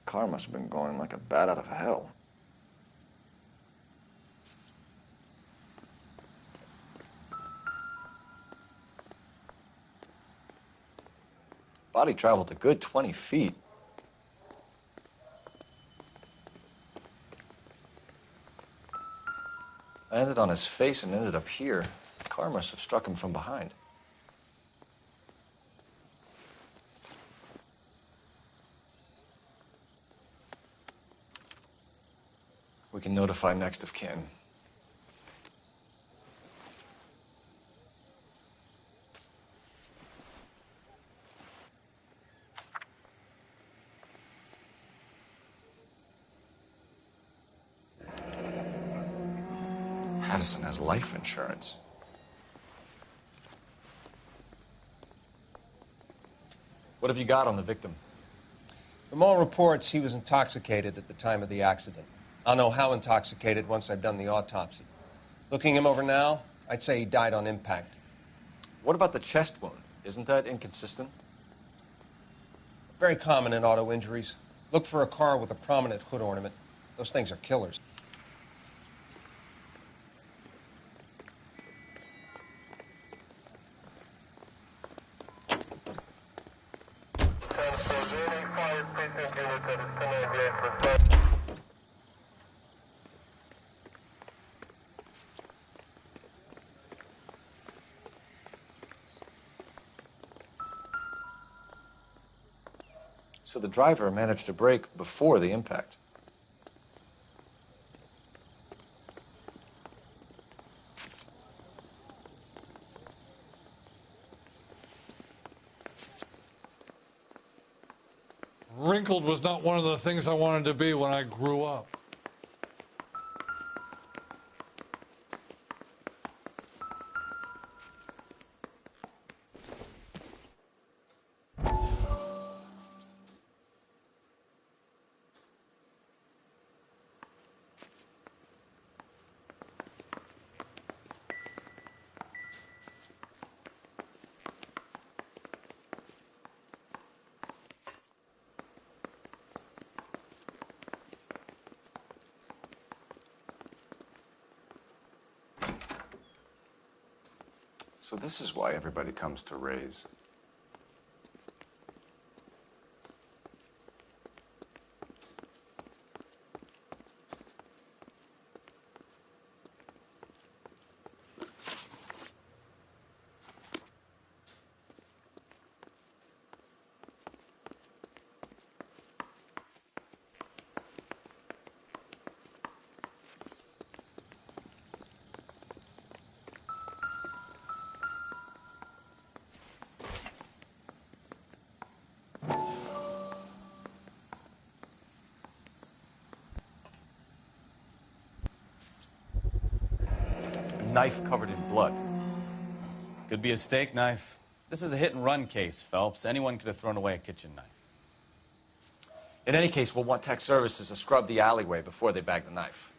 Car must have been going like a bat out of hell. Body traveled a good 20 feet. Landed on his face and ended up here. The car must have struck him from behind. We can notify next of kin. Addison has life insurance. What have you got on the victim?
From all reports, he was intoxicated at the time of the accident. I'll know how intoxicated once I've done the autopsy. Looking him over now, I'd say he died on impact.
What about the chest wound? Isn't that inconsistent?
Very common in auto injuries. Look for a car with a prominent hood ornament. Those things are killers.
So the driver managed to brake before the impact.
Wrinkled was not one of the things I wanted to be when I grew up.
So this is why everybody comes to Ray's.
Knife covered in blood.
Could be a steak knife. This is a hit-and-run case, Phelps. Anyone could have thrown away a kitchen knife.
In any case, we'll want tech services to scrub the alleyway before they bag the knife.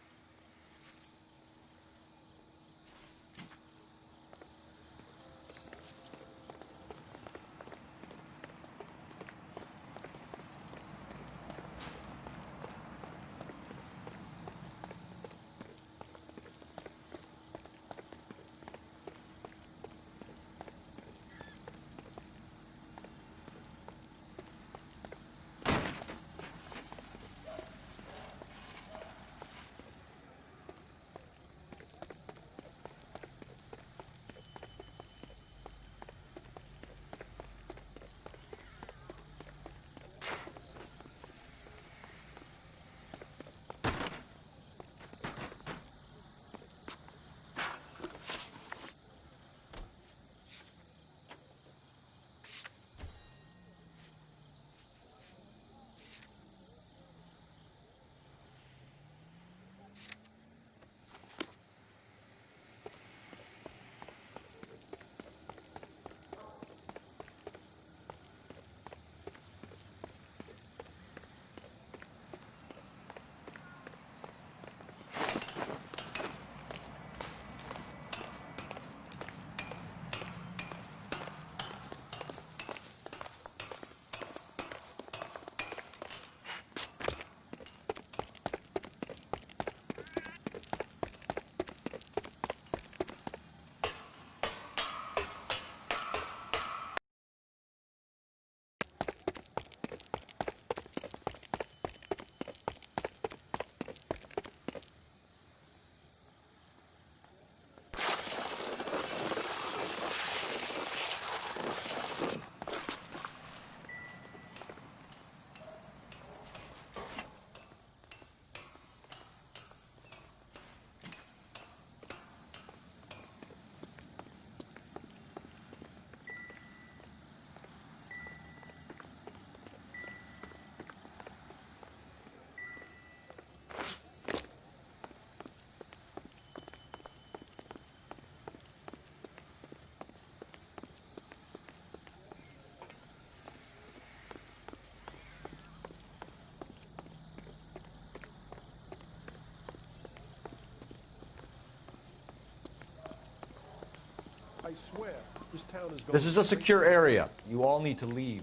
I swear, this town is going.
This is a secure area. You all need to leave.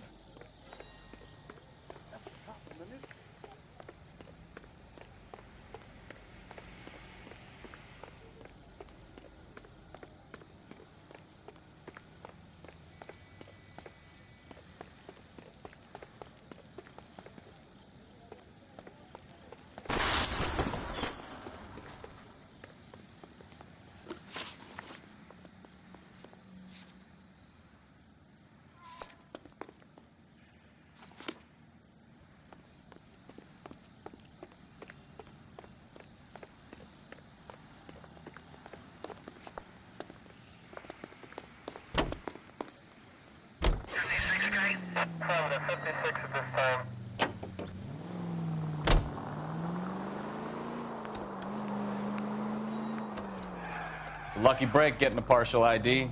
It's a lucky break getting a partial ID.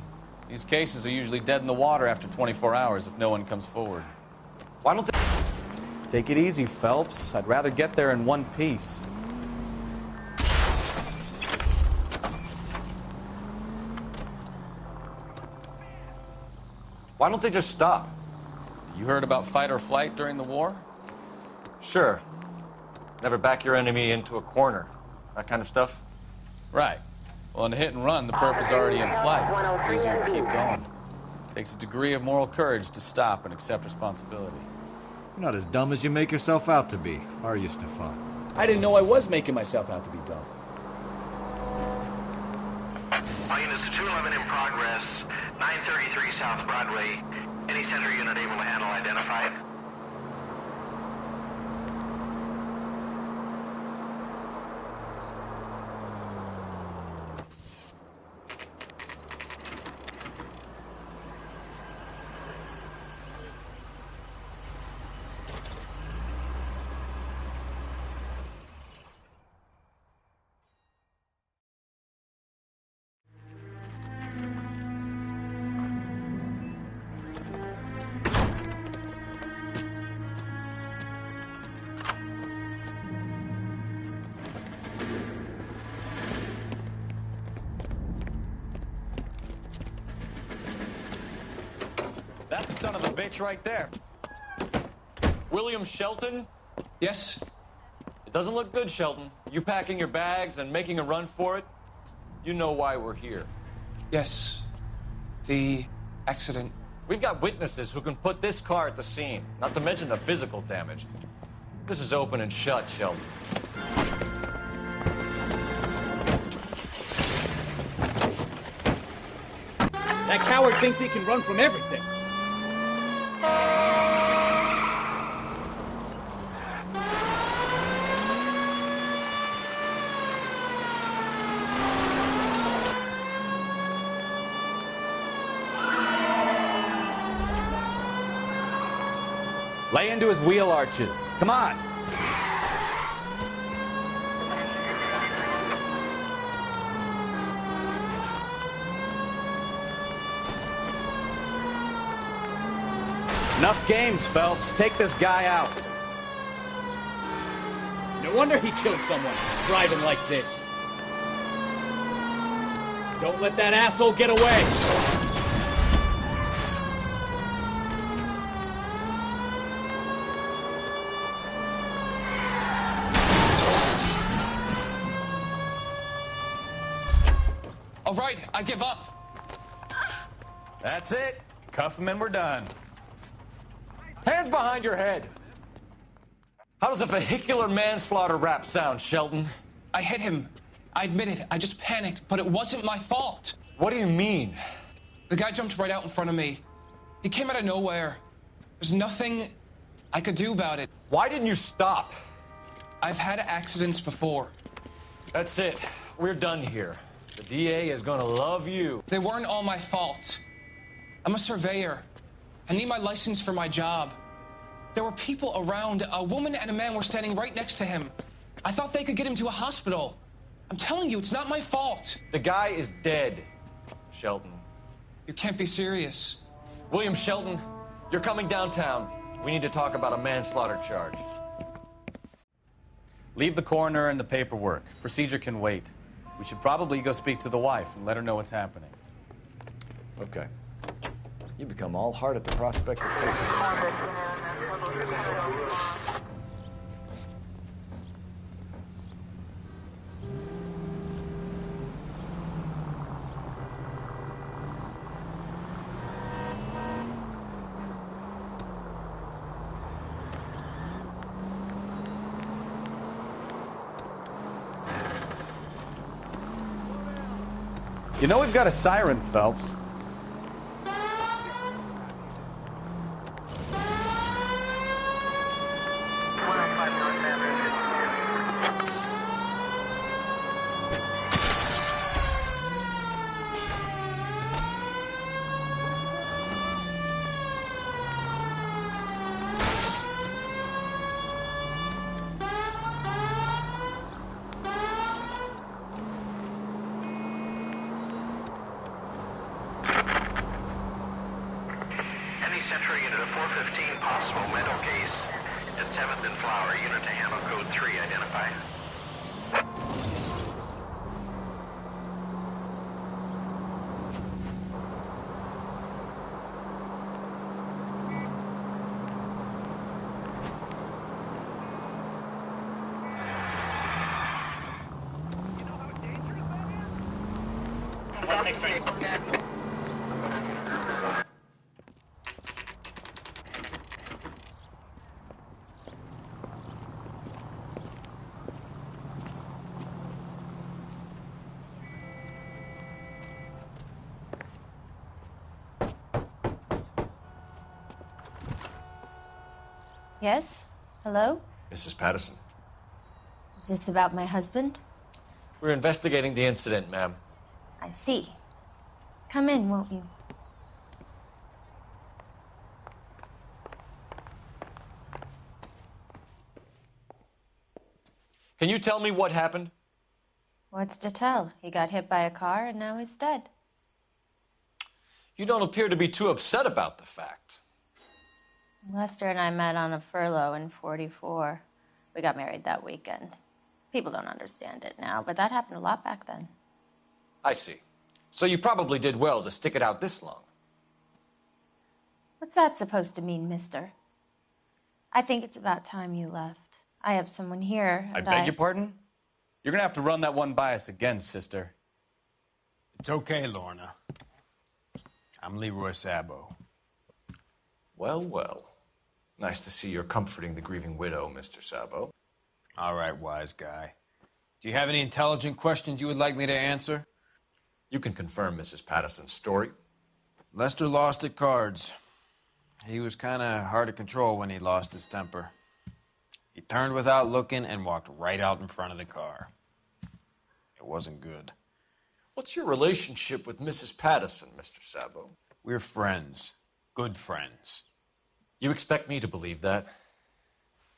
These cases are usually dead in the water after 24 hours if no one comes forward.
Why don't they...
Take it easy, Phelps. I'd rather get there in one piece.
Why don't they just stop?
You heard about fight or flight during the war?
Sure. Never back your enemy into a corner. That kind of stuff?
Right. Well, in a hit and run, the perp is already in flight. It's easier to keep going. Takes a degree of moral courage to stop and accept responsibility.
You're not as dumb as you make yourself out to be, are you, Stefan?
I didn't know I was making myself out to be dumb.
All units to 211 in progress, 933 South Broadway. Any center unit able to handle identified?
That's the son of a bitch right there. William Shelton?
Yes?
It doesn't look good, Shelton. You packing your bags and making a run for it? You know why we're here.
Yes. The accident.
We've got witnesses who can put this car at the scene, not to mention the physical damage. This is open and shut, Shelton.
That coward thinks he can run from everything.
Lay into his wheel arches. Come on. Enough games, Phelps. Take this guy out.
No wonder he killed someone driving like this. Don't let that asshole get away.
All right, I give up.
That's it. Cuff him and we're done.
Hands behind your head. How does a vehicular manslaughter rap sound, Shelton?
I hit him. I admit it. I just panicked, but it wasn't my fault.
What do you mean?
The guy jumped right out in front of me. He came out of nowhere. There's nothing I could do about it.
Why didn't you stop?
I've had accidents before.
That's it. We're done here. The DA is gonna love you.
They weren't all my fault. I'm a surveyor. I need my license for my job. There were people around. A woman and a man were standing right next to him. I thought they could get him to a hospital. I'm telling you, it's not my fault.
The guy is dead, Shelton.
You can't be serious.
William Shelton, you're coming downtown. We need to talk about a manslaughter charge.
Leave the coroner and the paperwork. Procedure can wait. We should probably go speak to the wife and let her know what's happening.
Okay. You become all heart at the prospect of taking
You know we've got a siren, Phelps.
Any Central unit of 415 possible mental case at 7th and Flower. Unit to handle code 3 identified.
Yes? Hello?
Mrs. Patterson.
Is this about my husband?
We're investigating the incident, ma'am.
I see. Come in, won't you?
Can you tell me what happened?
What's to tell? He got hit by a car and now he's dead.
You don't appear to be too upset about the fact.
Lester and I met on a furlough in '44. We got married that weekend. People don't understand it now, but that happened a lot back then.
I see. So you probably did well to stick it out this long.
What's that supposed to mean, mister? I think it's about time you left. I have someone here,
I
and
beg your pardon? You're gonna have to run that one by us again, sister.
It's okay, Lorna. I'm Leroy Sabo.
Well, well. Nice to see you're comforting the grieving widow, Mr. Sabo.
All right, wise guy. Do you have any intelligent questions you would like me to answer?
You can confirm Mrs. Patterson's story.
Lester lost at cards. He was kind of hard to control when he lost his temper. He turned without looking and walked right out in front of the car. It wasn't good.
What's your relationship with Mrs. Patterson, Mr. Sabo?
We're friends. Good friends.
You expect me to believe that?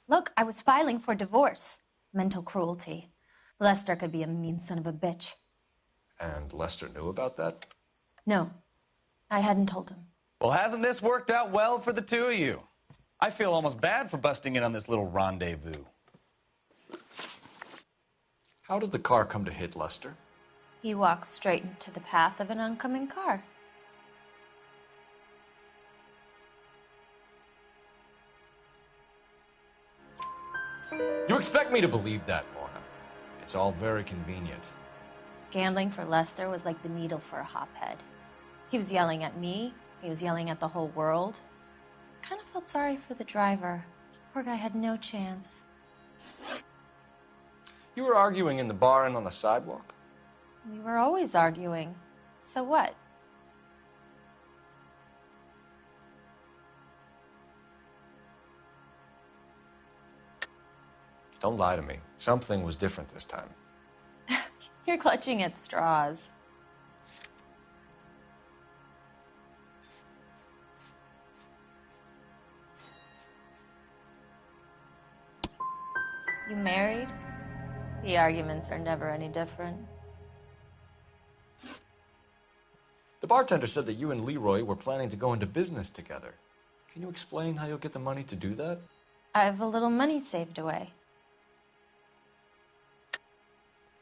Look, I was filing for divorce. Mental cruelty. Lester could be a mean son of a bitch.
And Lester knew about that?
No, I hadn't told him.
Well, hasn't this worked out well for the two of you? I feel almost bad for busting in on this little rendezvous.
How did the car come to hit Lester?
He walked straight into the path of an oncoming car.
You expect me to believe that, Lorna. It's all very convenient.
Gambling for Lester was like the needle for a hophead. He was yelling at me. He was yelling at the whole world. I kind of felt sorry for the driver. Poor guy had no chance.
You were arguing in the bar and on the sidewalk?
We were always arguing. So what?
Don't lie to me. Something was different this time.
You're clutching at straws. You married? The arguments are never any different.
The bartender said that you and Leroy were planning to go into business together. Can you explain how you'll get the money to do that?
I have a little money saved away.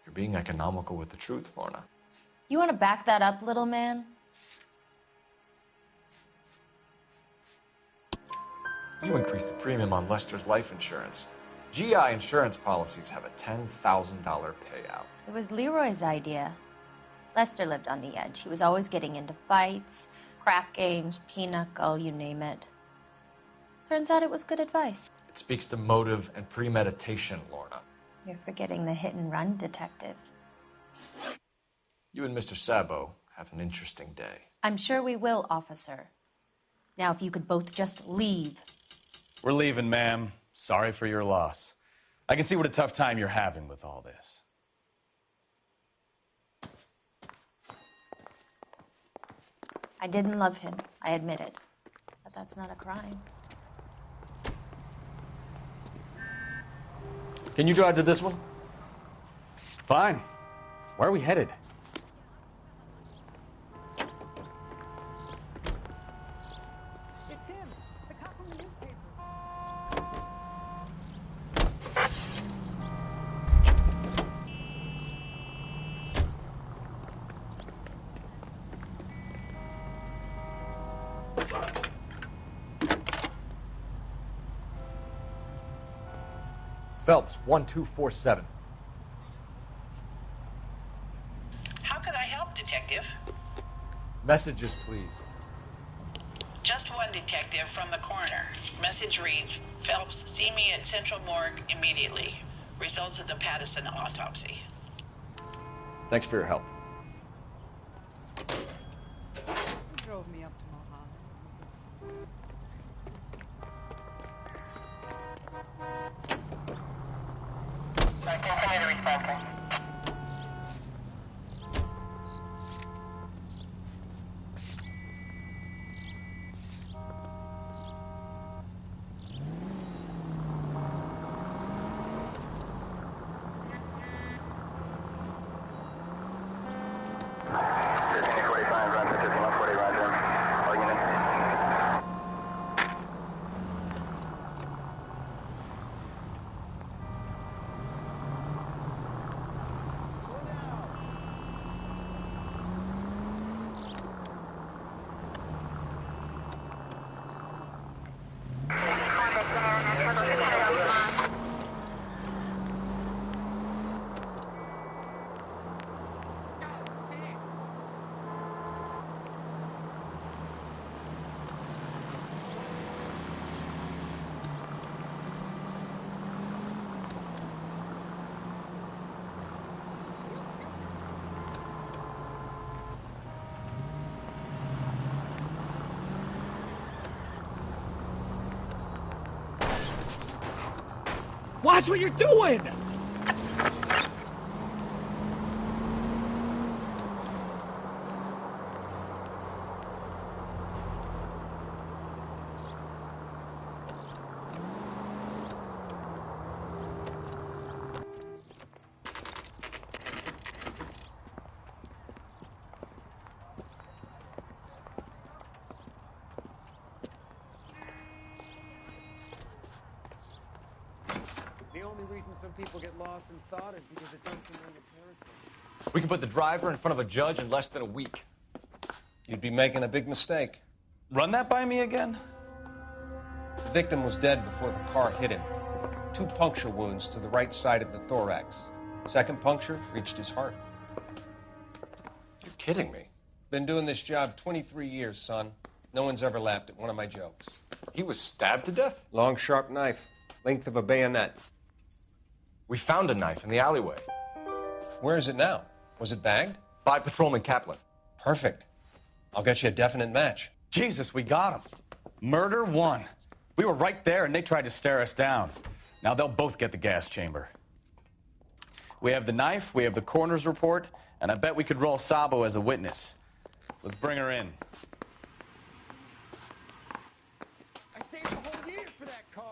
You're being economical with the truth, Lorna.
You want to back that up, little man?
You increased the premium on Lester's life insurance. GI insurance policies have a $10,000 payout.
It was Leroy's idea. Lester lived on the edge. He was always getting into fights, crap games, pinochle, you name it. Turns out it was good advice.
It speaks to motive and premeditation, Lorna.
You're forgetting the hit-and-run detective.
You and Mr. Sabo have an interesting day.
I'm sure we will, officer. Now, if you could both just leave.
We're leaving, ma'am. Sorry for your loss. I can see what a tough time you're having with all this.
I didn't love him, I admit it. But that's not a crime.
Can you drive to this one? Fine. Where are we headed?
It's him, the cop from the newspaper.
Phelps, 1247.
How could I help, Detective?
Messages, please.
Just one detective from the coroner. Message reads, Phelps, see me at Central Morgue immediately. Results of the Pattison autopsy.
Thanks for your help.
He drove me up to Mohammed.
Continue to respond.
Watch what you're doing!
The only reason some people get lost in thought is because it's unfamiliar territory.
We can put the driver in front of a judge in less than a week.
You'd be making a big mistake.
Run that by me again?
The victim was dead before the car hit him. 2 puncture wounds to the right side of the thorax. Second puncture reached his heart.
You're kidding me.
Been doing this job 23 years, son. No one's ever laughed at one of my jokes.
He was stabbed to death?
Long, sharp knife. Length of a bayonet.
We found a knife in the alleyway.
Where is it now? Was it bagged?
By Patrolman Kaplan.
Perfect. I'll get you a definite match.
Jesus, we got him. Murder 1. We were right there and they tried to stare us down. Now they'll both get the gas chamber. We have the knife, we have the coroner's report, and I bet we could roll Sabo as a witness. Let's bring her in.
I saved a whole year for that car.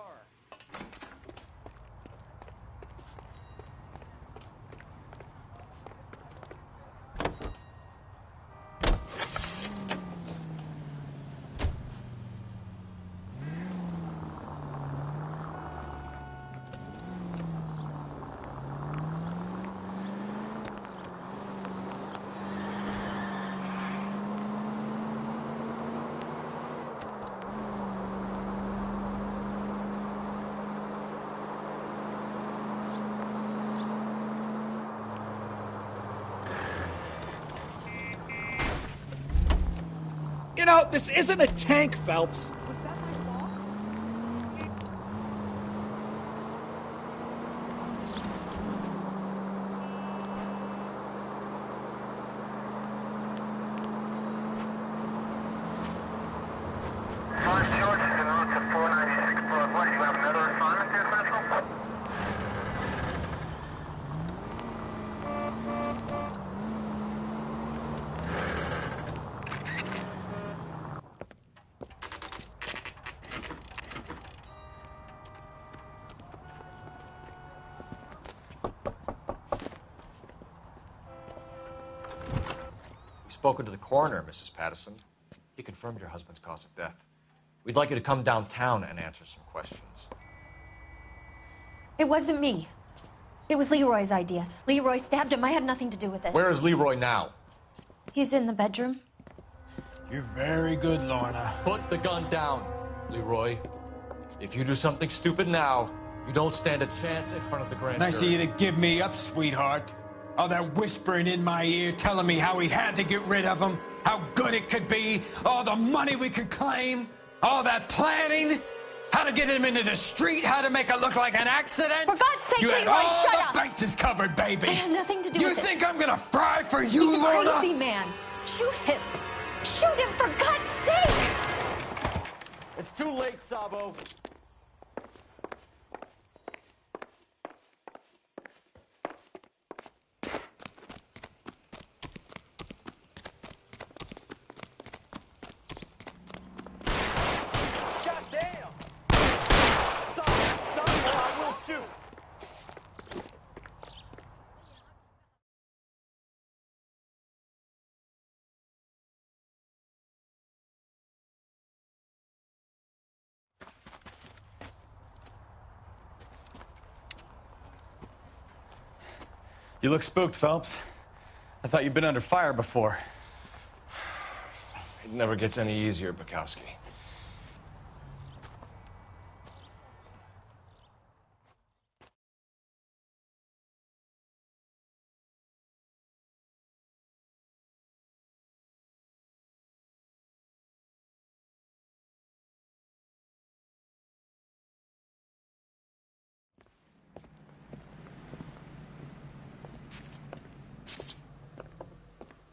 know, this isn't a tank, Phelps.
Spoken to the coroner, Mrs. Patterson. He confirmed your husband's cause of death. We'd like you to come downtown and answer some questions.
It wasn't me. It was Leroy's idea. Leroy stabbed him. I had nothing to do with it.
Where is Leroy now?
He's in the bedroom.
You're very good, Lorna.
Put the gun down, Leroy. If you do something stupid now, you don't stand a chance in front of the grand jury.
Nice of you to give me up, sweetheart. All that whispering in my ear, telling me how we had to get rid of him, how good it could be, all the money we could claim, all that planning, how to get him into the street, how to make it look like an accident.
For God's sake,
you had
Leroy,
all
shut
the
up.
bases covered, baby.
I have nothing to do
you
with it.
You think I'm gonna fry for you,
He's
Lorna?
a crazy man. Shoot him. Shoot him, for God's sake.
It's too late, Sabo.
You look spooked, Phelps. I thought you'd been under fire before.
It never gets any easier, Bukowski.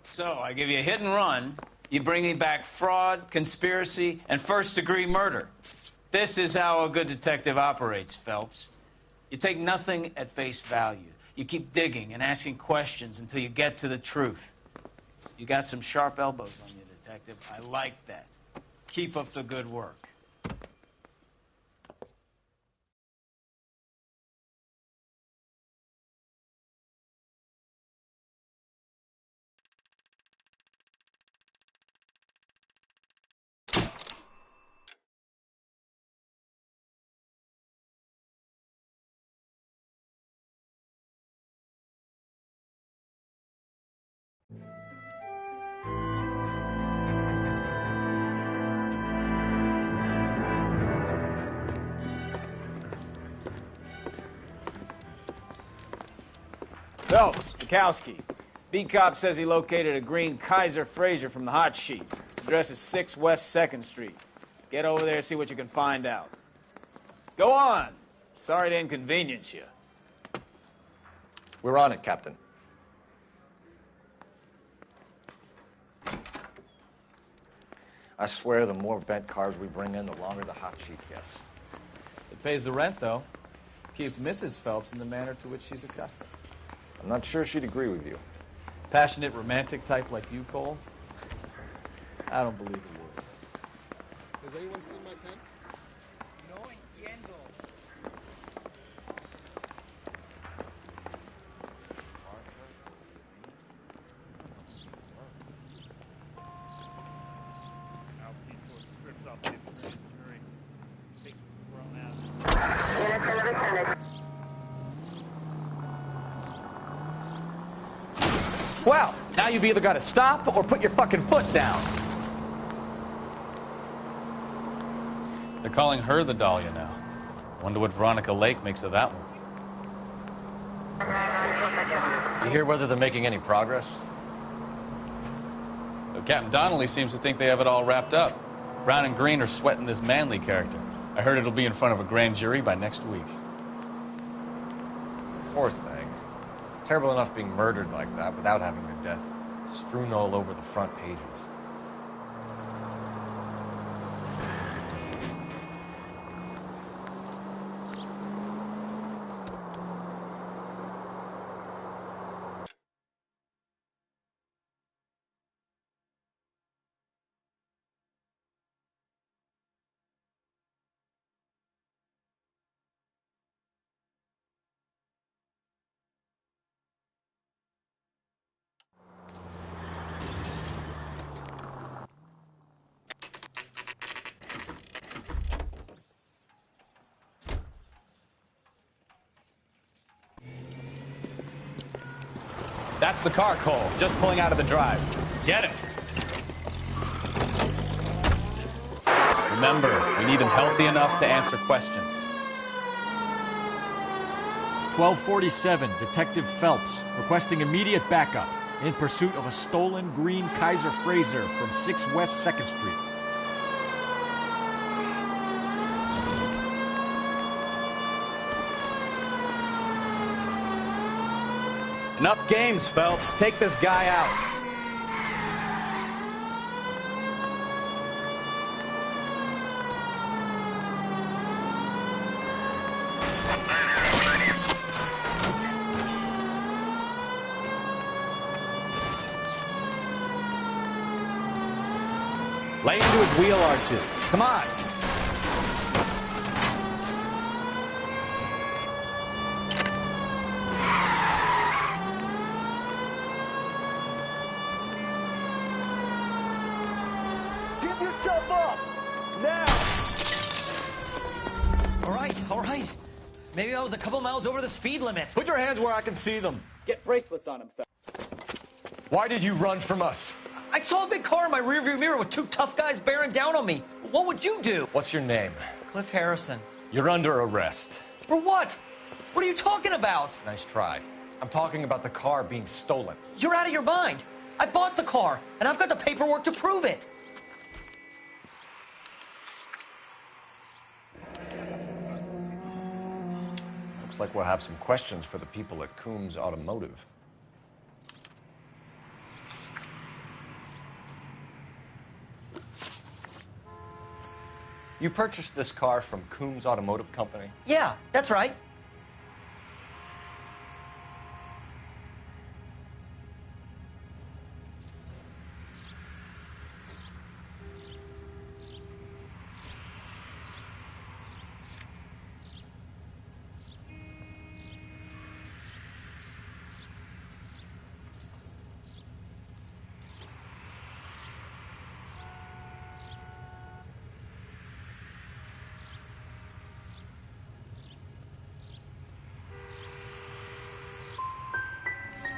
So, I give you a hit and run. You bring me back fraud, conspiracy, and first-degree murder. This is how a good detective operates, Phelps. You take nothing at face value. You keep digging and asking questions until you get to the truth. You got some sharp elbows on you, detective. I like that. Keep up the good work.
Phelps, Bukowski. Beat cop says he located a green Kaiser Fraser from the hot sheet. Address is 6 West 2nd Street. Get over there, see what you can find out. Go on. Sorry to inconvenience you.
We're on it, Captain. I swear the more bent cars we bring in, the longer the hot sheet gets.
It pays the rent, though. Keeps Mrs. Phelps in the manner to which she's accustomed.
I'm not sure she'd agree with you.
Passionate, romantic type like you, Cole? I don't believe a word.
Has anyone seen my pen? No entiendo.
Well, now you've either got to stop or put your fucking foot down.
They're calling her the Dahlia now. Wonder what Veronica Lake makes of that one.
You hear whether they're making any progress?
A But Captain Donnelly seems to think they have it all wrapped up. Brown and Green are sweating this Manley character. I heard it'll be in front of a grand jury by next week.
Poor thing. Terrible enough being murdered like that without having her death strewn all over the front pages.
That's the car, Cole. Just pulling out of the drive. Get him. Remember, we need him healthy enough to answer questions.
1247, Detective Phelps, requesting immediate backup in pursuit of a stolen green Kaiser Frazer from 6 West 2nd Street.
Enough games, Phelps. Take this guy out. Lay into his wheel arches. Come on.
Give yourself up! Now!
All right. Maybe I was a couple miles over the speed limit.
Put your hands where I can see them.
Get bracelets on him, Phelps.
Why did you run from us?
I saw a big car in my rearview mirror with 2 tough guys bearing down on me. What would you do?
What's your name?
Cliff Harrison.
You're under arrest.
For what? What are you talking about?
Nice try. I'm talking about the car being stolen.
You're out of your mind. I bought the car, and I've got the paperwork to prove it.
Looks like we'll have some questions for the people at Coombs Automotive. You purchased this car from Coombs Automotive Company?
Yeah, that's right.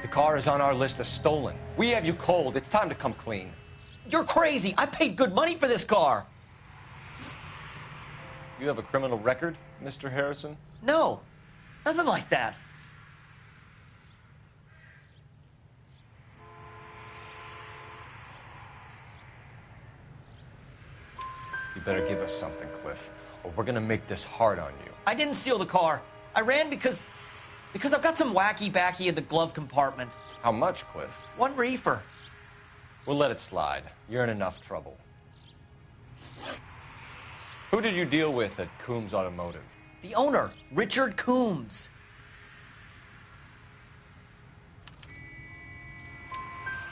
The car is on our list as stolen. We have you cold. It's time to come clean.
You're crazy. I paid good money for this car.
You have a criminal record, Mr. Harrison?
No, nothing like that.
You better give us something, Cliff, or we're gonna make this hard on you.
I didn't steal the car. I ran because I've got some wacky backy in the glove compartment.
How much, Cliff?
1 reefer.
We'll let it slide. You're in enough trouble. Who did you deal with at Coombs Automotive?
The owner, Richard Coombs.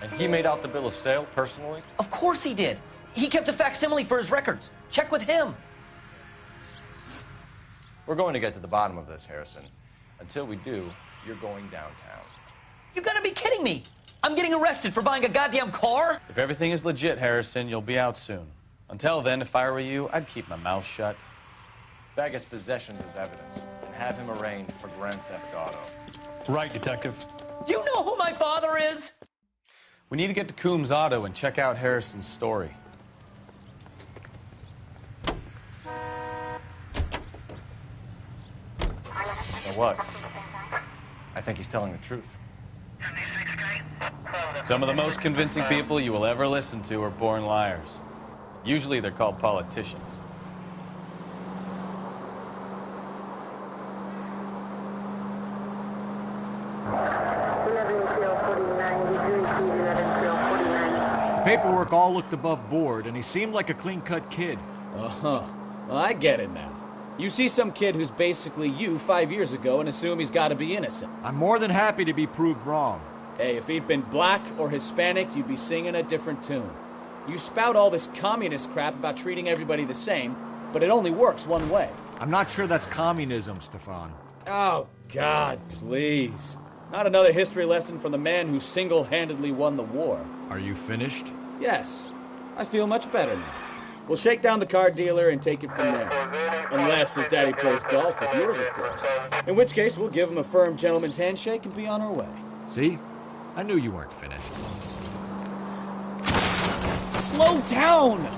And he made out the bill of sale personally?
Of course he did. He kept a facsimile for his records. Check with him.
We're going to get to the bottom of this, Harrison. Until we do, you're going downtown.
You gotta be kidding me. I'm getting arrested for buying a goddamn car?
If everything is legit, Harrison, you'll be out soon. Until then, if I were you, I'd keep my mouth shut.
Bag his possessions as evidence and have him arraigned for grand theft auto.
Right, Detective.
Do you know who my father is?
We need to get to Coombs Auto and check out Harrison's story.
What? I think he's telling the truth.
76K?
Some of the most convincing people you will ever listen to are born liars. Usually they're called politicians.
The paperwork all looked above board, and he seemed like a clean-cut kid.
Uh-huh. Well, I get it now. You see some kid who's basically you 5 years ago and assume he's got to be innocent.
I'm more than happy to be proved wrong.
Hey, if he'd been black or Hispanic, you'd be singing a different tune. You spout all this communist crap about treating everybody the same, but it only works one way.
I'm not sure that's communism, Stefan.
Oh, God, please. Not another history lesson from the man who single-handedly won the war.
Are you finished?
Yes. I feel much better now. We'll shake down the car dealer and take it from there. Unless his daddy plays golf with yours, of course. In which case, we'll give him a firm gentleman's handshake and be on our way.
See? I knew you weren't finished.
Slow down!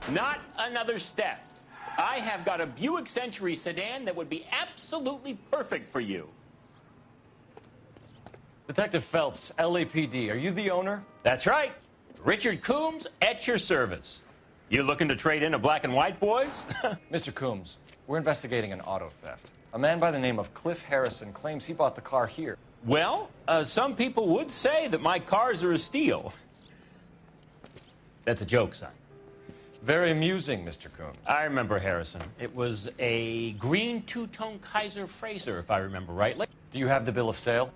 Not another step. I have got a Buick Century sedan that would be absolutely perfect for you.
Detective Phelps, LAPD, are you the owner?
That's right. Richard Coombs at your service. You looking to trade in a black and white, boys?
Mr. Coombs, we're investigating an auto theft. A man by the name of Cliff Harrison claims he bought the car here.
Well, some people would say that my cars are a steal. That's a joke, son.
Very amusing, Mr. Coombs.
I remember Harrison. It was a green two-tone Kaiser Frazer, if I remember rightly.
Do you have the bill of sale?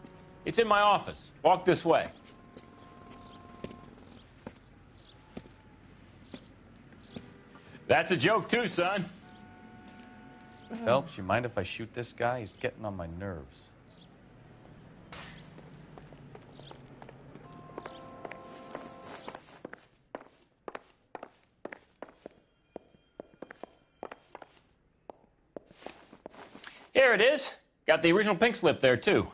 It's in my office. Walk this way. That's a joke, too, son.
Phelps, you mind if I shoot this guy? He's getting on my nerves.
Here it is. Got the original pink slip there, too.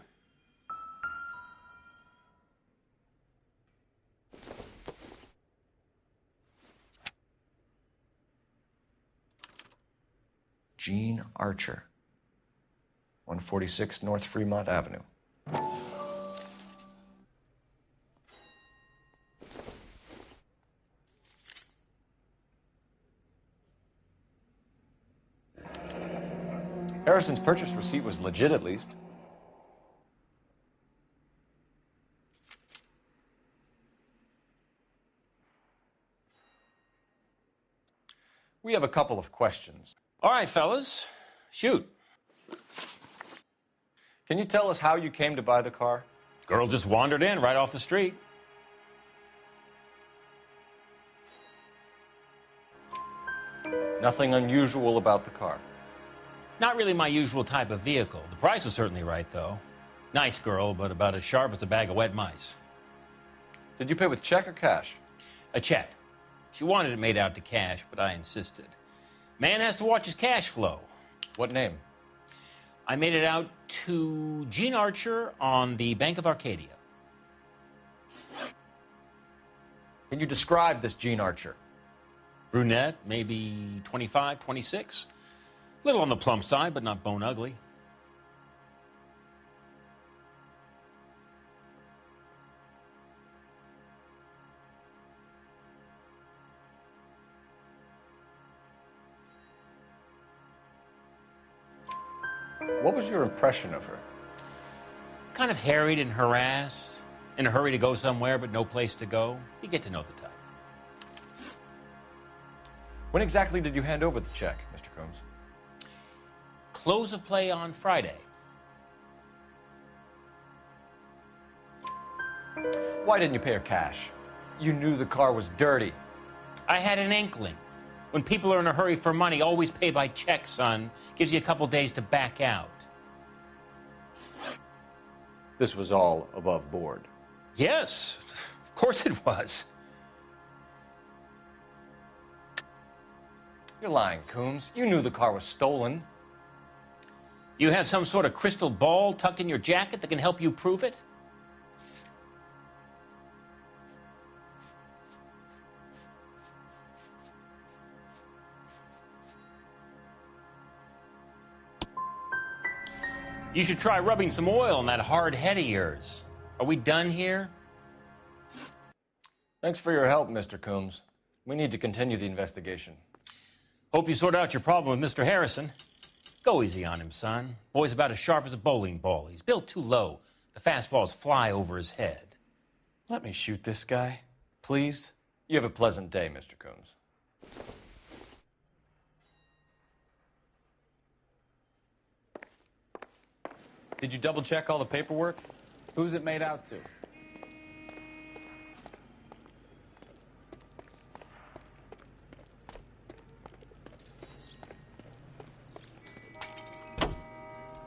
Gene Archer, 146 North Fremont Avenue.
Harrison's purchase receipt was legit, at least. We have a couple of questions.
All right, fellas. Shoot.
Can you tell us how you came to buy the car?
Girl just wandered in right off the street.
Nothing unusual about the car.
Not really my usual type of vehicle. The price was certainly right, though. Nice girl, but about as sharp as a bag of wet mice.
Did you pay with check or cash?
A check. She wanted it made out to cash, but I insisted. Man has to watch his cash flow.
What name?
I made it out to Gene Archer on the Bank of Arcadia.
Can you describe this Gene Archer?
Brunette, maybe 25, 26. Little on the plump side, but not bone ugly.
What was your impression of her?
Kind of harried and harassed, in a hurry to go somewhere, but no place to go. You get to know the type.
When exactly did you hand over the check, Mr. Coombs?
close of play on Friday.
Why didn't you pay her cash? You knew the car was dirty.
I had an inkling. When people are in a hurry for money, always pay by check, son. Gives you a couple days to back out.
This was all above board.
Yes, of course it was.
You're lying, Coombs. You knew the car was stolen.
You have some sort of crystal ball tucked in your jacket that can help you prove it? You should try rubbing some oil on that hard head of yours. Are we done here?
Thanks for your help, Mr. Coombs. We need to continue the investigation.
Hope you sort out your problem with Mr. Harrison. Go easy on him, son. Boy's about as sharp as a bowling ball. He's built too low. The fastballs fly over his head.
Let me shoot this guy, please. You have a pleasant day, Mr. Coombs.
Did you double check all the paperwork? Who's it made out to?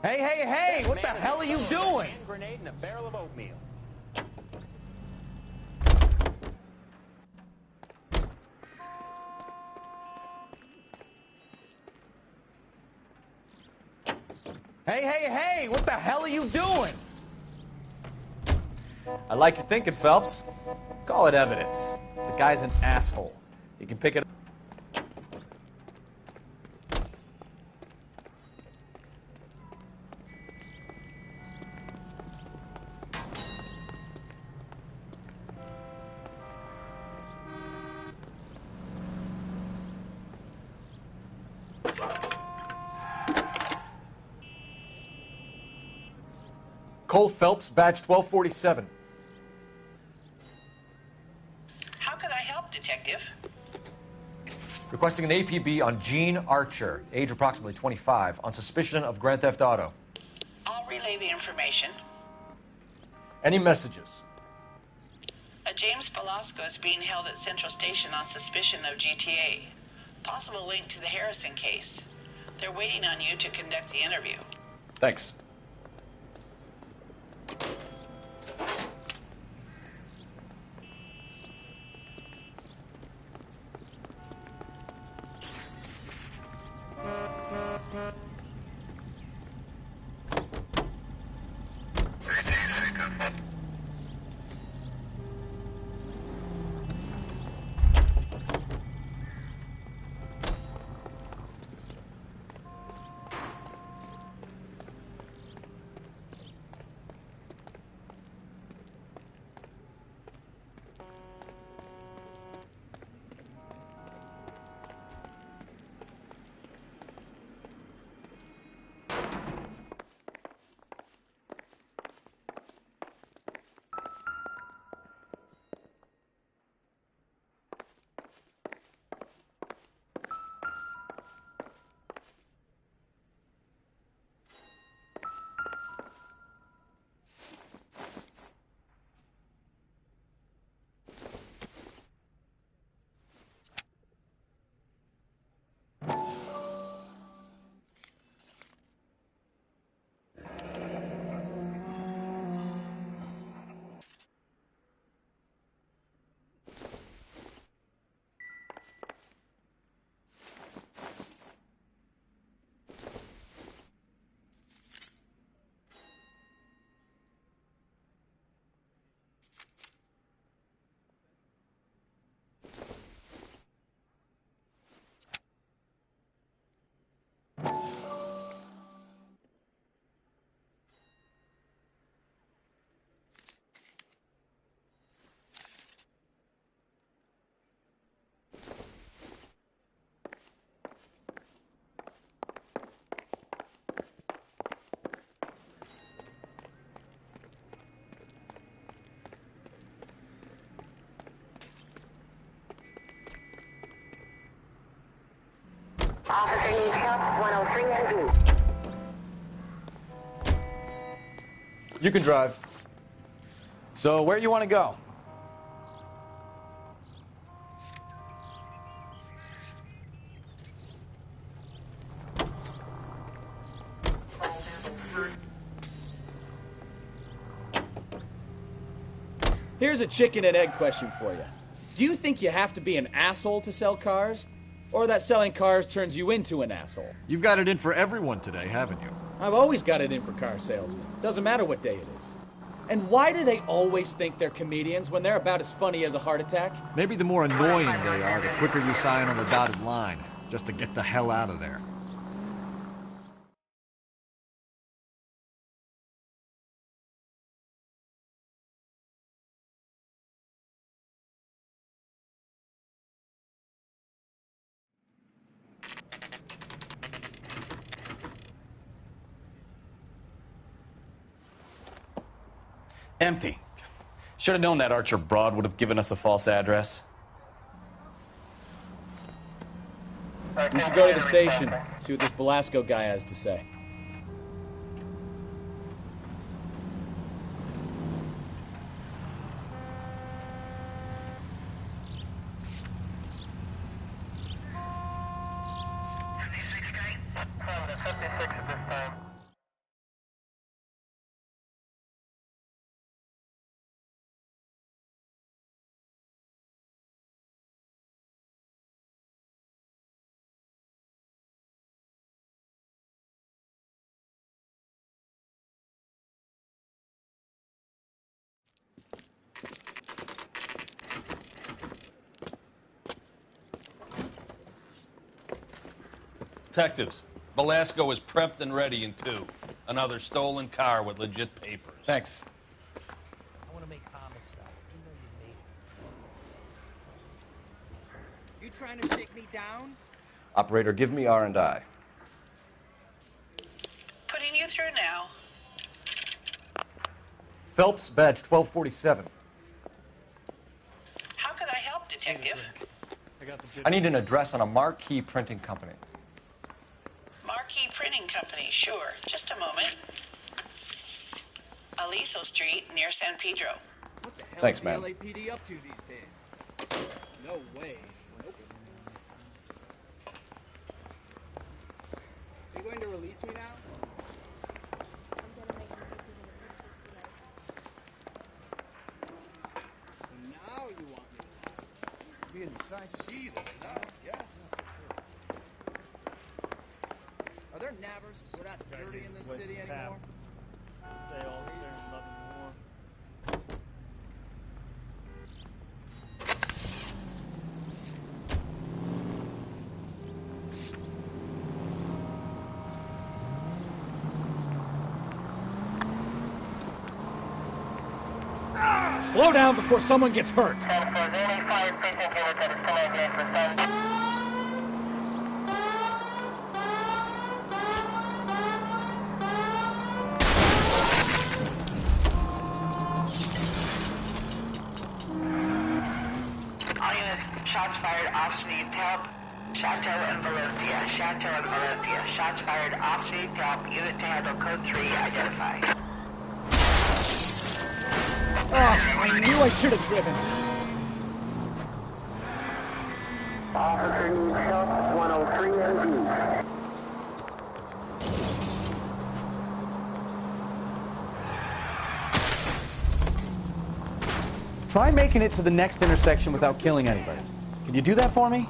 Hey, hey, hey! What the hell are you doing?
Hand grenade and a barrel of oatmeal.
Hey, hey, hey! What the hell are you doing?
I like your thinking, Phelps. Call it evidence. The guy's an asshole. You can pick it up.
Cole Phelps, badge 1247.
How could I help, Detective?
Requesting an APB on Gene Archer, age approximately 25, on suspicion of Grand Theft Auto.
I'll relay the information.
Any messages?
A James Velasco is being held at Central Station on suspicion of GTA. Possible link to the Harrison case. They're waiting on you to conduct the interview.
Thanks.
Officer needs help, 103 and B.
You can drive. So, where you want to go?
Here's a chicken and egg question for you. Do you think you have to be an asshole to sell cars? Or that selling cars turns you into an asshole?
You've got it in for everyone today, haven't you?
I've always got it in for car salesmen. Doesn't matter what day it is. And why do they always think they're comedians when they're about as funny as a heart attack?
Maybe the more annoying they are, the quicker you sign on the dotted line, just to get the hell out of there.
Empty. Should have known that Archer broad would have given us a false address.
We should go to the station, see what this Belasco guy has to say.
Detectives, Belasco is prepped and ready in 2. Another stolen car with legit papers.
Thanks.
I want to make homicide. You know you made it. You trying to shake me down?
Operator, give me R&I.
Putting you through now.
Phelps, badge 1247.
How could I help, Detective?
I need an address on a marquee printing company.
Marquee Printing Company, sure. Just a moment. Aliso Street, near San Pedro.
What the hell
Thanks,
is
ma'am.
the LAPD up to these days? No way. Nope. Are you going to release me now? So now you want me to be inside? See them now, yes. Are there nabbers? We're not dirty in this city anymore.
Sales, there's nothing more.
Slow down before someone gets hurt.
All units, shots fired, officer needs help. Chateau and Valencia. Chateau and Valencia. Shots fired, officer needs help. Unit to handle code 3, identify.
I knew I should have driven.
Officer needs help, 103 MD.
Try making it to the next intersection without killing anybody. Can you do that for me?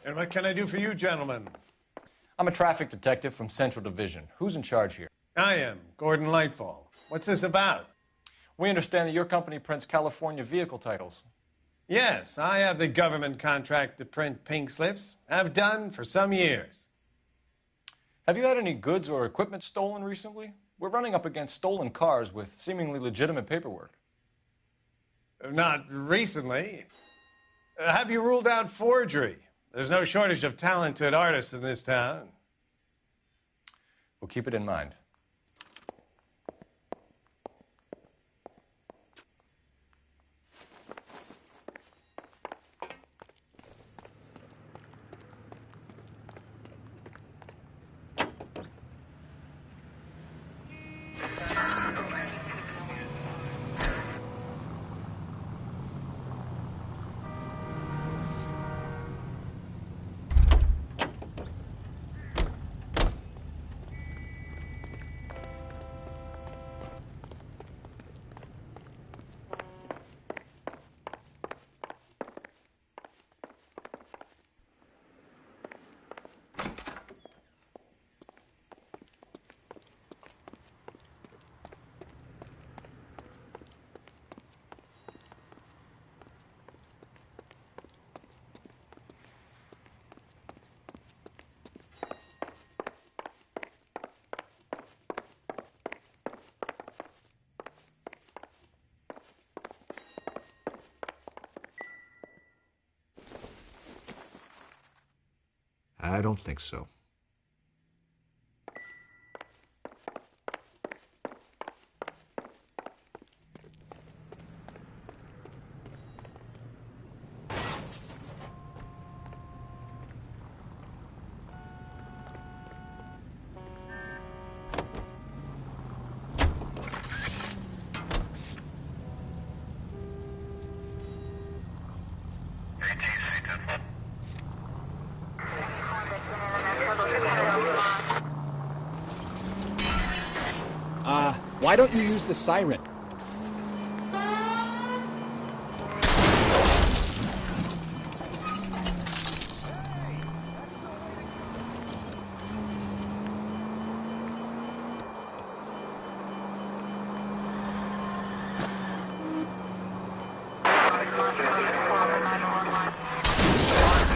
And what can I do for you, gentlemen?
I'm a traffic detective from Central Division. Who's in charge here?
I am, Gordon Lightfall. What's this about?
We understand that your company prints California vehicle titles.
Yes, I have the government contract to print pink slips. I've done for some years.
Have you had any goods or equipment stolen recently? We're running up against stolen cars with seemingly legitimate paperwork.
Not recently. Have you ruled out forgery? There's no shortage of talented artists in this town.
We'll keep it in mind. I don't think so.
Why don't you use the siren?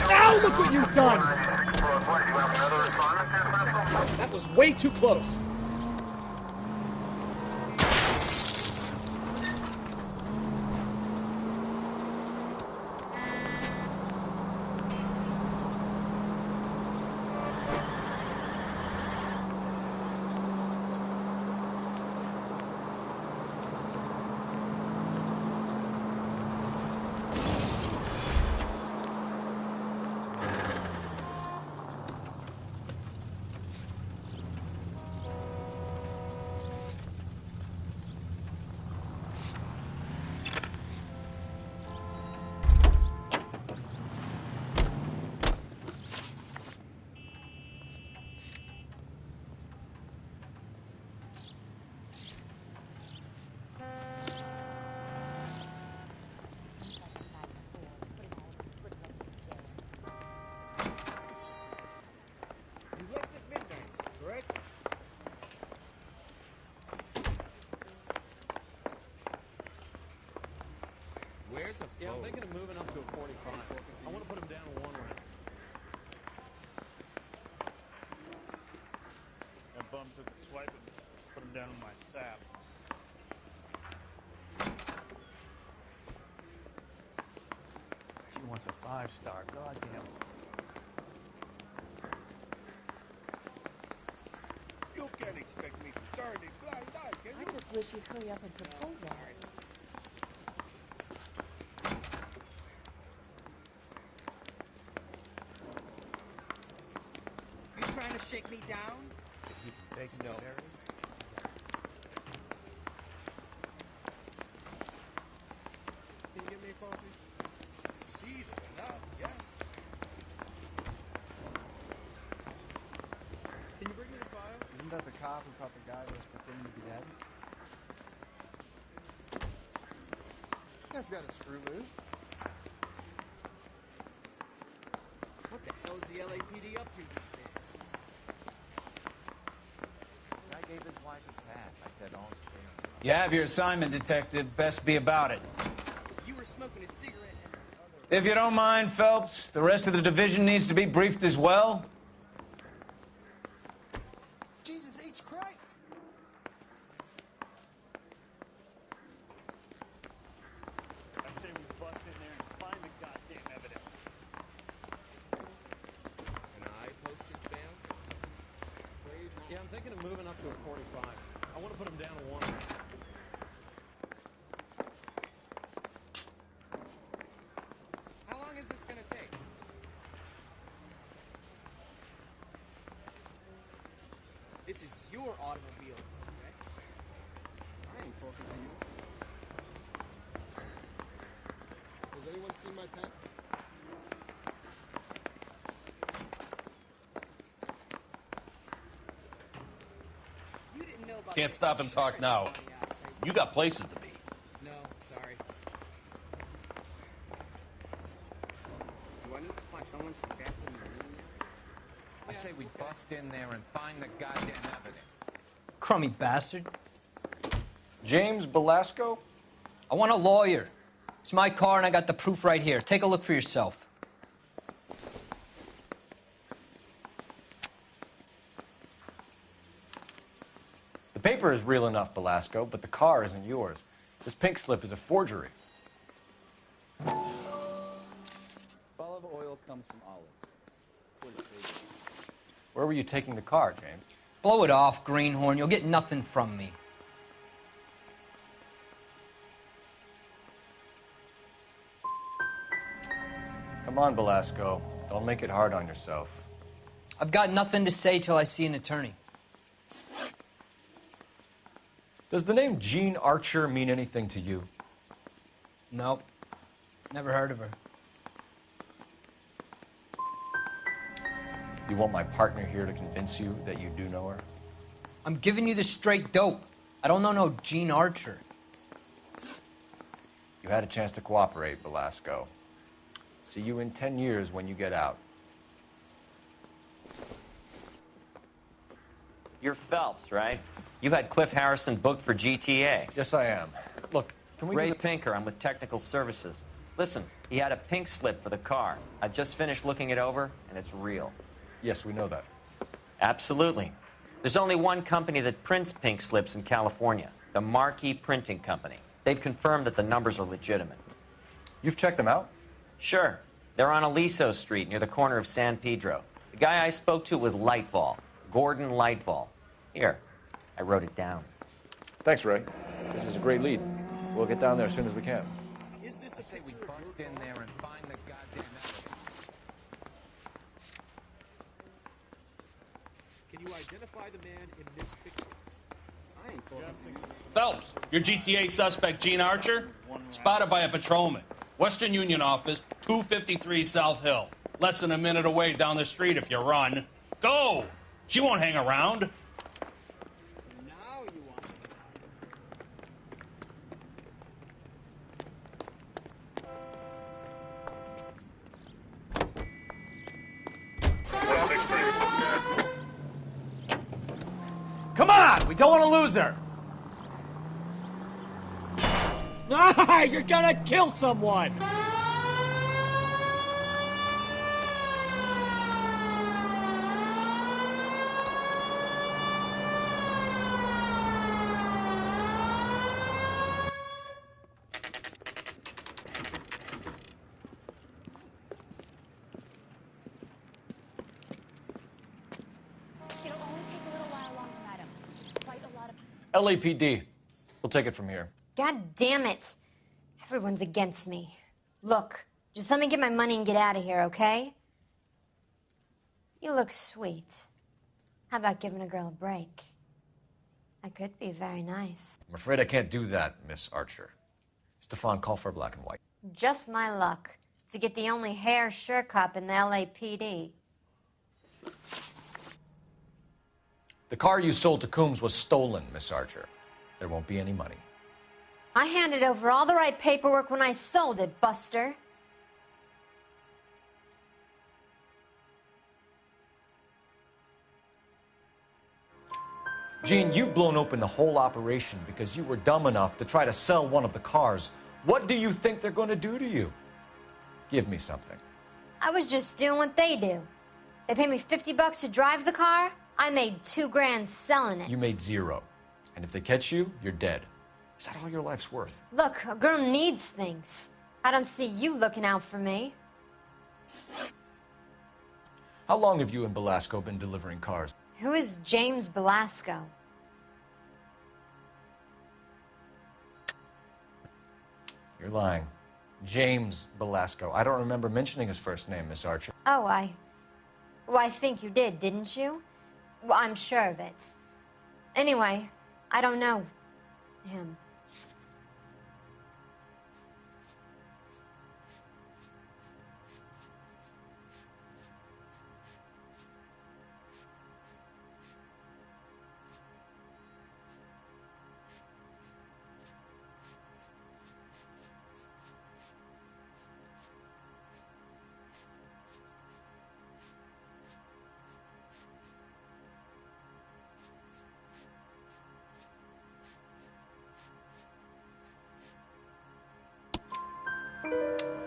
Now look what you've done! That was way too close.
Where's a phone?
Yeah, I'm thinking of moving up to a 45. I want to put him down to one round. That bum took a swipe and put him down in my sap.
She wants a 5-star. Goddamn. You can't expect me to turn a blind eye, can you?
I just wish you'd hurry up and propose to her.
You trying to shake me down?
You can fix it, Harry. Can you get me a coffee? See, now, yes. Can you bring me the file?
Isn't that the cop who caught the guy that was pretending to be dead? This guy's got a screw loose. What the hell is the LAPD up to these days?
I gave his wife a cash. I said, all fair.
You have your assignment, Detective. Best be about it.
You were smoking a cigarette and...
If you don't mind, Phelps, the rest of the division needs to be briefed as well.
Jesus H. Christ!
moving up to a 45. I want to put him down to 1.
How long is this going to take? This is your automobile, okay? I ain't talking to you. Has anyone seen my pen? You didn't know about
Can't stop and talk now. You got places to be.
No, sorry. Do I need to find someone some careful in the room?
I say we bust in there and find the goddamn evidence.
Crummy bastard.
James Belasco?
I want a lawyer. It's my car and I got the proof right here. Take a look for yourself.
The paper is real enough, Belasco, but the car isn't yours. This pink slip is a forgery.
Bottle of oil comes from olives.
Where were you taking the car, James?
Blow it off, greenhorn. You'll get nothing from me.
Come on, Belasco. Don't make it hard on yourself.
I've got nothing to say till I see an attorney.
Does the name Jean Archer mean anything to you?
Nope. Never heard of her.
You want my partner here to convince you that you do know her?
I'm giving you the straight dope. I don't know no Jean Archer.
You had a chance to cooperate, Belasco. See you in 10 years when you get out.
You're Phelps, right? You had Cliff Harrison booked for GTA.
Yes, I am. Look, can we...
Ray Pinker, I'm with Technical Services. Listen, he had a pink slip for the car. I've just finished looking it over, and it's real.
Yes, we know that.
Absolutely. There's only one company that prints pink slips in California, the Marquee Printing Company. They've confirmed that the numbers are legitimate.
You've checked them out?
Sure. They're on Aliso Street near the corner of San Pedro. The guy I spoke to was Lightval, Gordon Lightval. Here, I wrote it down.
Thanks, Ray. This is a great lead. We'll get down there as soon as we can.
Is this a
Say we bust in there and find the goddamn evidence.
Can you identify the man in this picture? I ain't talking to you.
Phelps, your GTA suspect, Gene Archer, spotted by a patrolman. Western Union office, 253 South Hill. Less than a minute away down the street if you run. Go! She won't hang around.
So now you want
Come on! We don't want to lose her!
Ah, you're gonna kill someone!
It'll only take a little while longer, madam. Quite a lot of...
LAPD. We'll take it from here.
God damn it. Everyone's against me. Look, just let me get my money and get out of here, okay? You look sweet. How about giving a girl a break? I could be very nice.
I'm afraid I can't do that, Miss Archer. Stefan, call for black and white.
Just my luck to get the only hair sure cop in the LAPD.
The car you sold to Coombs was stolen, Miss Archer. There won't be any money.
I handed over all the right paperwork when I sold it, Buster.
Gene, you've blown open the whole operation because you were dumb enough to try to sell one of the cars. What do you think they're going to do to you? Give me something.
I was just doing what they do. They paid me $50 to drive the car. I made $2 grand selling it.
You made $0. And if they catch you, you're dead. Is that all your life's worth?
Look, a girl needs things. I don't see you looking out for me.
How long have you and Belasco been delivering cars?
Who is James Belasco?
You're lying. James Belasco. I don't remember mentioning his first name, Miss Archer.
Oh, well, I think you did, didn't you? Well, I'm sure of it. Anyway, I don't know him.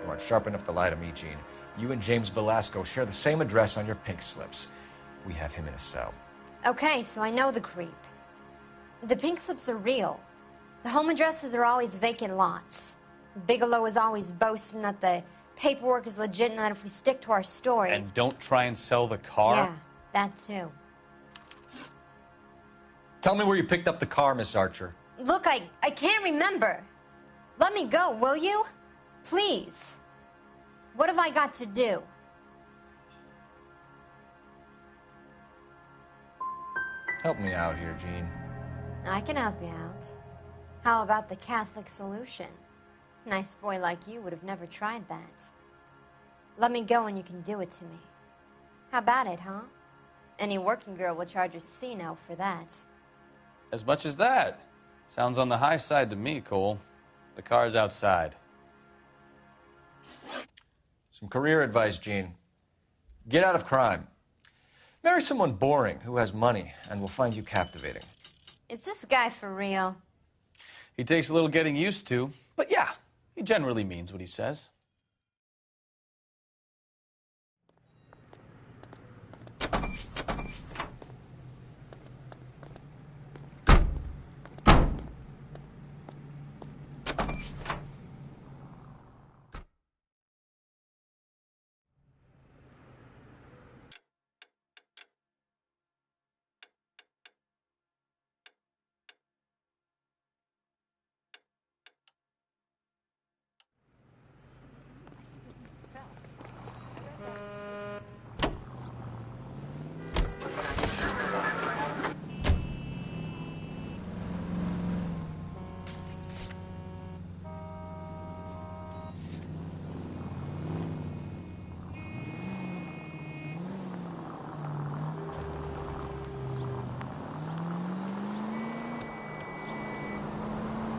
You aren't sharp enough to lie to me, Gene. You and James Belasco share the same address on your pink slips. We have him in a cell.
Okay, so I know the creep. The pink slips are real. The home addresses are always vacant lots. Bigelow is always boasting that the paperwork is legit and that if we stick to our stories...
And don't try and sell the car?
Yeah, that too.
Tell me where you picked up the car, Miss Archer.
Look, I can't remember. Let me go, will you? Please. What have I got to do?
Help me out here, Gene.
I can help you out. How about the Catholic solution? Nice boy like you would have never tried that. Let me go and you can do it to me. How about it, huh? Any working girl will charge a C-no for that.
As much as that? Sounds on the high side to me, Cole. The car's outside.
Some career advice, Gene. Get out of crime. Marry someone boring who has money and will find you captivating.
Is this guy for real?
He takes a little getting used to, but yeah, he generally means what he says.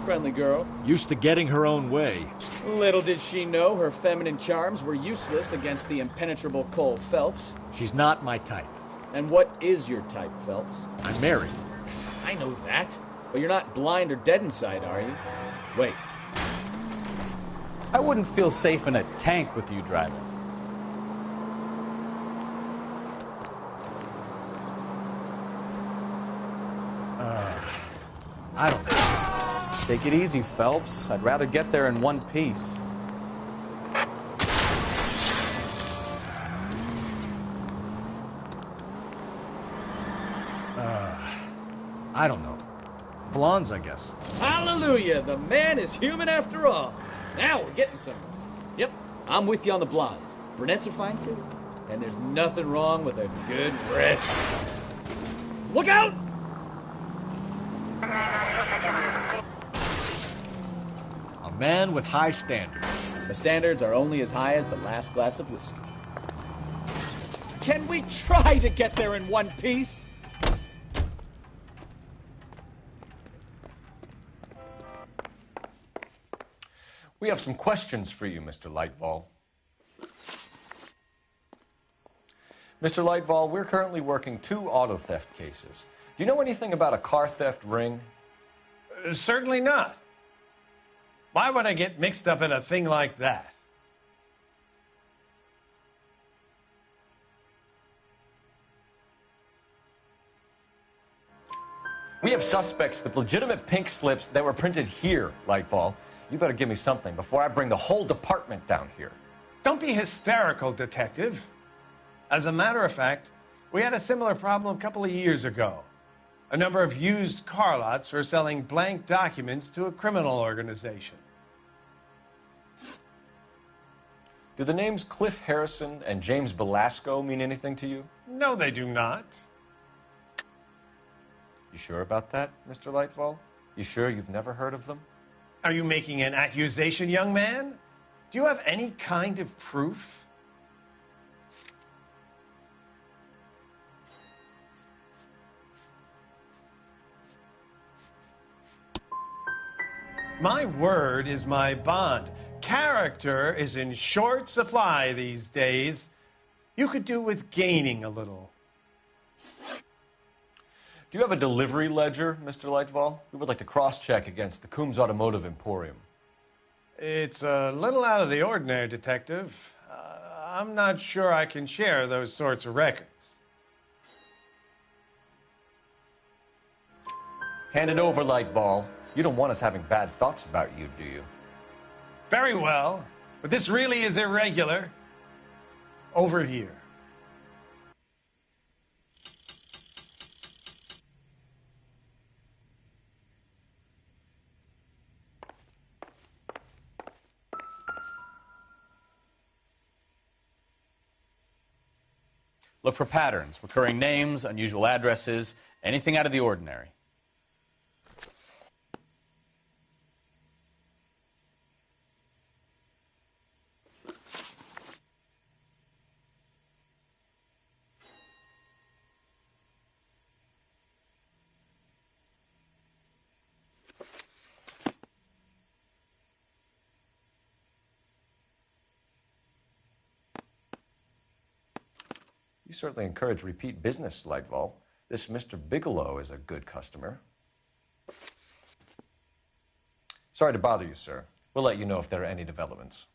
Friendly girl.
Used to getting her own way.
Little did she know her feminine charms were useless against the impenetrable Cole Phelps.
She's not my type.
And what is your type, Phelps?
I'm married.
I know that. But you're not blind or dead inside, are you? Wait.
I wouldn't feel safe in a tank with you driving.
I don't know.
Take it easy, Phelps. I'd rather get there in one piece.
I don't know. Blondes, I guess.
Hallelujah! The man is human after all. Now we're getting somewhere. Yep, I'm with you on the blondes. Brunettes are fine too. And there's nothing wrong with a good red. Look out!
A man with high standards.
The standards are only as high as the last glass of whiskey. Can we try to get there in one piece?
We have some questions for you, Mr. Lightval. Mr. Lightval, we're currently working 2 auto theft cases. Do you know anything about a car theft ring?
Certainly not. Why would I get mixed up in a thing like that?
We have suspects with legitimate pink slips that were printed here, Lightval. You better give me something before I bring the whole department down here.
Don't be hysterical, Detective. As a matter of fact, We had a similar problem a couple of years ago. A number of used car lots were selling blank documents to a criminal organization.
Do the names Cliff Harrison and James Belasco mean anything to you?
No, they do not.
You sure about that, Mr. Lightfall? You sure you've never heard of them?
Are you making an accusation, young man? Do you have any kind of proof? My word is my bond. Character is in short supply these days. You could do with gaining a little.
Do you have a delivery ledger, Mr. Lightfall? We would like to cross-check against the Coombs Automotive Emporium.
It's a little out of the ordinary, Detective. I'm not sure I can share those sorts of records.
Hand it over, Lightball. You don't want us having bad thoughts about you, do you?
Very well, but this really is irregular. Over here.
Look for patterns, recurring names, unusual addresses, anything out of the ordinary.
You certainly encourage repeat business, Lightball. This Mr. Bigelow is a good customer. Sorry to bother you, sir. We'll let you know if there are any developments.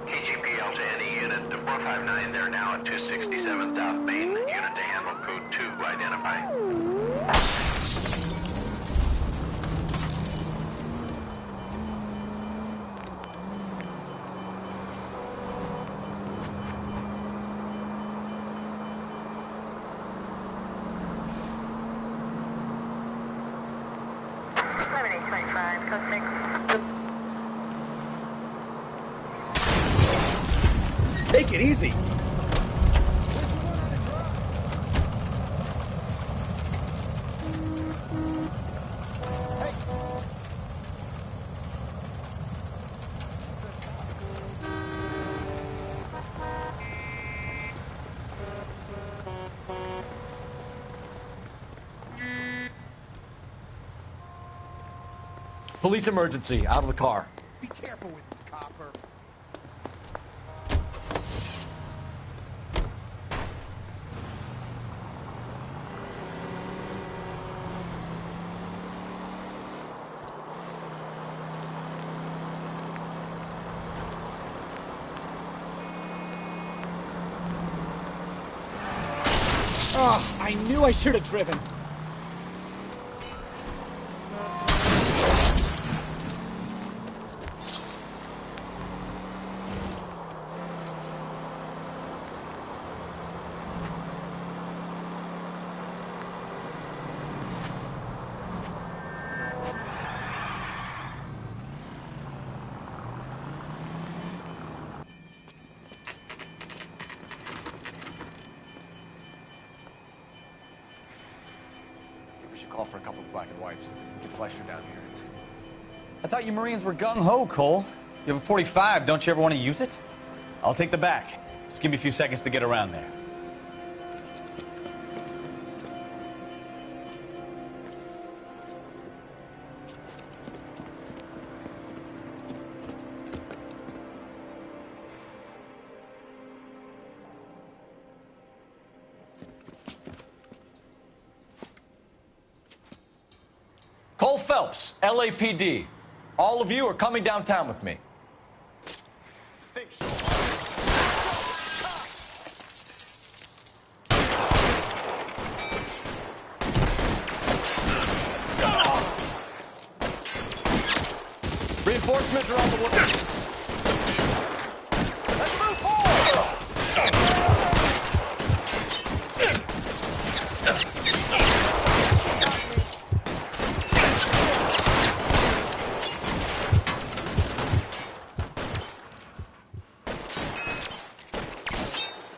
KGPL to any unit, to 459, they're now at 267 South Main. Unit to handle code 2, identify.
Take it easy.
Police emergency. Out of the car.
Be careful with the copper.
Oh, I knew I should have driven.
call for a couple of black and whites. We can flash her down here.
I thought you Marines were gung-ho, Cole. You have a 45. Don't you ever want to use it? I'll take the back. Just give me a few seconds to get around there.
Cole Phelps, LAPD. All of you are coming downtown with me.
Think so.
Reinforcements are on the way. Let's move forward!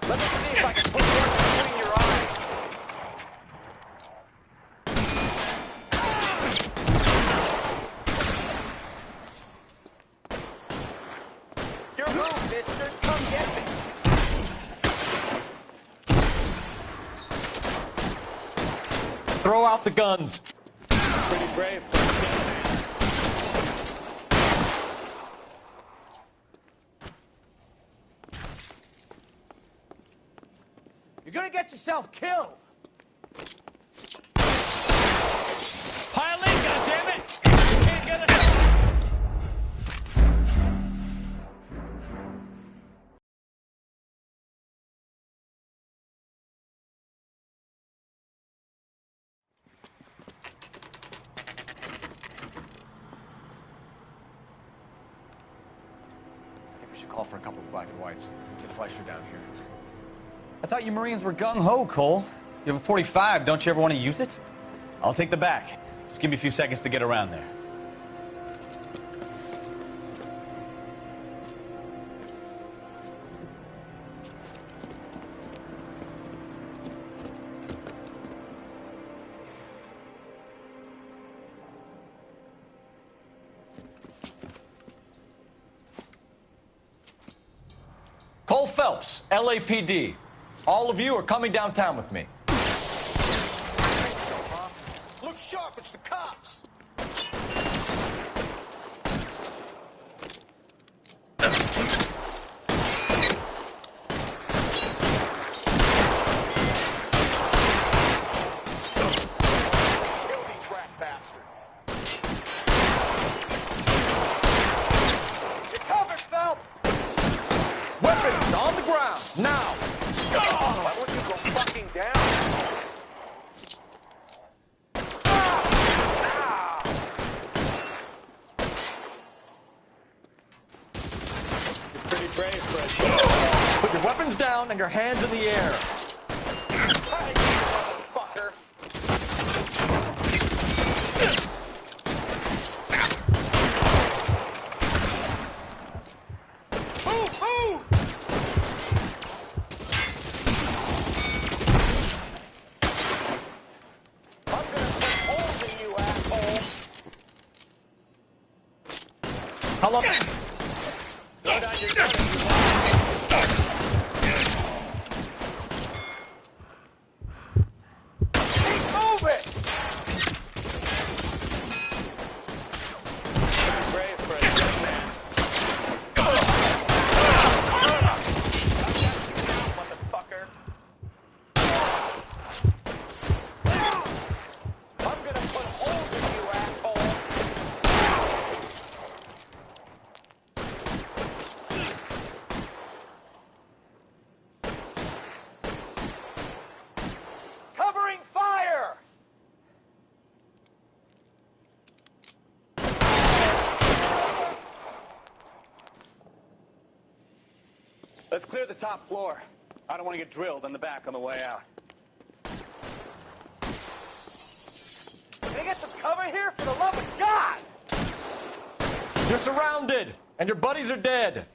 Let me see if I can put one between your eyes. Your move, mister. Come get me.
Throw out the guns.
Pretty brave.
You're gonna get yourself killed.
Pile in, goddammit! You can't get it.
I think we should call for a couple of black and whites. We can flash her down here.
I thought you Marines were gung-ho, Cole. You have a 45. Don't you ever want to use it? I'll take the back. Just give me a few seconds to get around there.
Cole Phelps, LAPD. All of you are coming downtown with me.
Look sharp, it's the cops. Kill these rat bastards.
You're covered, Phelps! Weapons on the ground, now!
Why would you go fucking down?
You're pretty brave, Fred.
Put your weapons down and your hands in the air.
Hey, motherfucker. Move, move! I'm gonna put holes in you, asshole.
How long?
Go down your gun if you want. Keep moving!
Pretty brave, Fred. Good man.
Motherfucker. I'm gonna put holes in you, asshole. Covering fire!
Let's clear the top floor. I don't want to get drilled on the back on the way out.
Can I get some cover here, for the love of God?
You're surrounded, and your buddies are dead.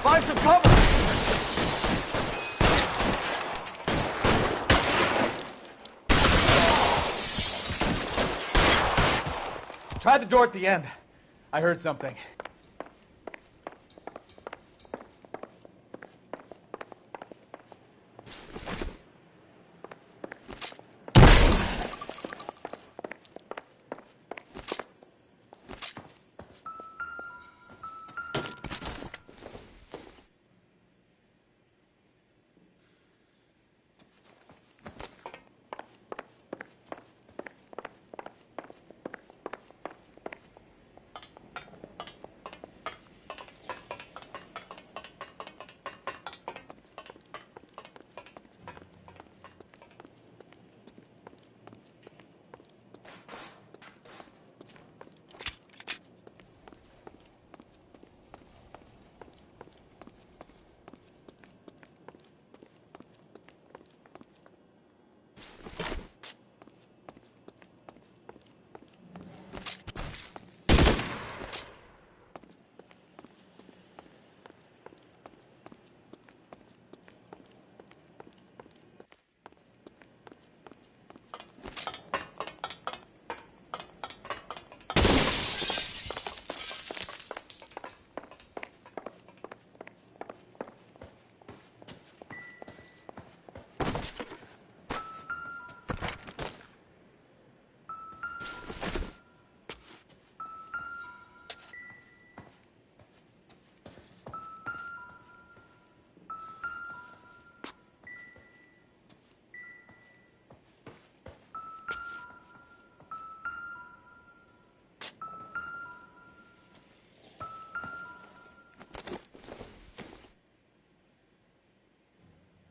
Find some cover! Try the door at the end. I heard something.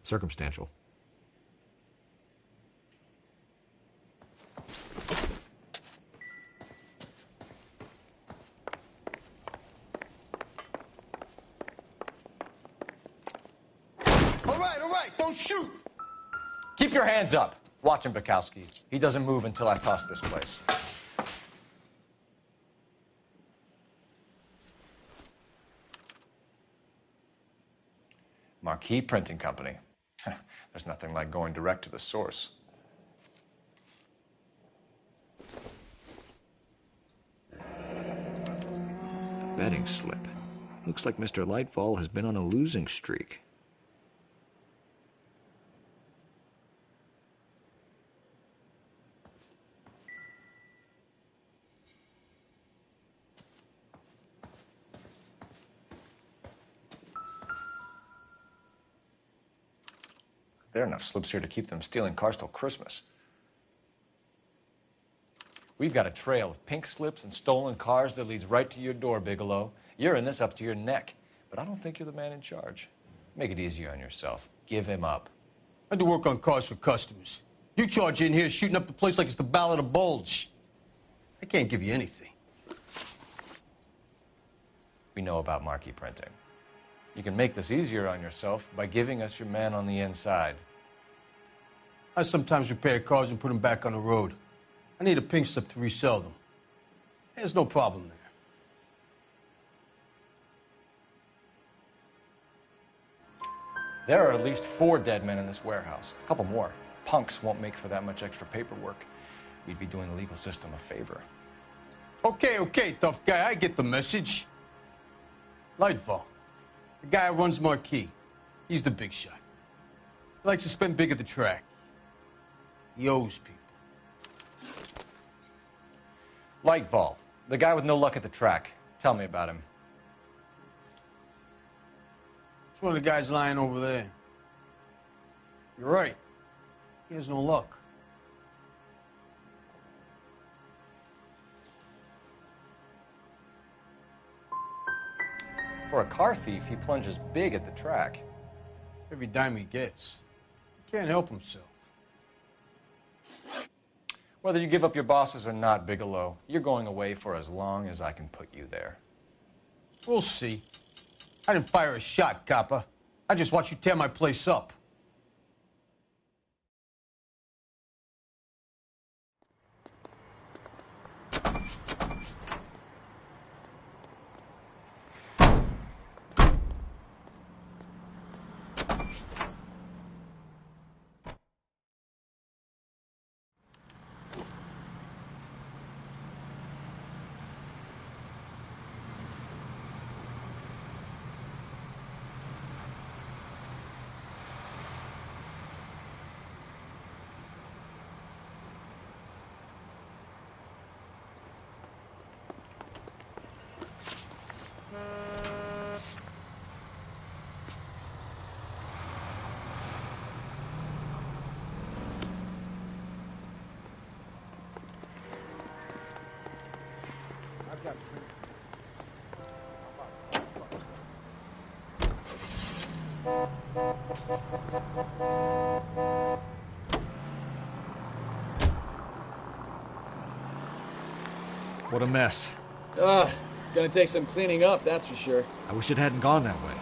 Circumstantial.
All right, don't shoot!
Keep your hands up. Watch him, Bukowski. He doesn't move until I toss this place. Marquee Printing Company. There's nothing like going direct to the source.
Betting slip. Looks like Mr. Lightfall has been on a losing streak.
There are enough slips here to keep them stealing cars till Christmas. We've got a trail of pink slips and stolen cars that leads right to your door, Bigelow. You're in this up to your neck, but I don't think you're the man in charge. Make it easier on yourself. Give him up.
I do work on cars for customers. You charge in here shooting up the place like it's the Ballad of Bulge. I can't give you anything.
We know about Marquee Printing. You can make this easier on yourself by giving us your man on the inside.
I sometimes repair cars and put them back on the road. I need a pink slip to resell them. There's no problem there.
There are at least 4 dead men in this warehouse. A couple more. Punks won't make for that much extra paperwork. We'd be doing the legal system a favor.
Okay, tough guy. I get the message. Lightfall, the guy who runs Marquee. He's the big shot. He likes to spend big at the track. He owes people.
Lightfall, the guy with no luck at the track. Tell me about him.
It's one of the guys lying over there. You're right. He has no luck.
For a car thief, he plunges big at the track.
Every dime he gets. He can't help himself.
Whether you give up your bosses or not, Bigelow, you're going away for as long as I can put you there.
We'll see. I didn't fire a shot, copper. I just watched you tear my place up.
What a mess.
Gonna take some cleaning up, that's for sure.
I wish it hadn't gone that way.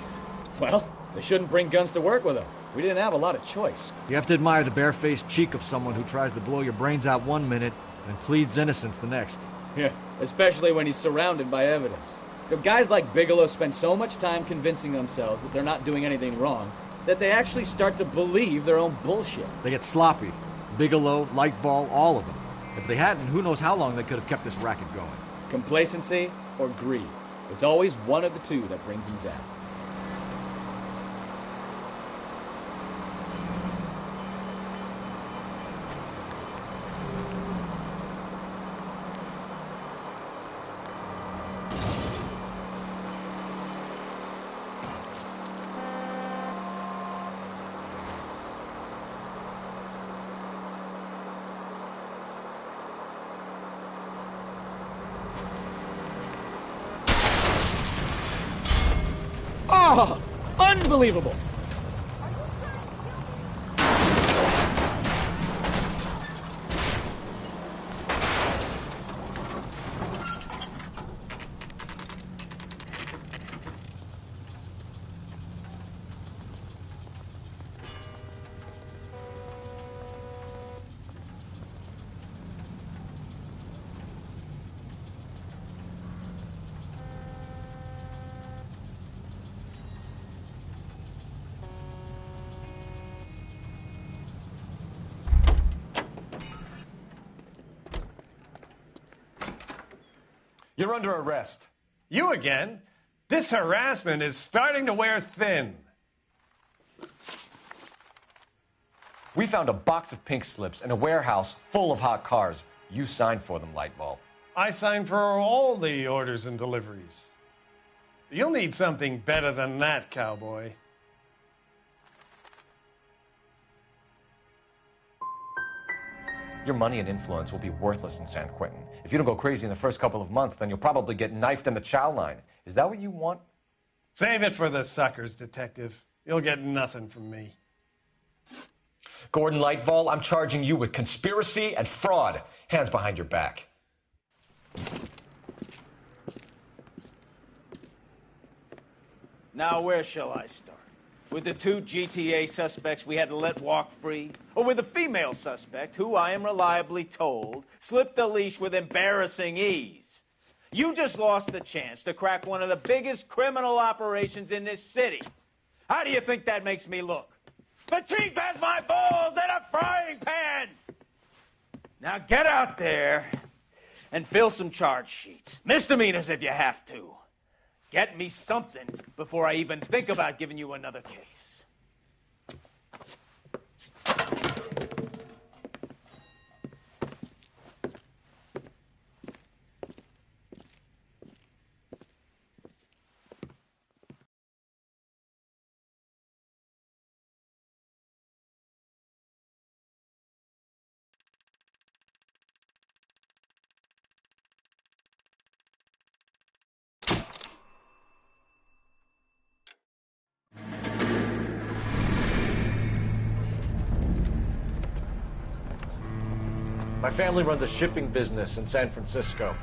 Well, they shouldn't bring guns to work with them. We didn't have a lot of choice.
You have to admire the barefaced cheek of someone who tries to blow your brains out one minute and pleads innocence the next.
Yeah, especially when he's surrounded by evidence. You know, guys like Bigelow spend so much time convincing themselves that they're not doing anything wrong that they actually start to believe their own bullshit.
They get sloppy. Bigelow, Lightball, all of them. If they hadn't, who knows how long they could have kept this racket going.
Complacency or greed. It's always one of the two that brings them down. Oh, unbelievable!
You're under arrest.
You again? This harassment is starting to wear thin.
We found a box of pink slips in a warehouse full of hot cars. You signed for them, Lightball.
I signed for all the orders and deliveries. You'll need something better than that, cowboy.
Your money and influence will be worthless in San Quentin. If you don't go crazy in the first couple of months, then you'll probably get knifed in the chow line. Is that what you want?
Save it for the suckers, Detective. You'll get nothing from me.
Gordon Lightball, I'm charging you with conspiracy and fraud. Hands behind your back.
Now, where shall I start? With the two GTA suspects we had to let walk free? Or with the female suspect, who I am reliably told slipped the leash with embarrassing ease? You just lost the chance to crack one of the biggest criminal operations in this city. How do you think that makes me look? The chief has my balls in a frying pan! Now get out there and fill some charge sheets. Misdemeanors if you have to. Get me something before I even think about giving you another case.
My family runs a shipping business in San Francisco.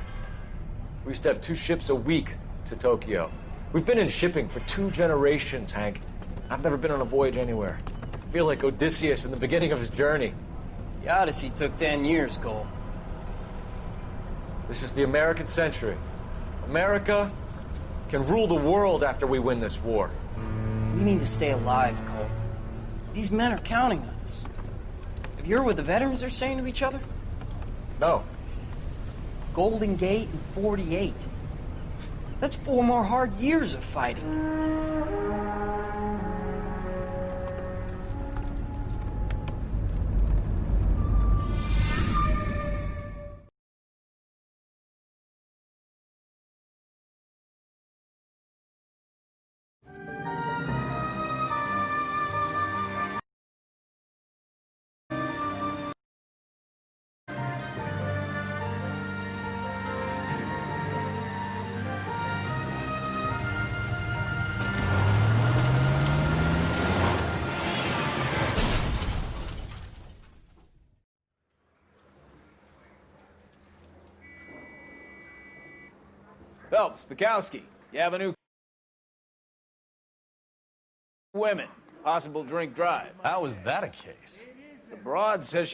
We used to have 2 ships a week to Tokyo. We've been in shipping for 2 generations, Hank. I've never been on a voyage anywhere. I feel like Odysseus in the beginning of his journey.
The Odyssey took 10 years, Cole.
This is the American century. America can rule the world after we win this war.
We need to stay alive, Cole. These men are counting on us. Have you heard what the veterans are saying to each other?
No.
Golden Gate and 48. That's 4 more hard years of fighting.
Phelps, Bukowski, you have a new women. Possible drink drive.
How is that a case?
The broad says